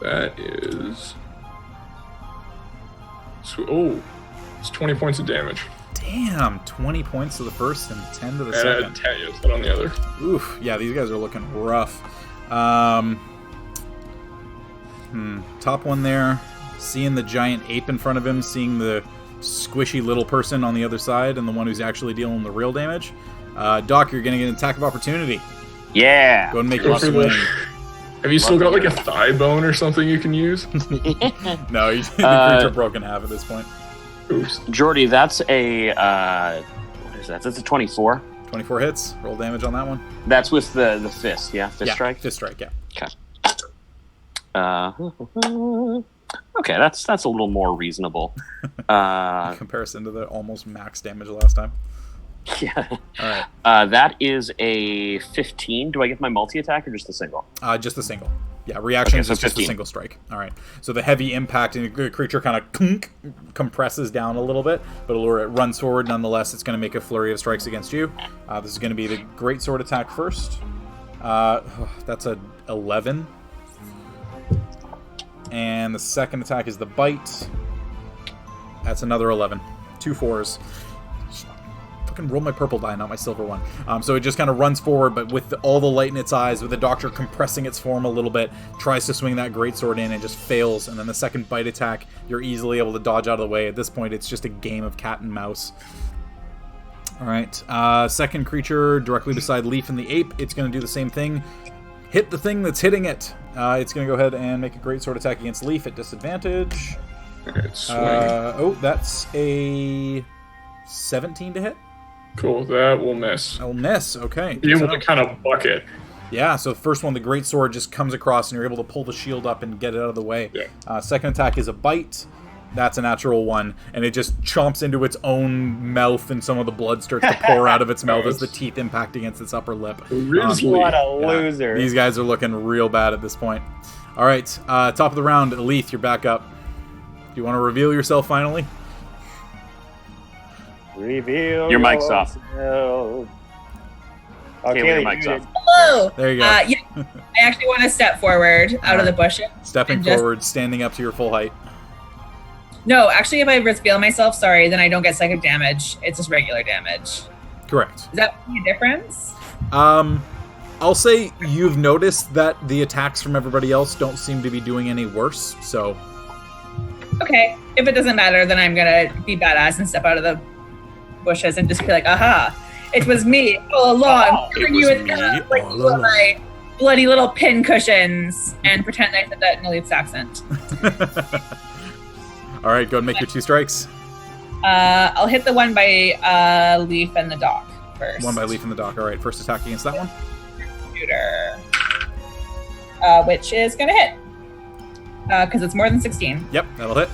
That is. Oh, it's 20 points of damage. Damn, 20 points to the first and 10 to the And second. 10 is on the other. Oof, yeah, these guys are looking rough. Top one there, seeing the giant ape in front of him, seeing the squishy little person on the other side, and the one who's actually dealing the real damage. Doc, you're going to get an attack of opportunity. Yeah. Go and make your Go for swing. Have you still got like a thigh bone or something you can use? No, the creature broke in half at this point. Oops. Jordy, that's a what is that? That's a 24. 24 hits. Roll damage on that one. That's with the fist, yeah? Fist strike? Fist strike, yeah. Okay, that's a little more reasonable. In comparison to the almost max damage last time. Yeah. All right. That is a 15. Do I get my multi-attack or just a single? Just a single. Yeah, reactions so is just a 15. single strike. All right. So the heavy impact and the creature kind of compresses down a little bit, but it runs forward nonetheless. It's going to make a flurry of strikes against you. This is going to be the greatsword attack first. That's a 11. And the second attack is the bite. That's another 11. 2 4s. Fucking roll my purple die, not my silver one. So it just kind of runs forward, but with all the light in its eyes, with the doctor compressing its form a little bit, tries to swing that greatsword in and just fails. And then the second bite attack, you're easily able to dodge out of the way. At this point, it's just a game of cat and mouse. All right. Second creature directly beside Leaf and the ape. It's going to do the same thing. Hit the thing that's hitting it. It's going to go ahead and make a greatsword attack against Leaf at disadvantage. Alright, swing. That's a 17 to hit. Cool, that will miss. I'll miss. Okay. Be able to kind of buck it. Yeah, so the first one, the greatsword just comes across and you're able to pull the shield up and get it out of the way. Yeah. Second attack is a bite. That's a natural 1, and it just chomps into its own mouth, and some of the blood starts to pour out of its mouth as the teeth impact against its upper lip. Grizzly. What a loser. These guys are looking real bad at this point. All right, top of the round, Achaidh, you're back up. Do you want to reveal yourself finally? Reveal Your mic's off. yourself. Okay, Kaylee, your mic's off. Hello. There you go. Yeah, I actually want to step forward out of the bushes. Stepping and just- forward, standing up to your full height. No, actually, if I reveal myself, sorry, then I don't get psychic damage. It's just regular damage. Correct. Does that make a difference? I'll say you've noticed that the attacks from everybody else don't seem to be doing any worse, so... Okay. If it doesn't matter, then I'm going to be badass and step out of the bushes and just be like, aha, it was me all along. It Covering was you with me like all two of along. my bloody little pin cushions and pretend I said that in a Leaf's accent. All right, go and make your 2 strikes. I'll hit the one by Leaf and the dock first. One by Leaf in the dock. All right, first attack against that one. Shooter. Which is going to hit. Because it's more than 16. Yep, that'll hit.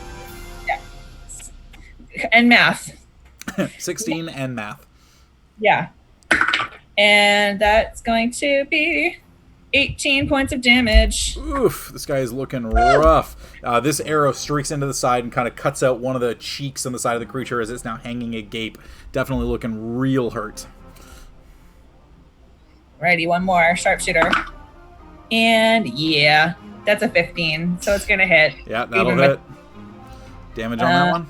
And math. 16 and math. Yeah. And that's going to be 18 points of damage. Oof, this guy is looking rough. This arrow streaks into the side and kind of cuts out one of the cheeks on the side of the creature as it's now hanging agape. Definitely looking real hurt. Righty, one more. Sharpshooter. And yeah, that's a 15, so it's gonna hit. Yeah, that'll Even hit. Damage on that one?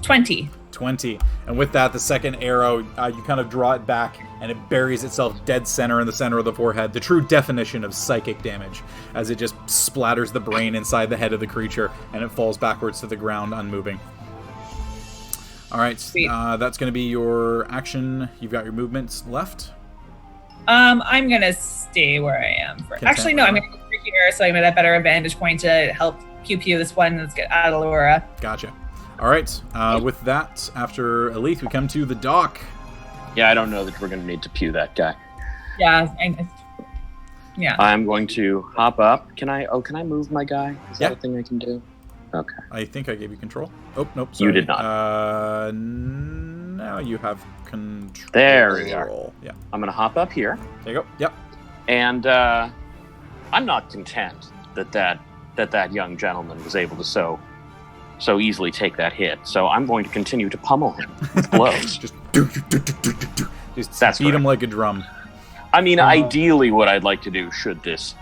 20. 20. And with that, the second arrow, you kind of draw it back, and it buries itself dead center in the center of the forehead. The true definition of psychic damage, as it just splatters the brain inside the head of the creature, and it falls backwards to the ground, unmoving. All right, that's going to be your action. You've got your movements left. I'm gonna stay where I am. Actually, no, I'm gonna go through here, so I'm at a better advantage point to help pew this one. Let's get out of Laura. Gotcha. All right. With that, after Achaidh, we come to the dock. Yeah, I don't know that we're going to need to pew that guy. Yeah. I'm going to hop up. Can I move my guy? Is that a thing I can do? Okay. I think I gave you control. Oh, nope. Sorry. You did not. Now you have control. There we are. Yeah. I'm going to hop up here. There you go. Yep. And I'm not content that young gentleman was able to so easily take that hit. So I'm going to continue to pummel him with blows. Just That's beat him like a drum. I mean, ideally, what I'd like to do, should this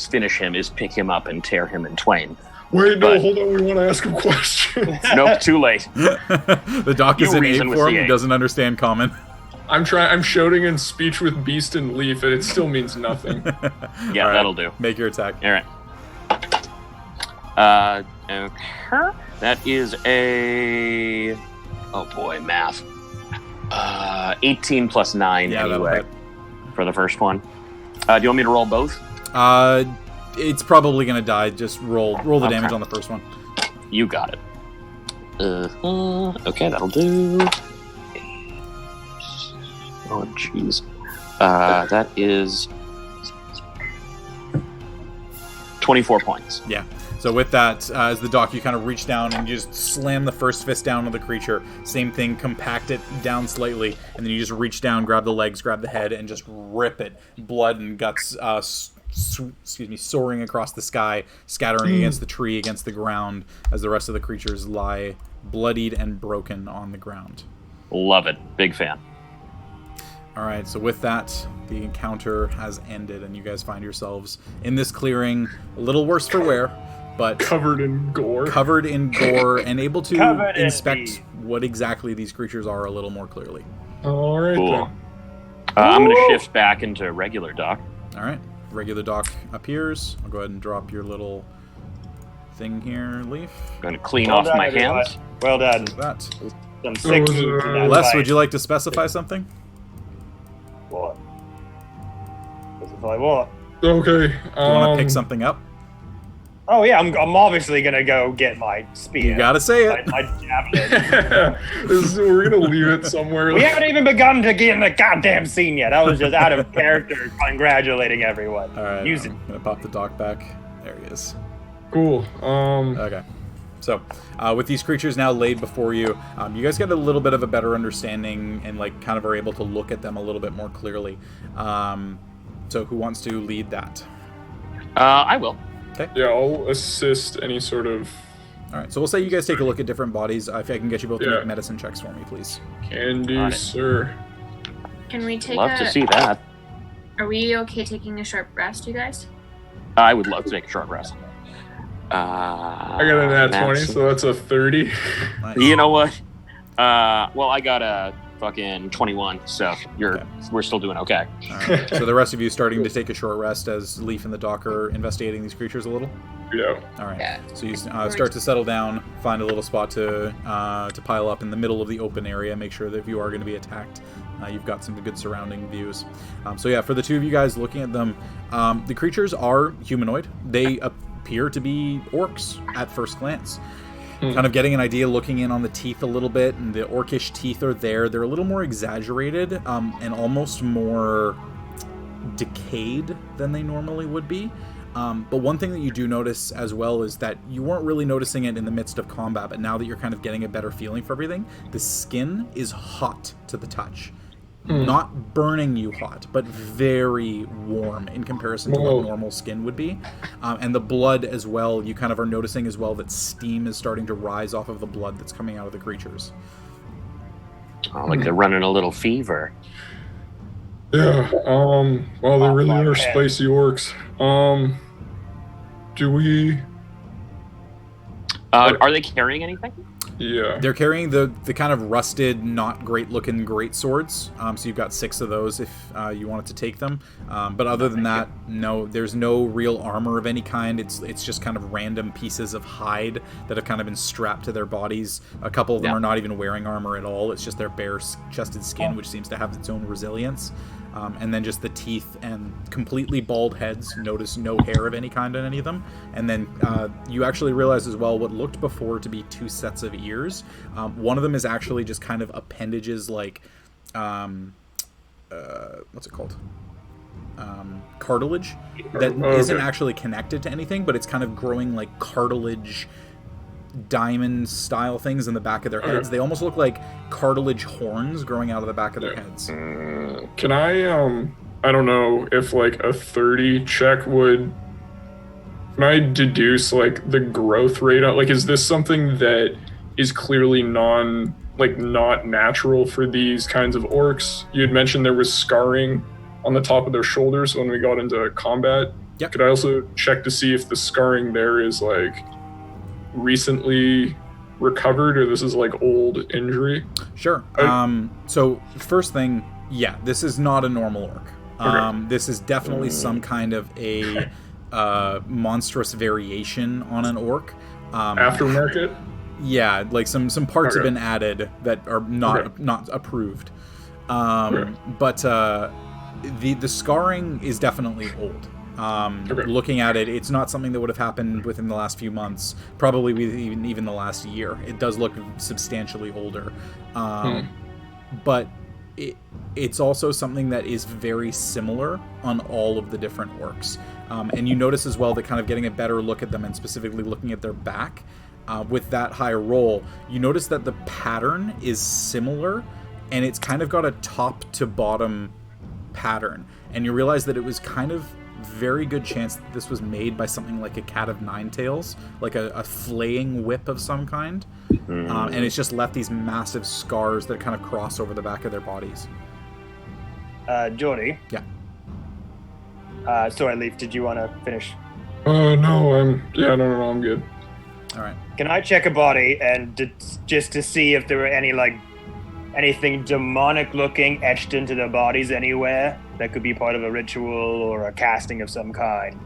finish him, is pick him up and tear him in twain. Wait, no, hold on. We want to ask him questions. Nope, too late. The doc is in ape form. He doesn't understand common. I'm shouting in speech with beast and leaf, and it still means nothing. Yeah, right, that'll do. Make your attack. All right. Okay. That is a... Oh boy, math. 18 plus 9 anyway for the first one. Do you want me to roll both? It's probably going to die. Just roll the damage on the first one. You got it. Okay, that'll do. Oh, jeez. That is 24 points. Yeah. So with that, as the dock, you kind of reach down and you just slam the first fist down on the creature. Same thing, compact it down slightly, and then you just reach down, grab the legs, grab the head, and just rip it. Blood and guts soaring across the sky, scattering against the tree, against the ground, as the rest of the creatures lie bloodied and broken on the ground. Love it. Big fan. All right, so with that, the encounter has ended, and you guys find yourselves in this clearing, a little worse for wear, but covered in gore, and able to inspect what exactly these creatures are a little more clearly. All right, cool. I'm going to shift back into regular dock. All right, regular dock appears. I'll go ahead and drop your little thing here, Leaf. I'm going to clean off my hands. Well done. That. Some sick moves in that Les, fight. would you like to specify something? What? Specify what? Okay. Do you want to pick something up? Oh yeah, I'm obviously gonna go get my spear. You gotta say it. My javelin. We're gonna leave it somewhere. We haven't even begun to get in the goddamn scene yet. I was just out of character, congratulating everyone. All right, Use it. I'm gonna pop the dock back. There he is. Cool. Okay. So, with these creatures now laid before you, you guys get a little bit of a better understanding and kind of are able to look at them a little bit more clearly. So, who wants to lead that? I will. Okay. Yeah, I'll assist any sort of... All right, so we'll say you guys take a look at different bodies. If I can get you both to make medicine checks for me, please. Can do, sir. Can we take Love to see that. Are we okay taking a short rest, you guys? I would love to take a short rest. I got a nat 20, so that's a 30. Nice. You know what? Well, I got a fucking 21, so we're still doing okay. All right. So the rest of you starting to take a short rest as Leaf and the dock are investigating these creatures a little? Yeah. All right. Yeah. So you start to settle down, find a little spot to pile up in the middle of the open area, make sure that if you are going to be attacked, you've got some good surrounding views. So yeah, for the two of you guys looking at them, the creatures are humanoid. They appear to be orcs at first glance. Kind of getting an idea, looking in on the teeth a little bit, and the orcish teeth are there. They're a little more exaggerated and almost more decayed than they normally would be. But one thing that you do notice as well is that you weren't really noticing it in the midst of combat, but now that you're kind of getting a better feeling for everything, the skin is hot to the touch. Not burning you hot, but very warm in comparison to what normal skin would be. And the blood as well, you kind of are noticing as well that steam is starting to rise off of the blood that's coming out of the creatures. Oh, like they're running a little fever. Yeah. Well, they really my are head. spicy orcs. Do we? Are they carrying anything? Yeah. They're carrying the kind of rusted, not great looking great swords. So you've got 6 of those if you wanted to take them. But other than that, no, there's no real armor of any kind. It's just kind of random pieces of hide that have kind of been strapped to their bodies. A couple of them are not even wearing armor at all. It's just their bare-chested skin, which seems to have its own resilience. And then just the teeth and completely bald heads. Notice no hair of any kind on any of them. And then you actually realize as well what looked before to be 2 sets of ears. One of them is actually just kind of appendages like, what's it called? Cartilage that isn't actually connected to anything, but it's kind of growing like cartilage diamond style things in the back of their heads. They almost look like cartilage horns growing out of the back of their heads. Can I don't know if like a 30 check would, can I deduce like the growth rate? Like, is this something that is clearly not natural for these kinds of orcs? You had mentioned there was scarring on the top of their shoulders when we got into combat. Yep. Could I also check to see if the scarring there is like recently recovered, or this is like old injury? Sure. So first thing, yeah, this is not a normal orc. This is definitely some kind of a monstrous variation on an orc. Aftermarket? Yeah, like some parts have been added that are not approved. But the scarring is definitely old. Looking at it, it's not something that would have happened within the last few months, probably even the last year. It does look substantially older. But it's also something that is very similar on all of the different orcs. And you notice as well that kind of getting a better look at them and specifically looking at their back, with that high roll, you notice that the pattern is similar and it's kind of got a top to bottom pattern. And you realize that it was kind of very good chance that this was made by something like a cat of nine tails, like a flaying whip of some kind. And it's just left these massive scars that kind of cross over the back of their bodies. Jordy? Yeah. Sorry, Leaf, did you want to finish? No, I'm good. All right. Can I check a body and just to see if there were anything demonic looking etched into the bodies anywhere that could be part of a ritual or a casting of some kind?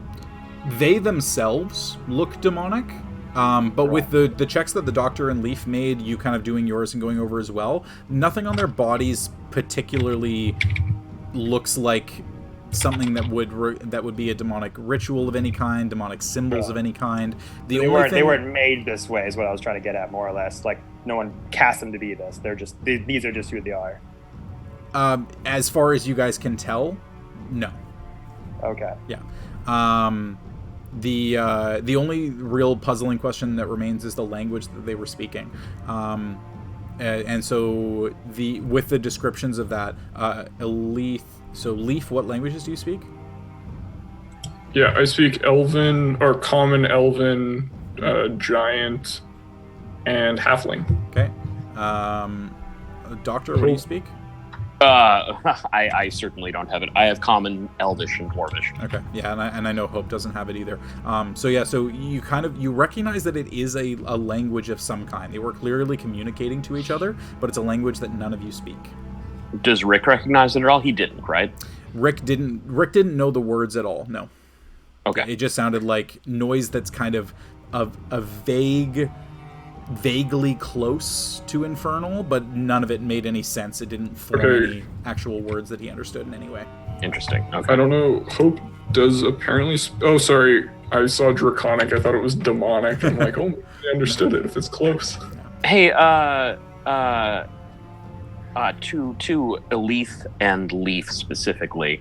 They themselves look demonic, but with the checks that the doctor and Leaf made, you kind of doing yours and going over as well, nothing on their bodies particularly looks like something that would be a demonic ritual of any kind, demonic symbols of any kind. They weren't made this way, is what I was trying to get at, more or less. Like, no one cast them to be this. These are just who they are. As far as you guys can tell, no. Okay. Yeah. The only real puzzling question that remains is the language that they were speaking. And so with the descriptions of that, Leaf, what languages do you speak? Yeah, I speak Elven, or Common, Elven, Giant, and Halfling. Okay. Doctor, what do you speak? I certainly don't have it. I have Common, Elvish, and Dwarvish. Okay, yeah, and I know Hope doesn't have it either. So you recognize that it is a language of some kind. They were clearly communicating to each other, but it's a language that none of you speak. Does Rick recognize it at all? He didn't, right? Rick didn't know the words at all. No. Okay. It just sounded like noise that's kind of a vaguely close to infernal, but none of it made any sense. It didn't form any actual words that he understood in any way. Interesting. Okay. I don't know. Hope does apparently. Oh, sorry. I saw draconic. I thought it was demonic. I'm like, oh, I understood it if it's close. Hey, to Elith and Leaf specifically,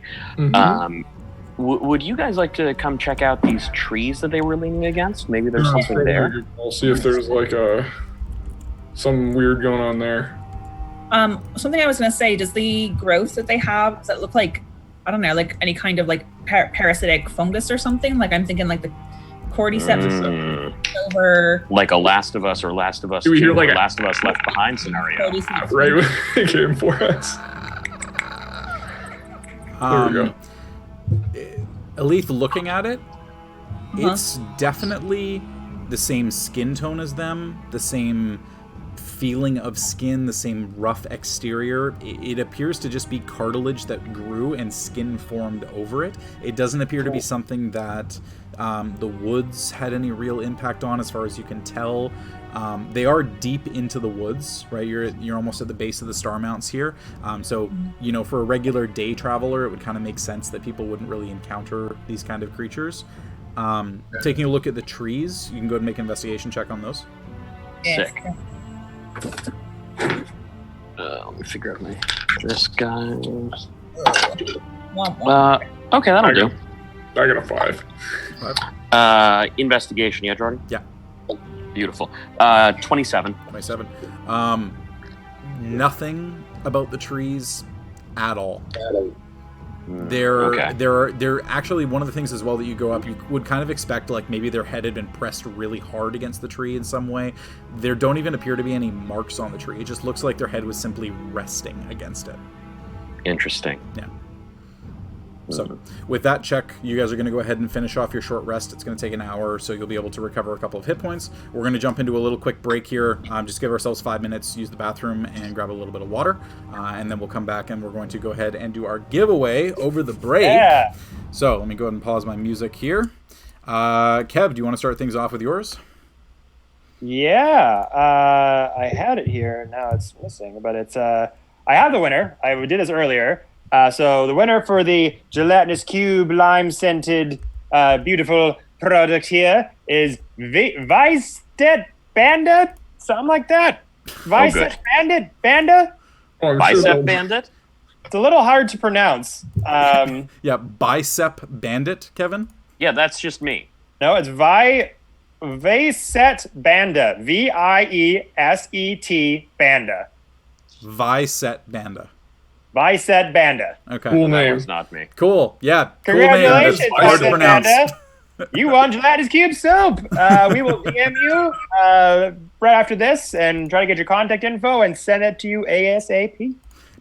would you guys like to come check out these trees that they were leaning against? Maybe there's something there. I'll see if there's like some weird going on there. Something I was going to say, does the growth that they have, does that look like, I don't know, like any kind of like parasitic fungus or something? Like I'm thinking like the cordyceps over... Like a Last of Us or Last of Us 2 or Last of Us Left Behind scenario. Right when it came for us. There we go. Achaidh, looking at it, it's definitely the same skin tone as them, the same feeling of skin, the same rough exterior. It appears to just be cartilage that grew and skin formed over it. It doesn't appear to be something that the woods had any real impact on, as far as you can tell. They are deep into the woods, right? You're almost at the base of the Star Mounts here. So, you know, for a regular day traveler, it would kind of make sense that people wouldn't really encounter these kind of creatures. Taking a look at the trees, you can go ahead and make an investigation check on those. Sick. Let me figure out this guy. Okay, that'll do. I got a 5. Investigation, yeah, Jordan? Yeah. Beautiful. 27. 27. Nothing about the trees at all. They're actually, one of the things as well that you go up, you would kind of expect like maybe their head had been pressed really hard against the tree in some way. There don't even appear to be any marks on the tree. It just looks like their head was simply resting against it. Interesting. Yeah. So with that check, you guys are going to go ahead and finish off your short rest. It's going to take an hour, so you'll be able to recover a couple of hit points. We're going to jump into a little quick break here. Just give ourselves 5 minutes, use the bathroom, and grab a little bit of water. And then we'll come back, and we're going to go ahead and do our giveaway over the break. Yeah. So let me go ahead and pause my music here. Kev, do you want to start things off with yours? Yeah. I had it here. Now it's missing, but it's... I have the winner. I did this earlier. So the winner for the gelatinous cube lime-scented beautiful product here is Vicet Banda? Something like that. Vicet Banda? Oh, Bicep Bandit? It's a little hard to pronounce. Yeah, Bicep Bandit, Kevin? Yeah, that's just me. No, it's Vicet Banda. Vicet Banda. Vicet Banda. Vicet Banda. Okay. Cool That name. was not me. Cool. Yeah. Congratulations, cool name. That's hard to Vicet pronounce. Banda. You won Gelatinous Cube Soup. We will DM you right after this and try to get your contact info and send it to you ASAP.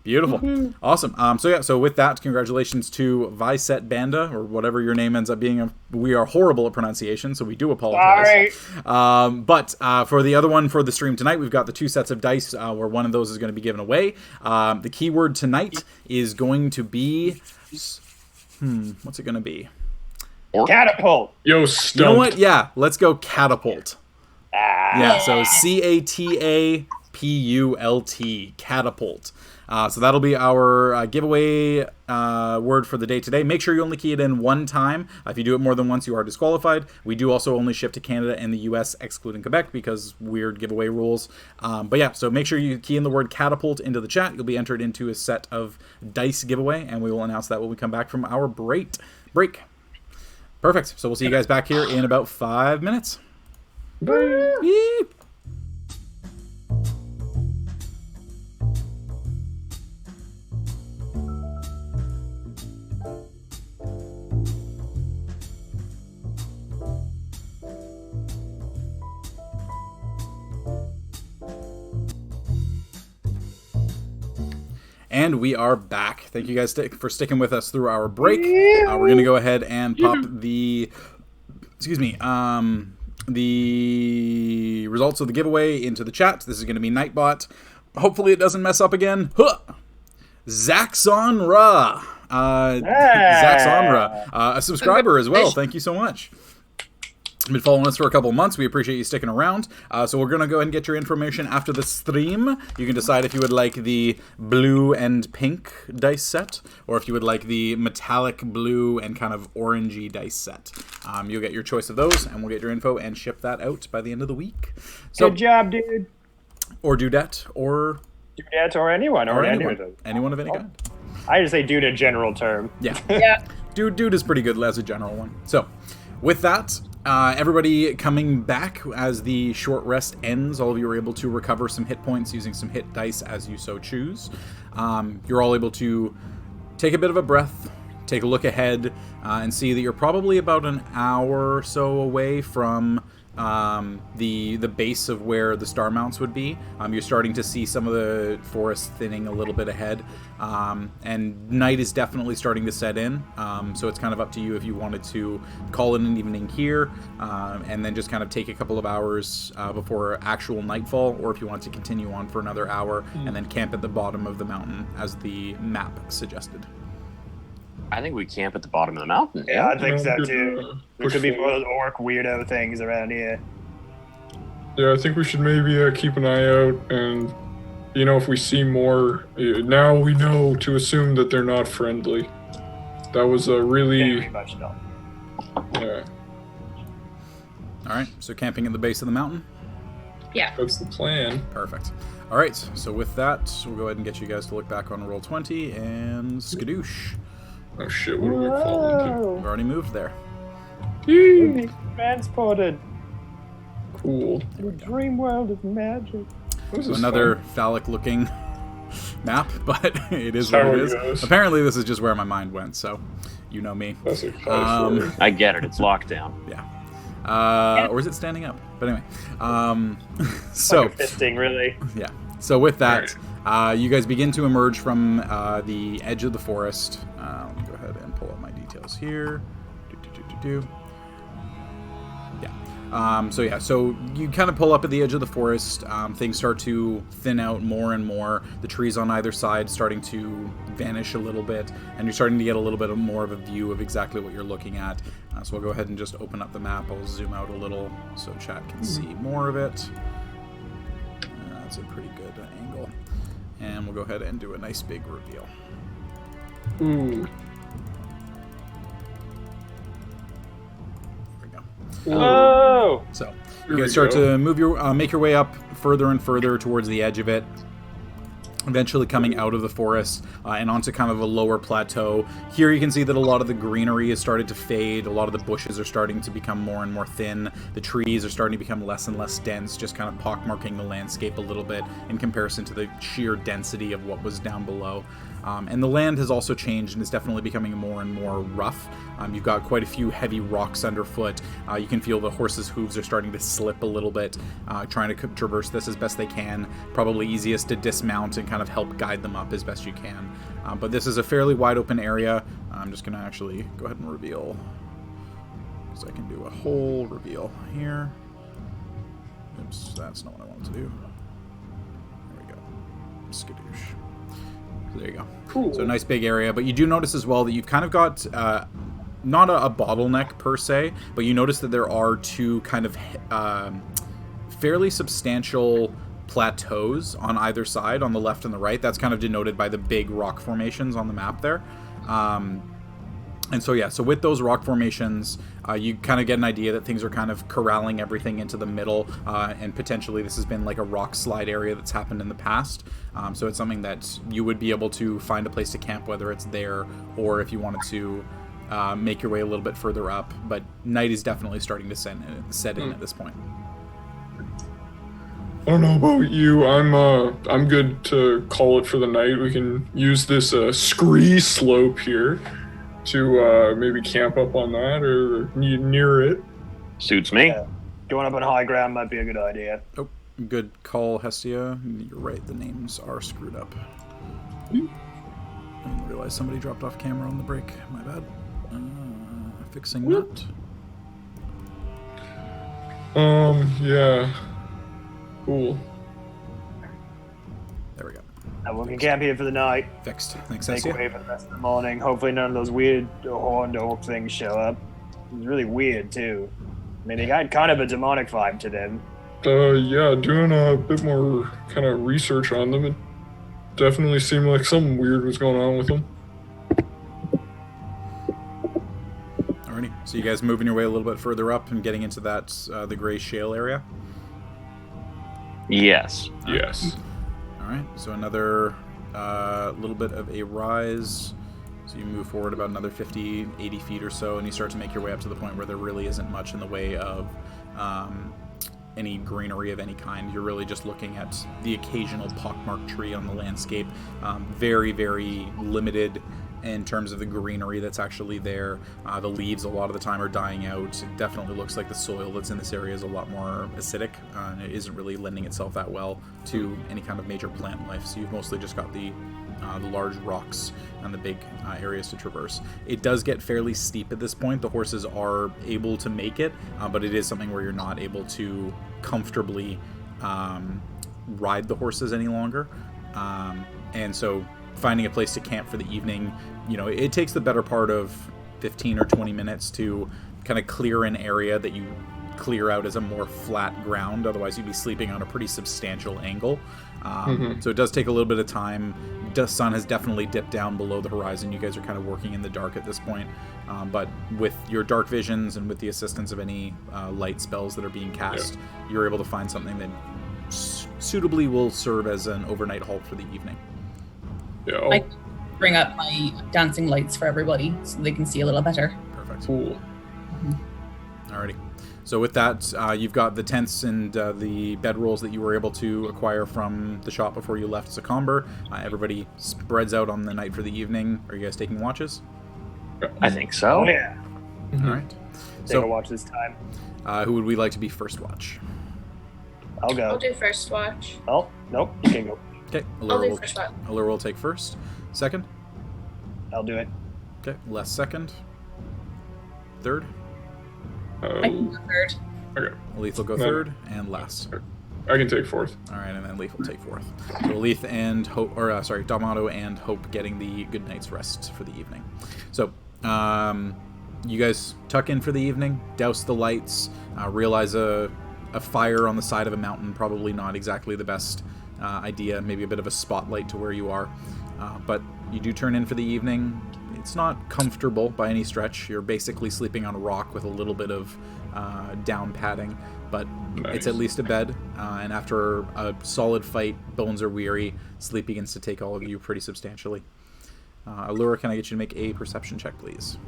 Beautiful. Awesome. So with that, congratulations to Vicet Banda, or whatever your name ends up being. We are horrible at pronunciation, so we do apologize. Sorry. But for the other one for the stream tonight, we've got the 2 sets of dice where one of those is going to be given away. The keyword tonight is going to be... what's it going to be? Catapult. Yo, You stumped. know what? Yeah, let's go catapult. Ah. Yeah, so CATAPULT, catapult. So that'll be our giveaway word for the day today. Make sure you only key it in one time. If you do it more than once, you are disqualified. We do also only ship to Canada and the US, excluding Quebec, because weird giveaway rules. But yeah, so make sure you key in the word catapult into the chat. You'll be entered into a set of dice giveaway, and we will announce that when we come back from our break. Perfect. So we'll see you guys back here in about 5 minutes. Yee. And we are back. Thank you guys for sticking with us through our break. We're going to go ahead and pop the results of the giveaway into the chat. This is going to be Nightbot. Hopefully it doesn't mess up again. Zaxonra. Zaxonra. A subscriber as well. Thank you so much. Been following us for a couple of months. We appreciate you sticking around. So we're going to go ahead and get your information after the stream. You can decide if you would like the blue and pink dice set, or if you would like the metallic blue and kind of orangey dice set. You'll get your choice of those, and we'll get your info and ship that out by the end of the week. So, Good job, dude. Or dudette, or... Dudette or anyone. Or anyone. Anyone of any kind. I just say dude a general term. Yeah. Yeah. Dude is pretty good as a general one. So, with that... everybody coming back as the short rest ends. All of you are able to recover some hit points using some hit dice as you so choose. You're all able to take a bit of a breath, take a look ahead, and see that you're probably about an hour or so away from the base of where the star mounts would be. You're starting to see some of the forest thinning a little bit ahead, and night is definitely starting to set in, so it's kind of up to you if you wanted to call it an evening here, and then just kind of take a couple of hours before actual nightfall, or if you want to continue on for another hour and then camp at the bottom of the mountain as the map suggested. I think we camp at the bottom of the mountain. Yeah, I think so too. There could be more of those orc weirdo things around here. Yeah, I think we should maybe keep an eye out, and if we see more, now we know to assume that they're not friendly. That was a really Very much not. yeah. All right, so camping at the base of the mountain. Yeah. That's the plan. Perfect. All right, so with that, we'll go ahead and get you guys to look back on Roll20 and skadoosh. Oh shit! What do we fall into? We've already moved there. Transported. Cool. The dream world of magic. This is Another fun. phallic-looking map, but it is That's what how it it is. goes. Apparently, this is just where my mind went, so you know me. That's a fun story. I get it. It's locked down. Yeah. Or is it standing up? But anyway. So, Like a fisting, really. yeah. So with that, you guys begin to emerge from the edge of the forest. Let me go ahead and pull up my details here. Yeah. So you kind of pull up at the edge of the forest. Things start to thin out more and more. The trees on either side starting to vanish a little bit, and you're starting to get a little bit more of a view of exactly what you're looking at. So we'll go ahead and just open up the map. I'll zoom out a little so chat can see more of it. That's a pretty good angle. And we'll go ahead and do a nice big reveal. Ooh. There we go. Oh! So Here you we guys start go. to move make your way up further and further towards the edge of it, eventually coming out of the forest and onto kind of a lower plateau. Here you can see that a lot of the greenery has started to fade. A lot of the bushes are starting to become more and more thin. The trees are starting to become less and less dense, just kind of pockmarking the landscape a little bit in comparison to the sheer density of what was down below. And the land has also changed and is definitely becoming more and more rough. You've got quite a few heavy rocks underfoot. You can feel the horses' hooves are starting to slip a little bit, trying to traverse this as best they can. Probably easiest to dismount and kind of help guide them up as best you can. But this is a fairly wide open area. I'm just going to actually go ahead and reveal, because I can do a whole reveal here. Oops, that's not what I wanted to do. There we go. Skadoosh. There you go. Cool. So a nice big area, but you do notice as well that you've kind of got not a bottleneck per se, but you notice that there are two kind of fairly substantial plateaus on either side, on the left and the right. That's kind of denoted by the big rock formations on the map there. And so yeah, so with those rock formations, you kind of get an idea that things are kind of corralling everything into the middle, and potentially this has been like a rock slide area that's happened in the past. So it's something that you would be able to find a place to camp, whether it's there or if you wanted to make your way a little bit further up. But night is definitely starting to set in at this point. I don't know about you. I'm good to call it for the night. We can use this scree slope here to maybe camp up on that or near it. Suits me. Yeah. Going up on high ground might be a good idea. Oh, good call, Hestia. You're right, the names are screwed up. I didn't realize somebody dropped off camera on the break. My bad. Fixing that. Yeah. Cool. There we go. We can camp here for the night. Fixed. Thanks, Make Hestia. way for the rest of the morning. Hopefully none of those weird horned orc things show up. It's really weird, too. I mean, they got kind of a demonic vibe to them. Yeah, doing a bit more kind of research on them, it definitely seemed like something weird was going on with them. Alrighty. So you guys moving your way a little bit further up and getting into that, the gray shale area? Yes. Yes. Alright, so another little bit of a rise. So you move forward about another 50, 80 feet or so, and you start to make your way up to the point where there really isn't much in the way of any greenery of any kind. You're really just looking at the occasional pockmarked tree on the landscape. Very, very limited in terms of the greenery that's actually there. The leaves a lot of the time are dying out. It definitely looks like the soil that's in this area is a lot more acidic, and it isn't really lending itself that well to any kind of major plant life. So you've mostly just got the large rocks and the big areas to traverse. It does get fairly steep at this point. The horses are able to make it, but it is something where you're not able to comfortably ride the horses any longer. And so finding a place to camp for the evening, it takes the better part of 15 or 20 minutes to kind of clear an area that you clear out as a more flat ground. Otherwise you'd be sleeping on a pretty substantial angle. So it does take a little bit of time. The sun has definitely dipped down below the horizon. You guys are kind of working in the dark at this point. But with your dark visions and with the assistance of any light spells that are being cast, you're able to find something that suitably will serve as an overnight halt for the evening. Yeah. I bring up my dancing lights for everybody so they can see a little better. Perfect. Cool. Alrighty. So with that, you've got the tents and the bedrolls that you were able to acquire from the shop before you left Secomber. Everybody spreads out on the night for the evening. Are you guys taking watches? I think so. Oh, yeah. All right. Take a watch this time. Who would we like to be first watch? I'll go. I'll do first watch. Oh, nope. You can go. Okay. I'll do first watch. Allura will take first. Second? I'll do it. Okay. Les second. Third? I can go third. Okay. Leith will go third, and last. I can take fourth. All right, and then Leith will take fourth. So Leith and Hope, D'Amato and Hope getting the good night's rest for the evening. So, you guys tuck in for the evening, douse the lights, realize a fire on the side of a mountain, probably not exactly the best idea, maybe a bit of a spotlight to where you are. But you do turn in for the evening. It's not comfortable by any stretch. You're basically sleeping on a rock with a little bit of down padding, but it's at least a bed. And after a solid fight, bones are weary. Sleep begins to take all of you pretty substantially. Allura, can I get you to make a perception check, please?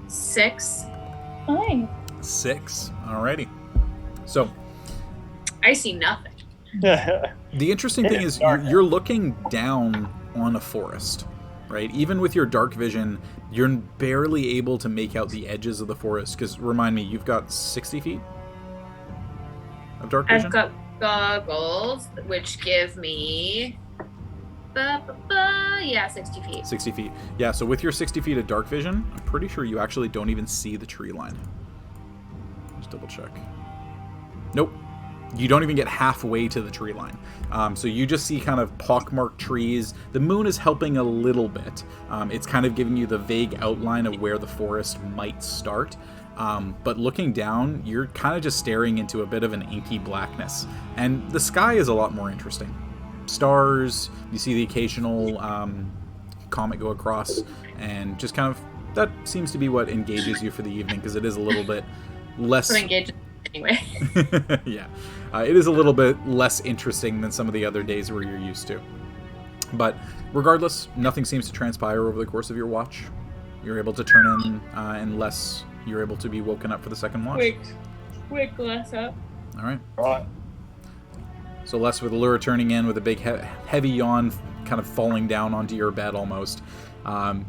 Six. Hi. 6. Alrighty. So I see nothing. the interesting thing is you're looking down on a forest, right? Even with your dark vision, you're barely able to make out the edges of the forest. Because remind me, you've got 60 feet of dark vision? I've got goggles, which give me 60 feet. 60 feet. Yeah, so with your 60 feet of dark vision, I'm pretty sure you actually don't even see the tree line. Just double check. Nope. You don't even get halfway to the tree line. So you just see kind of pockmarked trees. The moon is helping a little bit. It's kind of giving you the vague outline of where the forest might start. But looking down, you're kind of just staring into a bit of an inky blackness. And the sky is a lot more interesting. Stars, you see the occasional comet go across, and just kind of, that seems to be what engages you for the evening, because it is a little bit less... engaging anyway. Yeah. It is a little bit less interesting than some of the other days where you're used to. But regardless, nothing seems to transpire over the course of your watch. You're able to turn in unless you're able to be woken up for the second watch. Wake Les up. All right. Right. So Les, with Allura turning in with a big heavy yawn kind of falling down onto your bed almost,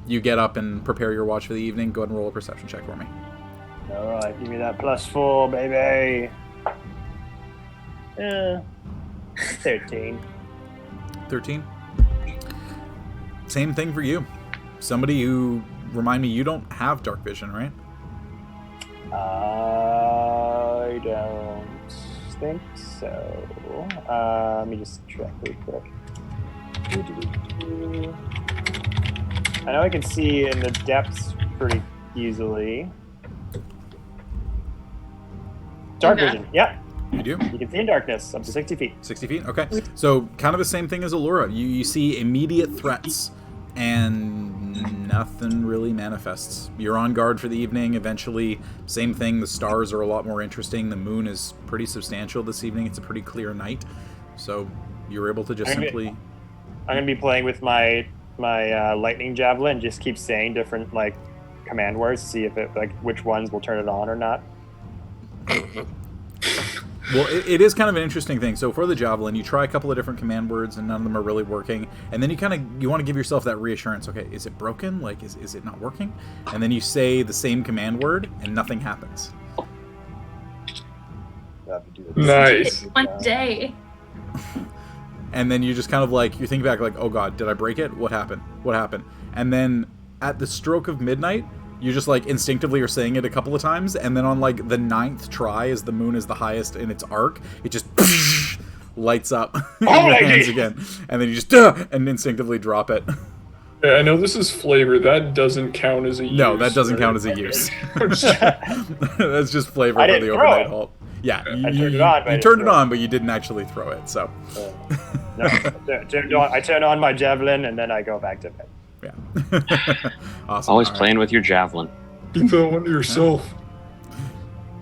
you get up and prepare your watch for the evening. Go ahead and roll a perception check for me. All right, give me that +4, baby. 13. 13. Same thing for you. Somebody who, remind me, you don't have dark vision, right? I don't think so. Let me just check real quick. I know I can see in the depths pretty easily. Dark vision, yeah. You do? You can see in darkness up to 60 feet. 60 feet? Okay. So kind of the same thing as Allura. You see immediate threats and nothing really manifests. You're on guard for the evening. Eventually, same thing. The stars are a lot more interesting. The moon is pretty substantial this evening. It's a pretty clear night. So you're able to just simply... I'm going to be playing with my lightning javelin. Just keep saying different command words to see if it which ones will turn it on or not. Well, it is kind of an interesting thing. So for the javelin, you try a couple of different command words, and none of them are really working. And then you want to give yourself that reassurance. Okay, is it broken? Like, is it not working? And then you say the same command word, and nothing happens. Nice. One day. And then you just kind of like, you think back like, oh god, did I break it? What happened? What happened? And then at the stroke of midnight, you just like instinctively are saying it a couple of times, and then on like the 9th try, as the moon is the highest in its arc, it just lights up in your hands again, and then you just and instinctively drop it. Yeah, I know this is flavor. That doesn't count as a use. No, that doesn't count as a use. That's just flavor for the overnight halt. Yeah, you turned it on, but you didn't actually throw it. So no, I turn on my javelin and then I go back to bed. Yeah. Awesome. Always playing with your javelin. Keep that one to yourself.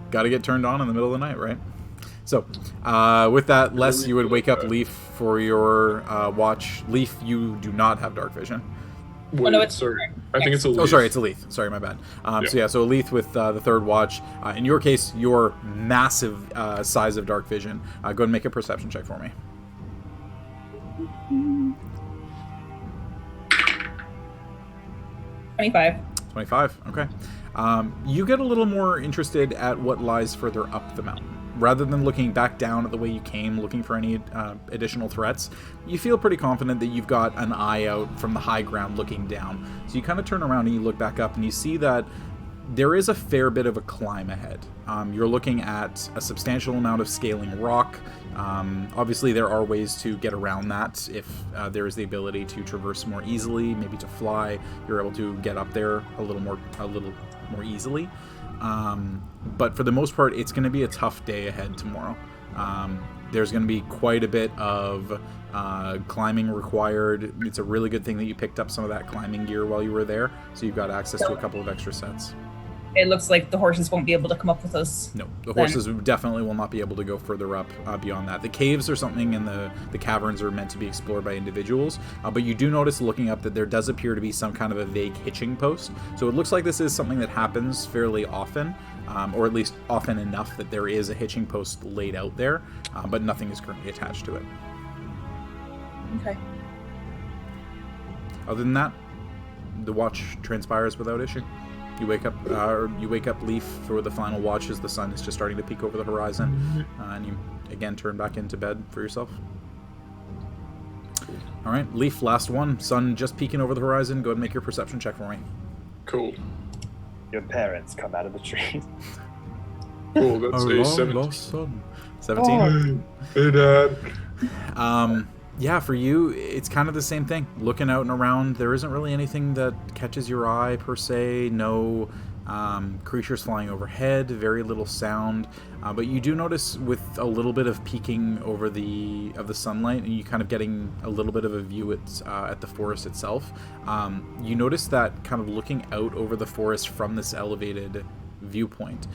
Got to get turned on in the middle of the night, right? So, with that, Les, you would wake up Leaf for your watch. Leaf, you do not have dark vision. Wait, no, it's sorry. I think it's a Leaf. Oh, sorry, it's a Leaf. Sorry, my bad. So a Leaf with the third watch. In your case, your massive size of dark vision. Go ahead and make a perception check for me. 25. Okay. You get a little more interested at what lies further up the mountain. Rather than looking back down at the way you came, looking for any additional threats, you feel pretty confident that you've got an eye out from the high ground looking down. So you kind of turn around and you look back up and you see that there is a fair bit of a climb ahead. You're looking at a substantial amount of scaling rock. Obviously, there are ways to get around that. If there is the ability to traverse more easily, maybe to fly, you're able to get up there a little more easily. But for the most part, it's going to be a tough day ahead tomorrow. There's going to be quite a bit of climbing required. It's a really good thing that you picked up some of that climbing gear while you were there, so you've got access to a couple of extra sets. It looks like the horses won't be able to come up with us. No, the horses definitely will not be able to go further up beyond that. The caves are something, and the caverns are meant to be explored by individuals. But you do notice looking up that there does appear to be some kind of a vague hitching post. So it looks like this is something that happens fairly often, or at least often enough that there is a hitching post laid out there, but nothing is currently attached to it. Okay. Other than that, the watch transpires without issue. You wake up Leaf for the final watch as the sun is just starting to peek over the horizon, and you again turn back into bed for yourself. All right, Leaf, last one. Sun just peeking over the horizon. Go ahead and make your perception check for me. Cool. Your parents come out of the trees. Cool, that's a 17. 17? Hey, Dad. Yeah, for you, it's kind of the same thing. Looking out and around, there isn't really anything that catches your eye, per se. No creatures flying overhead, very little sound. But you do notice with a little bit of peeking over the sunlight, and you kind of getting a little bit of a view at the forest itself, you notice that kind of looking out over the forest from this elevated viewpoint,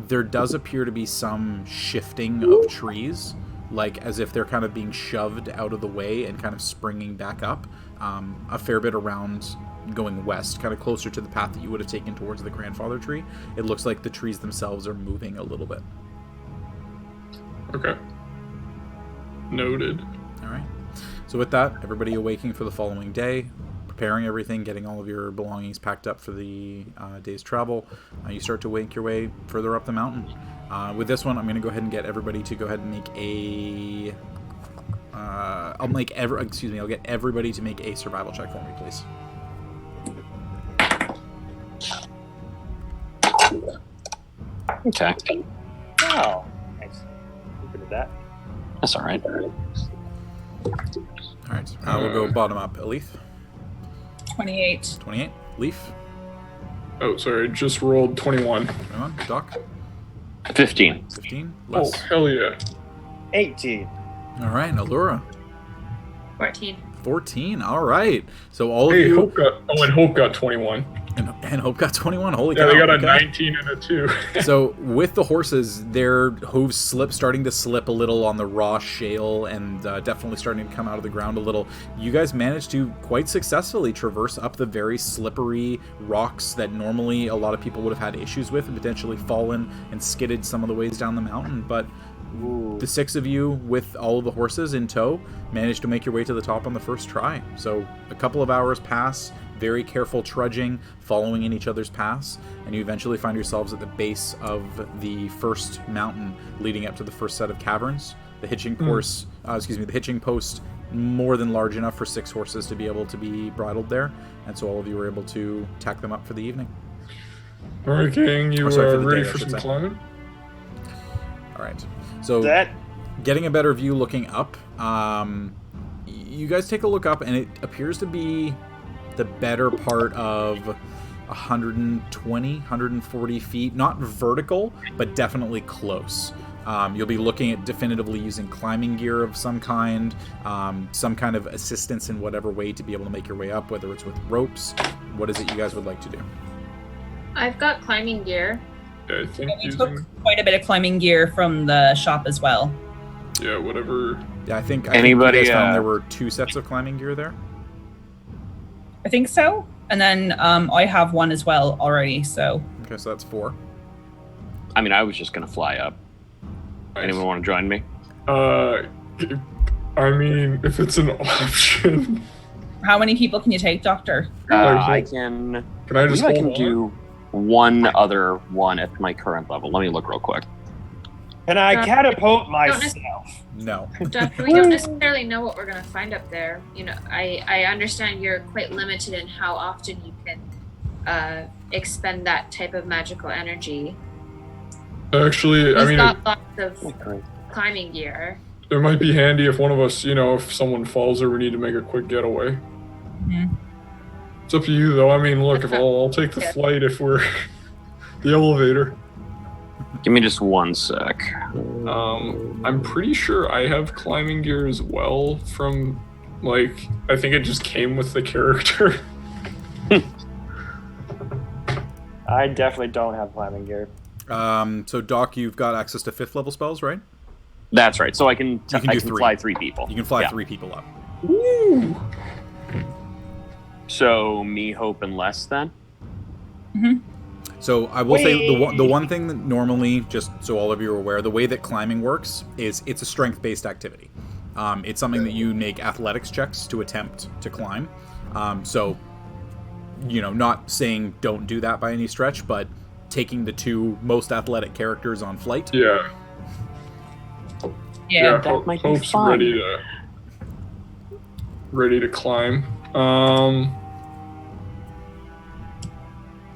there does appear to be some shifting of trees, like as if they're kind of being shoved out of the way and kind of springing back up a fair bit around going west, kind of closer to the path that you would have taken towards the grandfather tree. It looks like the trees themselves are moving a little bit. Okay. Noted. All right. So with that, everybody awaking for the following day, preparing everything, getting all of your belongings packed up for the day's travel, you start to make your way further up the mountain. With this one, I'm going to go ahead and get everybody to go ahead and make a... I'll get everybody to make a survival check for me, please. Okay. Oh, nice. Good at that. That's all right. All right. We'll go bottom up. Elif? 28. 28. Leaf? Oh, sorry, just rolled 21. 21. Doc? 15. 15. Oh, Les? hell yeah. 18. All right. Allura? 14. 14. All right. So all of Hey, you... Hope got 21. And Hope got 21. Holy cow. Yeah, they got a okay. 19 and a 2. So with the horses, their hooves starting to slip a little on the raw shale, and definitely starting to come out of the ground a little. You guys managed to quite successfully traverse up the very slippery rocks that normally a lot of people would have had issues with and potentially fallen and skidded some of the ways down the mountain. But the 6 of you, with all of the horses in tow, managed to make your way to the top on the first try. So a couple of hours pass, very careful trudging, following in each other's paths, and you eventually find yourselves at the base of the first mountain leading up to the first set of caverns. The hitching course, the hitching post, more than large enough for 6 horses to be able to be bridled there, and so all of you were able to tack them up for the evening. All right, King, you sorry, are for the ready day, I for should some say. climbing? All right. So getting a better view looking up, you guys take a look up, and it appears to be the better part of 120, 140 feet. Not vertical, but definitely close. You'll be looking at definitively using climbing gear of some kind of assistance in whatever way to be able to make your way up, whether it's with ropes. What is it you guys would like to do? I've got climbing gear. Yeah, I think We took quite a bit of climbing gear from the shop as well. yeah, whatever. Yeah, I think Anybody, you guys found there were 2 sets of climbing gear there. I think so. And then I have one as well already, so. Okay, so that's 4. I mean, I was just gonna fly up. Nice. Anyone want to join me? I mean, if it's an option, How many people can you take, Doctor? I can. can I just I hold can on? do one other one at my current level. Let me look real quick. Can I catapult myself? No. Doctor, we don't necessarily know what we're going to find up there. You know, I understand you're quite limited in how often you can expend that type of magical energy. Actually, I He's mean, got lots of climbing gear. it might be handy if one of us, if someone falls or we need to make a quick getaway. Mhm. It's up to you, though. I mean, look, if I'll take the Yeah. flight if we're the elevator. Give me just one sec. I'm pretty sure I have climbing gear as well from, I think it just came with the character. I definitely don't have climbing gear. So Doc, you've got access to 5th level spells, right? That's right. So I can You can do 3. fly 3 people. You can fly Yeah. 3 people up. Woo! So me, Hope, and Les then. So I will say the one thing that normally, just so all of you are aware, the way that climbing works is it's a strength-based activity. It's something that you make athletics checks to attempt to climb. So, not saying don't do that by any stretch, but taking the 2 most athletic characters on flight. Yeah. Yeah. that might be Hope's fun. ready to climb.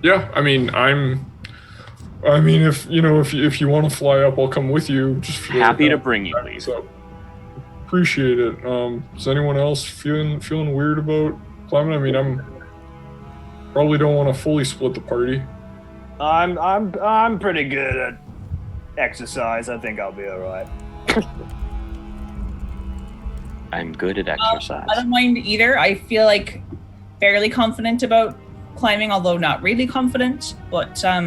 Yeah, I mean, if if you want to fly up, I'll come with you. Just for Happy to bring you, please. So, appreciate it. Is anyone else feeling weird about climbing? I mean, I'm probably don't want to fully split the party. I'm pretty good at exercise. I think I'll be all right. I'm good at exercise. I don't mind either. I feel like fairly confident about climbing, although not really confident. But I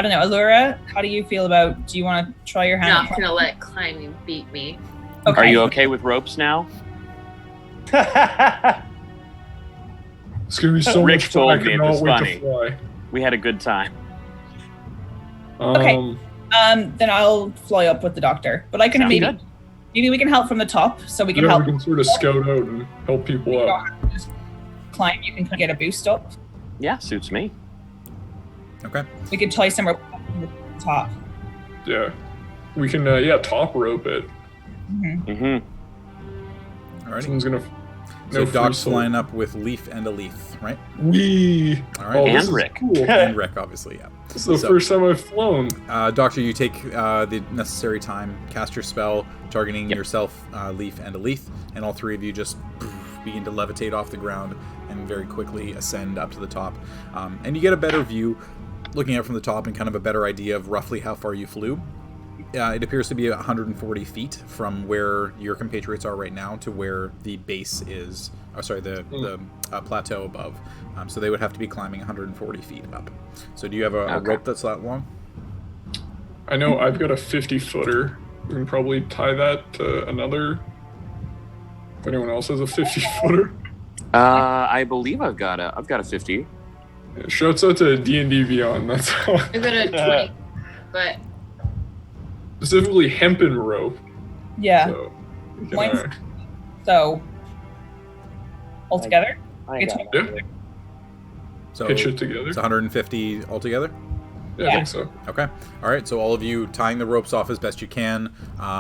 don't know. Allura, how do you feel about? Do you want to try your hand? Not going to let climbing beat me. Okay. Are you okay with ropes now? It's gonna be so Rick much fun. I told me it cannot was wait funny. to fly. We had a good time. Okay. Then I'll fly up with the Doctor. But I can Sounds maybe good. we can help from the top, so we can Yeah, help we can sort of scout out and help people up. climb. You can get a boost up. Yeah, suits me. Okay. We could tie some rope from the top. Yeah, we can. Top rope it. Mm-hmm. Alrighty. Someone's gonna. So free Doc's soul. flying up with Leaf and a Leaf, right? Wee. All Oh, right. this And is Rick. Cool. And Rick, obviously, yeah. This is the So- first time I've flown. Doctor, you take the necessary time, cast your spell, targeting Yep. yourself, Leaf, and a Leaf, and all 3 of you just begin to levitate off the ground and very quickly ascend up to the top. And you get a better view, looking out from the top, and kind of a better idea of roughly how far you flew. It appears to be 140 feet from where your compatriots are right now to where the base is. The plateau above. So they would have to be climbing 140 feet up. So do you have a Okay. rope that's that long? I know I've got a 50-footer. We can probably tie that to another. If anyone else has a 50-footer. I believe I've got a 50. Yeah, shouts out to D&D Beyond. That's all. I've got a 20, but specifically hempen rope. Yeah. So, we can, Mine's- So, altogether? I ain't got It's- nothing. So pitch it together. it's 150 altogether. Yeah, I think so. Okay. All right. So all of you tying the ropes off as best you can,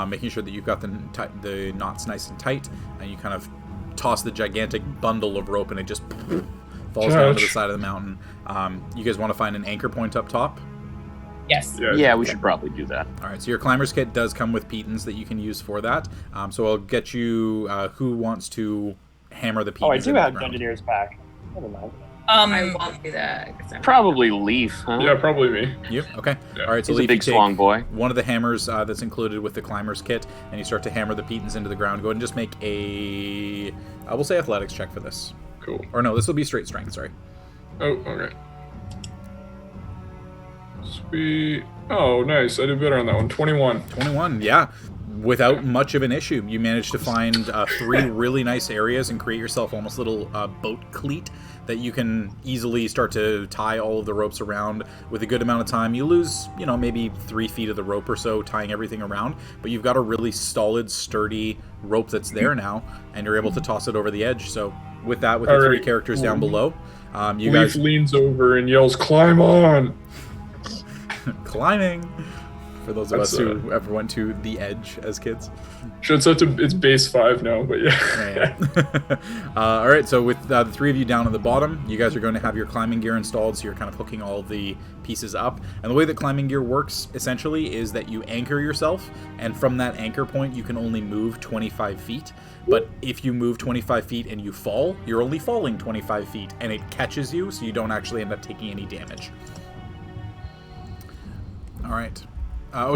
making sure that you've got the knots nice and tight, and you kind of toss the gigantic bundle of rope, and it just falls down to the side of the mountain. You guys want to find an anchor point up top? Yes. Yeah, we should probably do that. All right. So your climber's kit does come with pitons that you can use for that. So I'll get you. Who wants to hammer the pitons? Oh, I into do the have ground? Dungeoneer's pack. Never mind. I won't do that. 'Cause I'm Probably Leaf, huh? Yeah, probably me. You okay? Yeah. All right. So He's a Leaf, big, you take strong boy. one of the hammers that's included with the climber's kit, and you start to hammer the pitons into the ground. Go ahead and just make a, I will say athletics check for this. Cool. Or no, this will be straight strength. Sorry. Oh, okay. Sweet. Oh, nice. I did better on that one. 21. 21. Yeah. Without much of an issue, you managed to find 3 really nice areas and create yourself almost little boat cleat that you can easily start to tie all of the ropes around with a good amount of time. You lose, maybe 3 feet of the rope or so tying everything around, but you've got a really solid, sturdy rope that's there now, and you're able to toss it over the edge. So with that, with the 3 Alright. characters down below, you Leaf guys leans over and yells, "Climb on!" climbing. For those of That's, us who ever went to the edge as kids. Should set to it's base 5 now, but yeah. Right. All right, so with the 3 of you down at the bottom, you guys are going to have your climbing gear installed, so you're kind of hooking all of the pieces up. And the way that climbing gear works, essentially, is that you anchor yourself, and from that anchor point, you can only move 25 feet. But if you move 25 feet and you fall, you're only falling 25 feet, and it catches you, so you don't actually end up taking any damage. All right.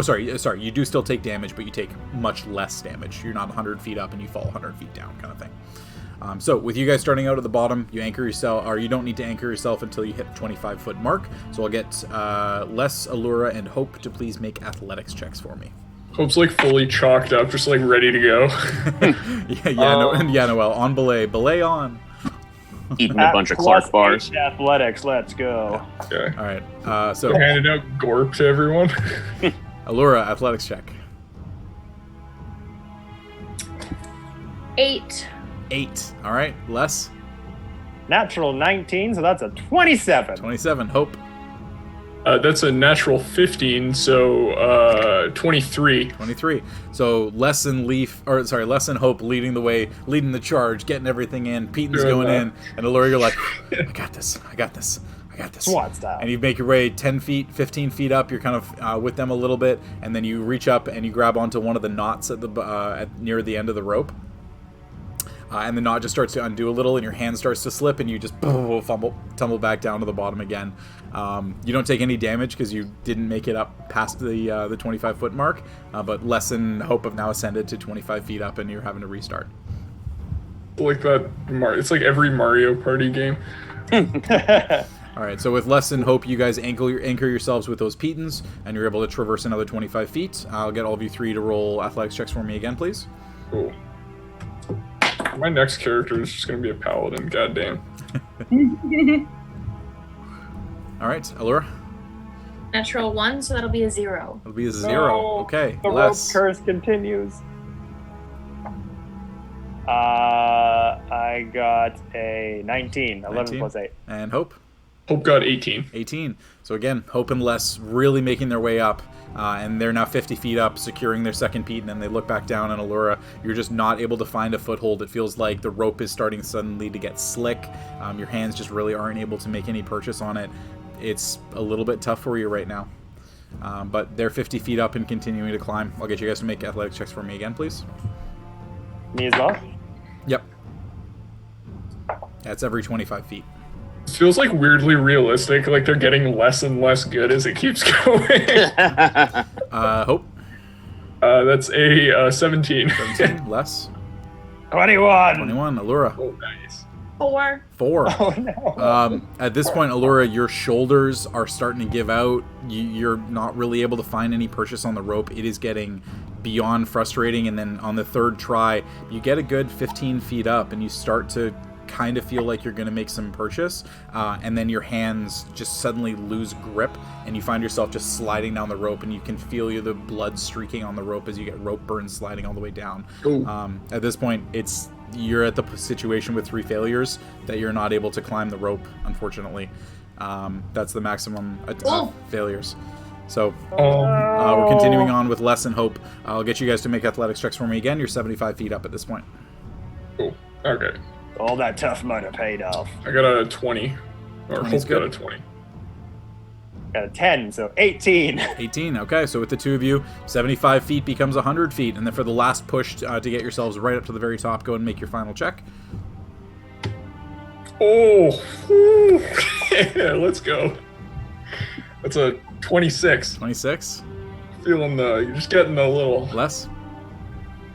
Sorry. You do still take damage, but you take much less damage. You're not 100 feet up and you fall 100 feet down, kind of thing. So with you guys starting out at the bottom, you anchor yourself, or you don't need to anchor yourself until you hit the 25-foot mark. So I'll get Les, Allura, and Hope to please make athletics checks for me. Hope's like fully chalked up, just like ready to go. Noel, on belay on. Eating a bunch of Clark bars. Athletics, let's go. Okay. All right. So We're handing out gorp to everyone. Allura, athletics check. 8. 8. All right. Les, Natural 19, so that's a 27. 27. Hope, That's a natural 15, so 23. 23. So Les and Hope leading the way, leading the charge, getting everything in. Peton's Doing going that. in, and Allura, you're like, I got this. SWAT style. And you make your way 10 feet, 15 feet up. You're kind of with them a little bit, and then you reach up and you grab onto one of the knots at the near the end of the rope. And the knot just starts to undo a little, and your hand starts to slip, and you just tumble back down to the bottom again. You don't take any damage because you didn't make it up past the 25-foot mark, but Les and Hope have now ascended to 25 feet up, and you're having to restart. Like that, it's like every Mario Party game. All right, so with Les and Hope, you guys anchor yourselves with those pitons, and you're able to traverse another 25 feet. I'll get all of you 3 to roll athletics checks for me again, please. Cool. My next character is just going to be a paladin, goddamn. All right, Allura, Natural 1, so that'll be a 0. it'll be a 0. No, Okay, The rope Les. curse continues. I got a 19. 11 19. plus 8. And Hope. Hope got 18. 18. So again, Hope and Les really making their way up, and they're now 50 feet up, securing their second peat, and they look back down, and Allura, you're just not able to find a foothold. It feels like the rope is starting suddenly to get slick. Your hands just really aren't able to make any purchase on it. It's a little bit tough for you right now. But they're 50 feet up and continuing to climb. I'll get you guys to make athletics checks for me again, please. Me as well? Yep. That's every 25 feet. It feels like weirdly realistic, like they're getting less and less good as it keeps going. Hope. That's a 17. 17. Les. 21. 21. Allura. Oh, nice. 4. 4. Oh, no. At this point, Allura, your shoulders are starting to give out. You're not really able to find any purchase on the rope. It is getting beyond frustrating. And then on the third try, you get a good 15 feet up, and you start to kind of feel like you're going to make some purchase, and then your hands just suddenly lose grip, and you find yourself just sliding down the rope, and you can feel the blood streaking on the rope as you get rope burns sliding all the way down. At this point, you're at the situation with 3 failures that you're not able to climb the rope, unfortunately. That's the maximum failures. So we're continuing on with less than hope. I'll get you guys to make athletics checks for me again. You're 75 feet up at this point. Cool. Okay. All that tough mud paid off. I got a 20. Or Hope got a 20. Got a 10, so 18. 18, okay. So with the 2 of you, 75 feet becomes 100 feet. And then for the last push to get yourselves right up to the very top, go and make your final check. Oh, yeah, let's go. That's a 26. 26. Feeling you're just getting a little less.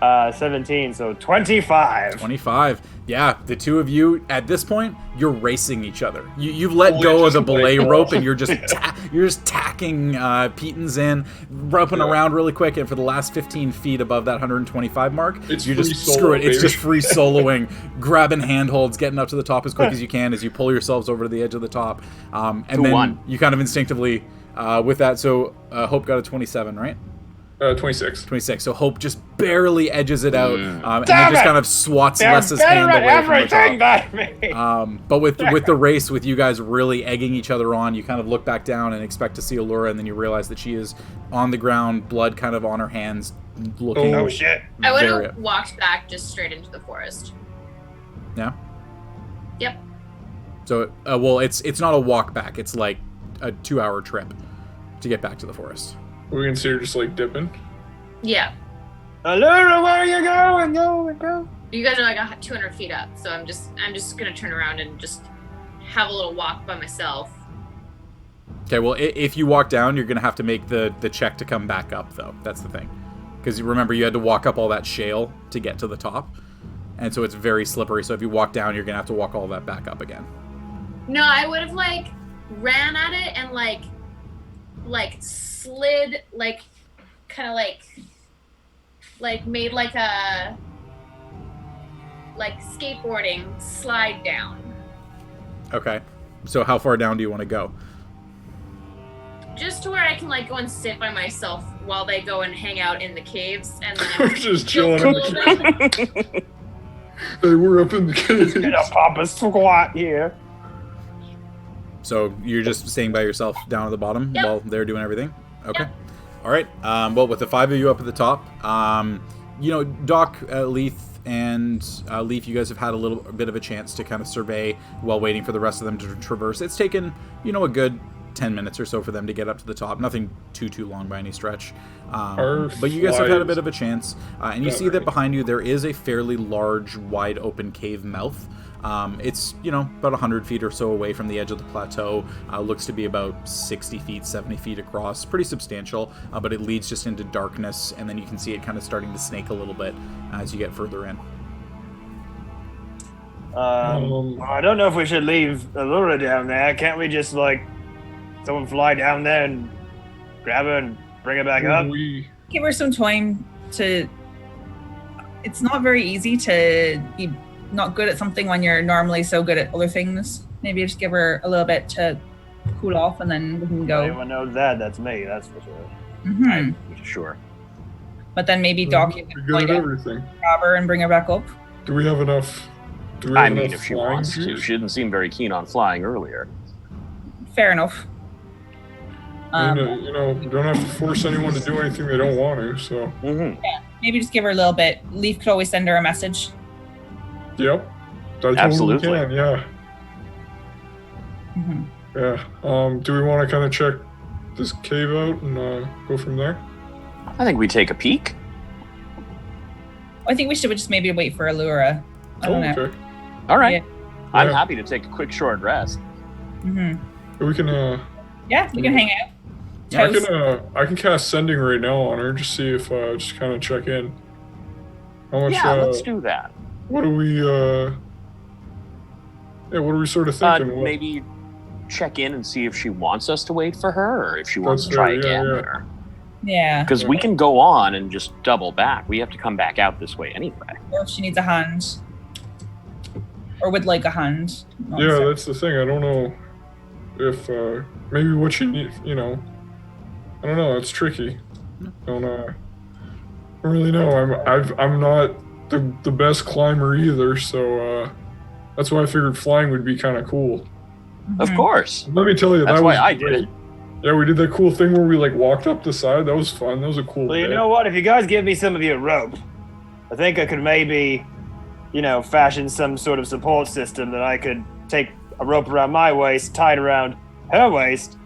17, so 25. 25. Yeah, the 2 of you at this point, you're racing each other. You've let go of the belay rope, and you're just tacking Petons in, roping around really quick. And for the last 15 feet above that 125 mark, you're just screw it. It's just free soloing, grabbing handholds, getting up to the top as quick as you can as you pull yourselves over to the edge of the top. And then you kind of instinctively with that. So Hope got a 27, right? 26. 26. So Hope just barely edges it out, and then just kind of swats Les's hand away from the top. But with the race, with you guys really egging each other on, you kind of look back down and expect to see Allura, and then you realize that she is on the ground, blood kind of on her hands, looking. Oh shit! I would have walked back just straight into the forest. Yeah. Yep. So, well, it's not a walk back. It's like a 2-hour trip to get back to the forest. We can see her just like dipping. Yeah. Allura, where are you going? Go. You guys are like 200 feet up, so I'm just gonna turn around and just have a little walk by myself. Okay, well, if you walk down, you're gonna have to make the check to come back up, though. That's the thing, because remember you had to walk up all that shale to get to the top, and so it's very slippery. So if you walk down, you're gonna have to walk all that back up again. No, I would have like ran at it and like slid, like kind of like made like a skateboarding slide down. Okay, so how far down do you want to go? Just to where I can like go and sit by myself while they go and hang out in the caves, and then We're just chilling in the cave. Hey, we're up in the cave. Gonna pop a squat here. So you're just staying by yourself down at the bottom while they're doing everything? Okay. Yep. All right. Well, with the 5 of you up at the top, Doc, Leith, and Leaf, you guys have had a little bit of a chance to kind of survey while waiting for the rest of them to traverse. It's taken, a good 10 minutes or so for them to get up to the top. Nothing too long by any stretch. But you guys have had a bit of a chance. And you see that behind you there is a fairly large, wide open cave mouth. It's, about 100 feet or so away from the edge of the plateau. Looks to be about 60 feet, 70 feet across. Pretty substantial, but it leads just into darkness, and then you can see it kind of starting to snake a little bit as you get further in. I don't know if we should leave Allura down there. Can't we just, someone fly down there and grab her and bring her back up? Give her some time to... It's not very easy to be not good at something when you're normally so good at other things. Maybe just give her a little bit to cool off, and then we can go. Anyone knows that? That's me. That's for sure. Mm-hmm. I'm sure. But then maybe Doc can good at everything. Grab her and bring her back up. Do we have enough? If she wants to. She didn't seem very keen on flying earlier. Fair enough. You don't have to force anyone to do anything they don't want to. So. Mm-hmm. Yeah, maybe just give her a little bit. Leaf could always send her a message. Yep. Absolutely. Can, yeah. Mm-hmm. Yeah. Do we want to kind of check this cave out and go from there? I think we take a peek. I think we should just maybe wait for Allura. I don't know. Okay. All right. Yeah. I'm happy to take a quick short rest. Mm-hmm. We can. Yeah, we can hang out. I can cast sending right now on her. Just see if just kind of check in. How much? Yeah, let's do that. What are we? What are we sort of thinking? Maybe check in and see if she wants us to wait for her, or if she wants to try again. Yeah. Because we can go on and just double back. We have to come back out this way anyway. Or if she needs a hand. or would like a hand. Not Yeah, necessarily. that's the thing. I don't know if maybe what you need. You know, I don't know. It's tricky. I don't really know. I'm not the best climber either, so that's why I figured flying would be kind of cool. Of course. Let me tell you, That's that why was I did great. it. Yeah, we did that cool thing where we like walked up the side. That was fun. That was a cool Well, you day. know what? If you guys give me some of your rope, I think I could maybe, fashion some sort of support system that I could take a rope around my waist, tie it around her waist,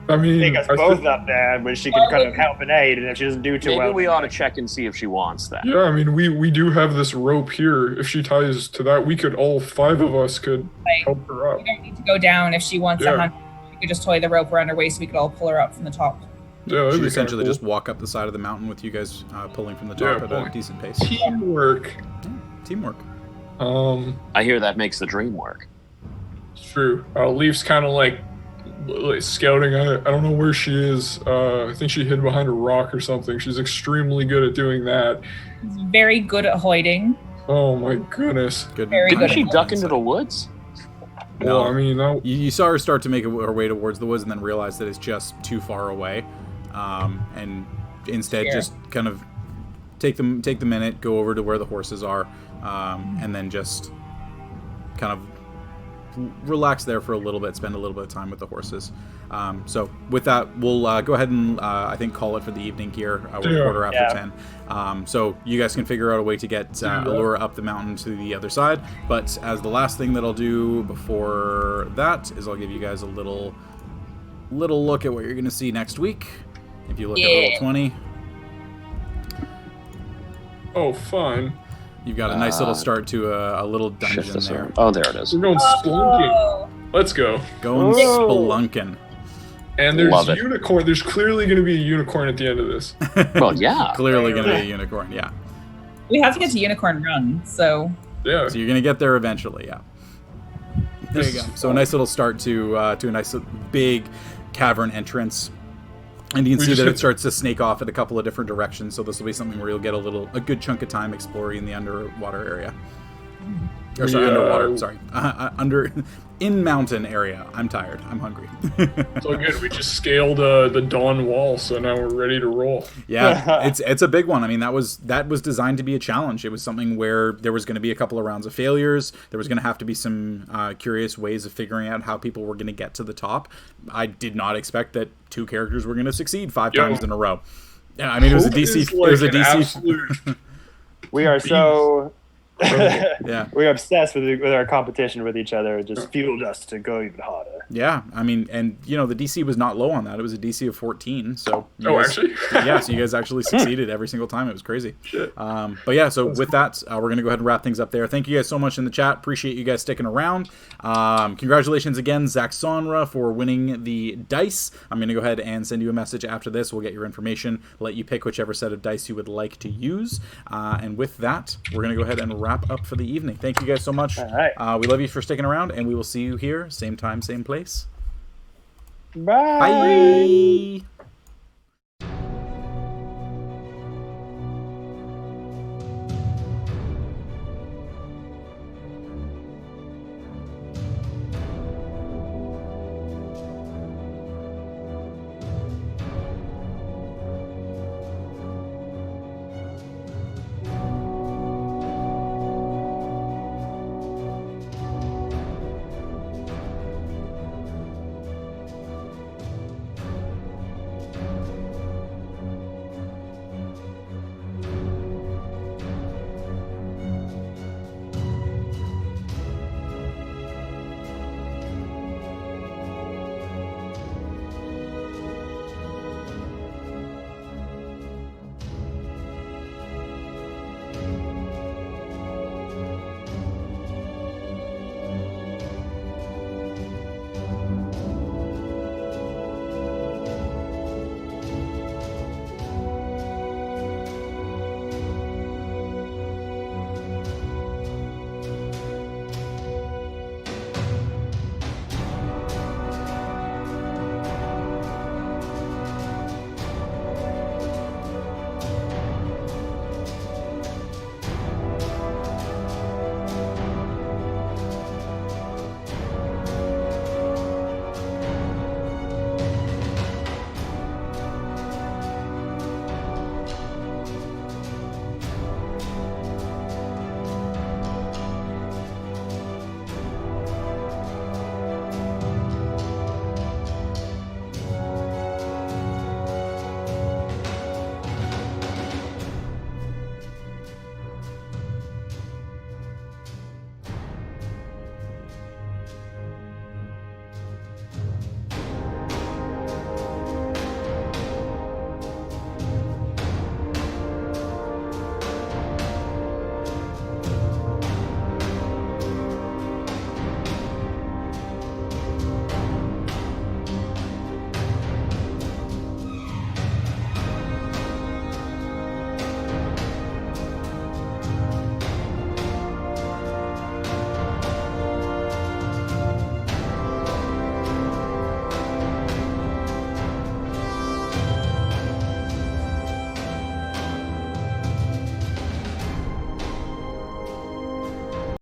I mean, take us both up there, where she can kind of help and aid, and if she doesn't do too Maybe well... we ought to check and see if she wants that. Yeah, I mean, we do have this rope here. If she ties to that, we could all 5 of us could Like, help her up. we don't need to go down if she wants Yeah. a hand. We could just tie the rope around her waist so we could all pull her up from the top. Yeah, that'd She be essentially kinda just walk up the side of the mountain with you guys pulling from the Yeah, top at a pulling. decent pace. cool. Teamwork. Teamwork. I hear that makes the dream work. It's true. Leaf's kind of like scouting. I don't know where she is. I think she hid behind a rock or something. She's extremely good at doing that. He's very good at hiding. Oh my goodness. Good. Very Didn't good. she duck into the woods? Well, No. I mean, that, You saw her start to make her way towards the woods and then realize that it's just too far away, and instead Sure. just kind of take the minute, go over to where the horses are, and then just kind of relax there for a little bit, spend a little bit of time with the horses. So with that, we'll go ahead and I think call it for the evening here. We're Yeah. quarter after Yeah. 10. So you guys can figure out a way to get Allura up the mountain to the other side. But as the last thing that I'll do before that is I'll give you guys a little look at what you're going to see next week. If you look at Yeah. roll 20, oh, fun. you've got a nice little start to a little Shift dungeon this there. over. Oh, there it is. We're going spelunking. Oh, Let's go. Going Whoa. spelunking. And there's Love it. unicorn. There's clearly going to be a unicorn at the end of this. Well, yeah. Clearly going to be a unicorn, yeah. we have to get to Unicorn Run, so Yeah. So you're gonna get there eventually, yeah. There you go. So a nice little start to a nice big cavern entrance, and you can We see just that hit- it starts to snake off in a couple of different directions. So this will be something where you'll get a good chunk of time exploring the underwater area. Or sorry, Yeah. underwater. Sorry, in mountain area. I'm tired. I'm hungry. So good. We just scaled the Dawn Wall, so now we're ready to roll. Yeah, it's a big one. I mean, that was designed to be a challenge. It was something where there was going to be a couple of rounds of failures. There was going to have to be some curious ways of figuring out how people were going to get to the top. I did not expect that 2 characters were going to succeed 5 Yo. times in a row. Yeah, I mean, it was a Hope DC. is It was a like an DC. absolute- We are so... Yeah. We're obsessed with our competition with each other. It just fueled us to go even harder. Yeah, I mean, and the DC was not low on that. It was a DC of 14. So you Oh, guys- actually? yeah, so you guys actually succeeded every single time. It was crazy. Shit. But yeah, so with that, we're going to go ahead and wrap things up there. Thank you guys so much in the chat. Appreciate you guys sticking around. Congratulations again, Zach Sonra, for winning the dice. I'm going to go ahead and send you a message after this. We'll get your information, let you pick whichever set of dice you would like to use. And with that, we're going to go ahead and wrap up for the evening. Thank you guys so much. All right. We love you for sticking around, and we will see you here, same time, same place. Bye. Bye.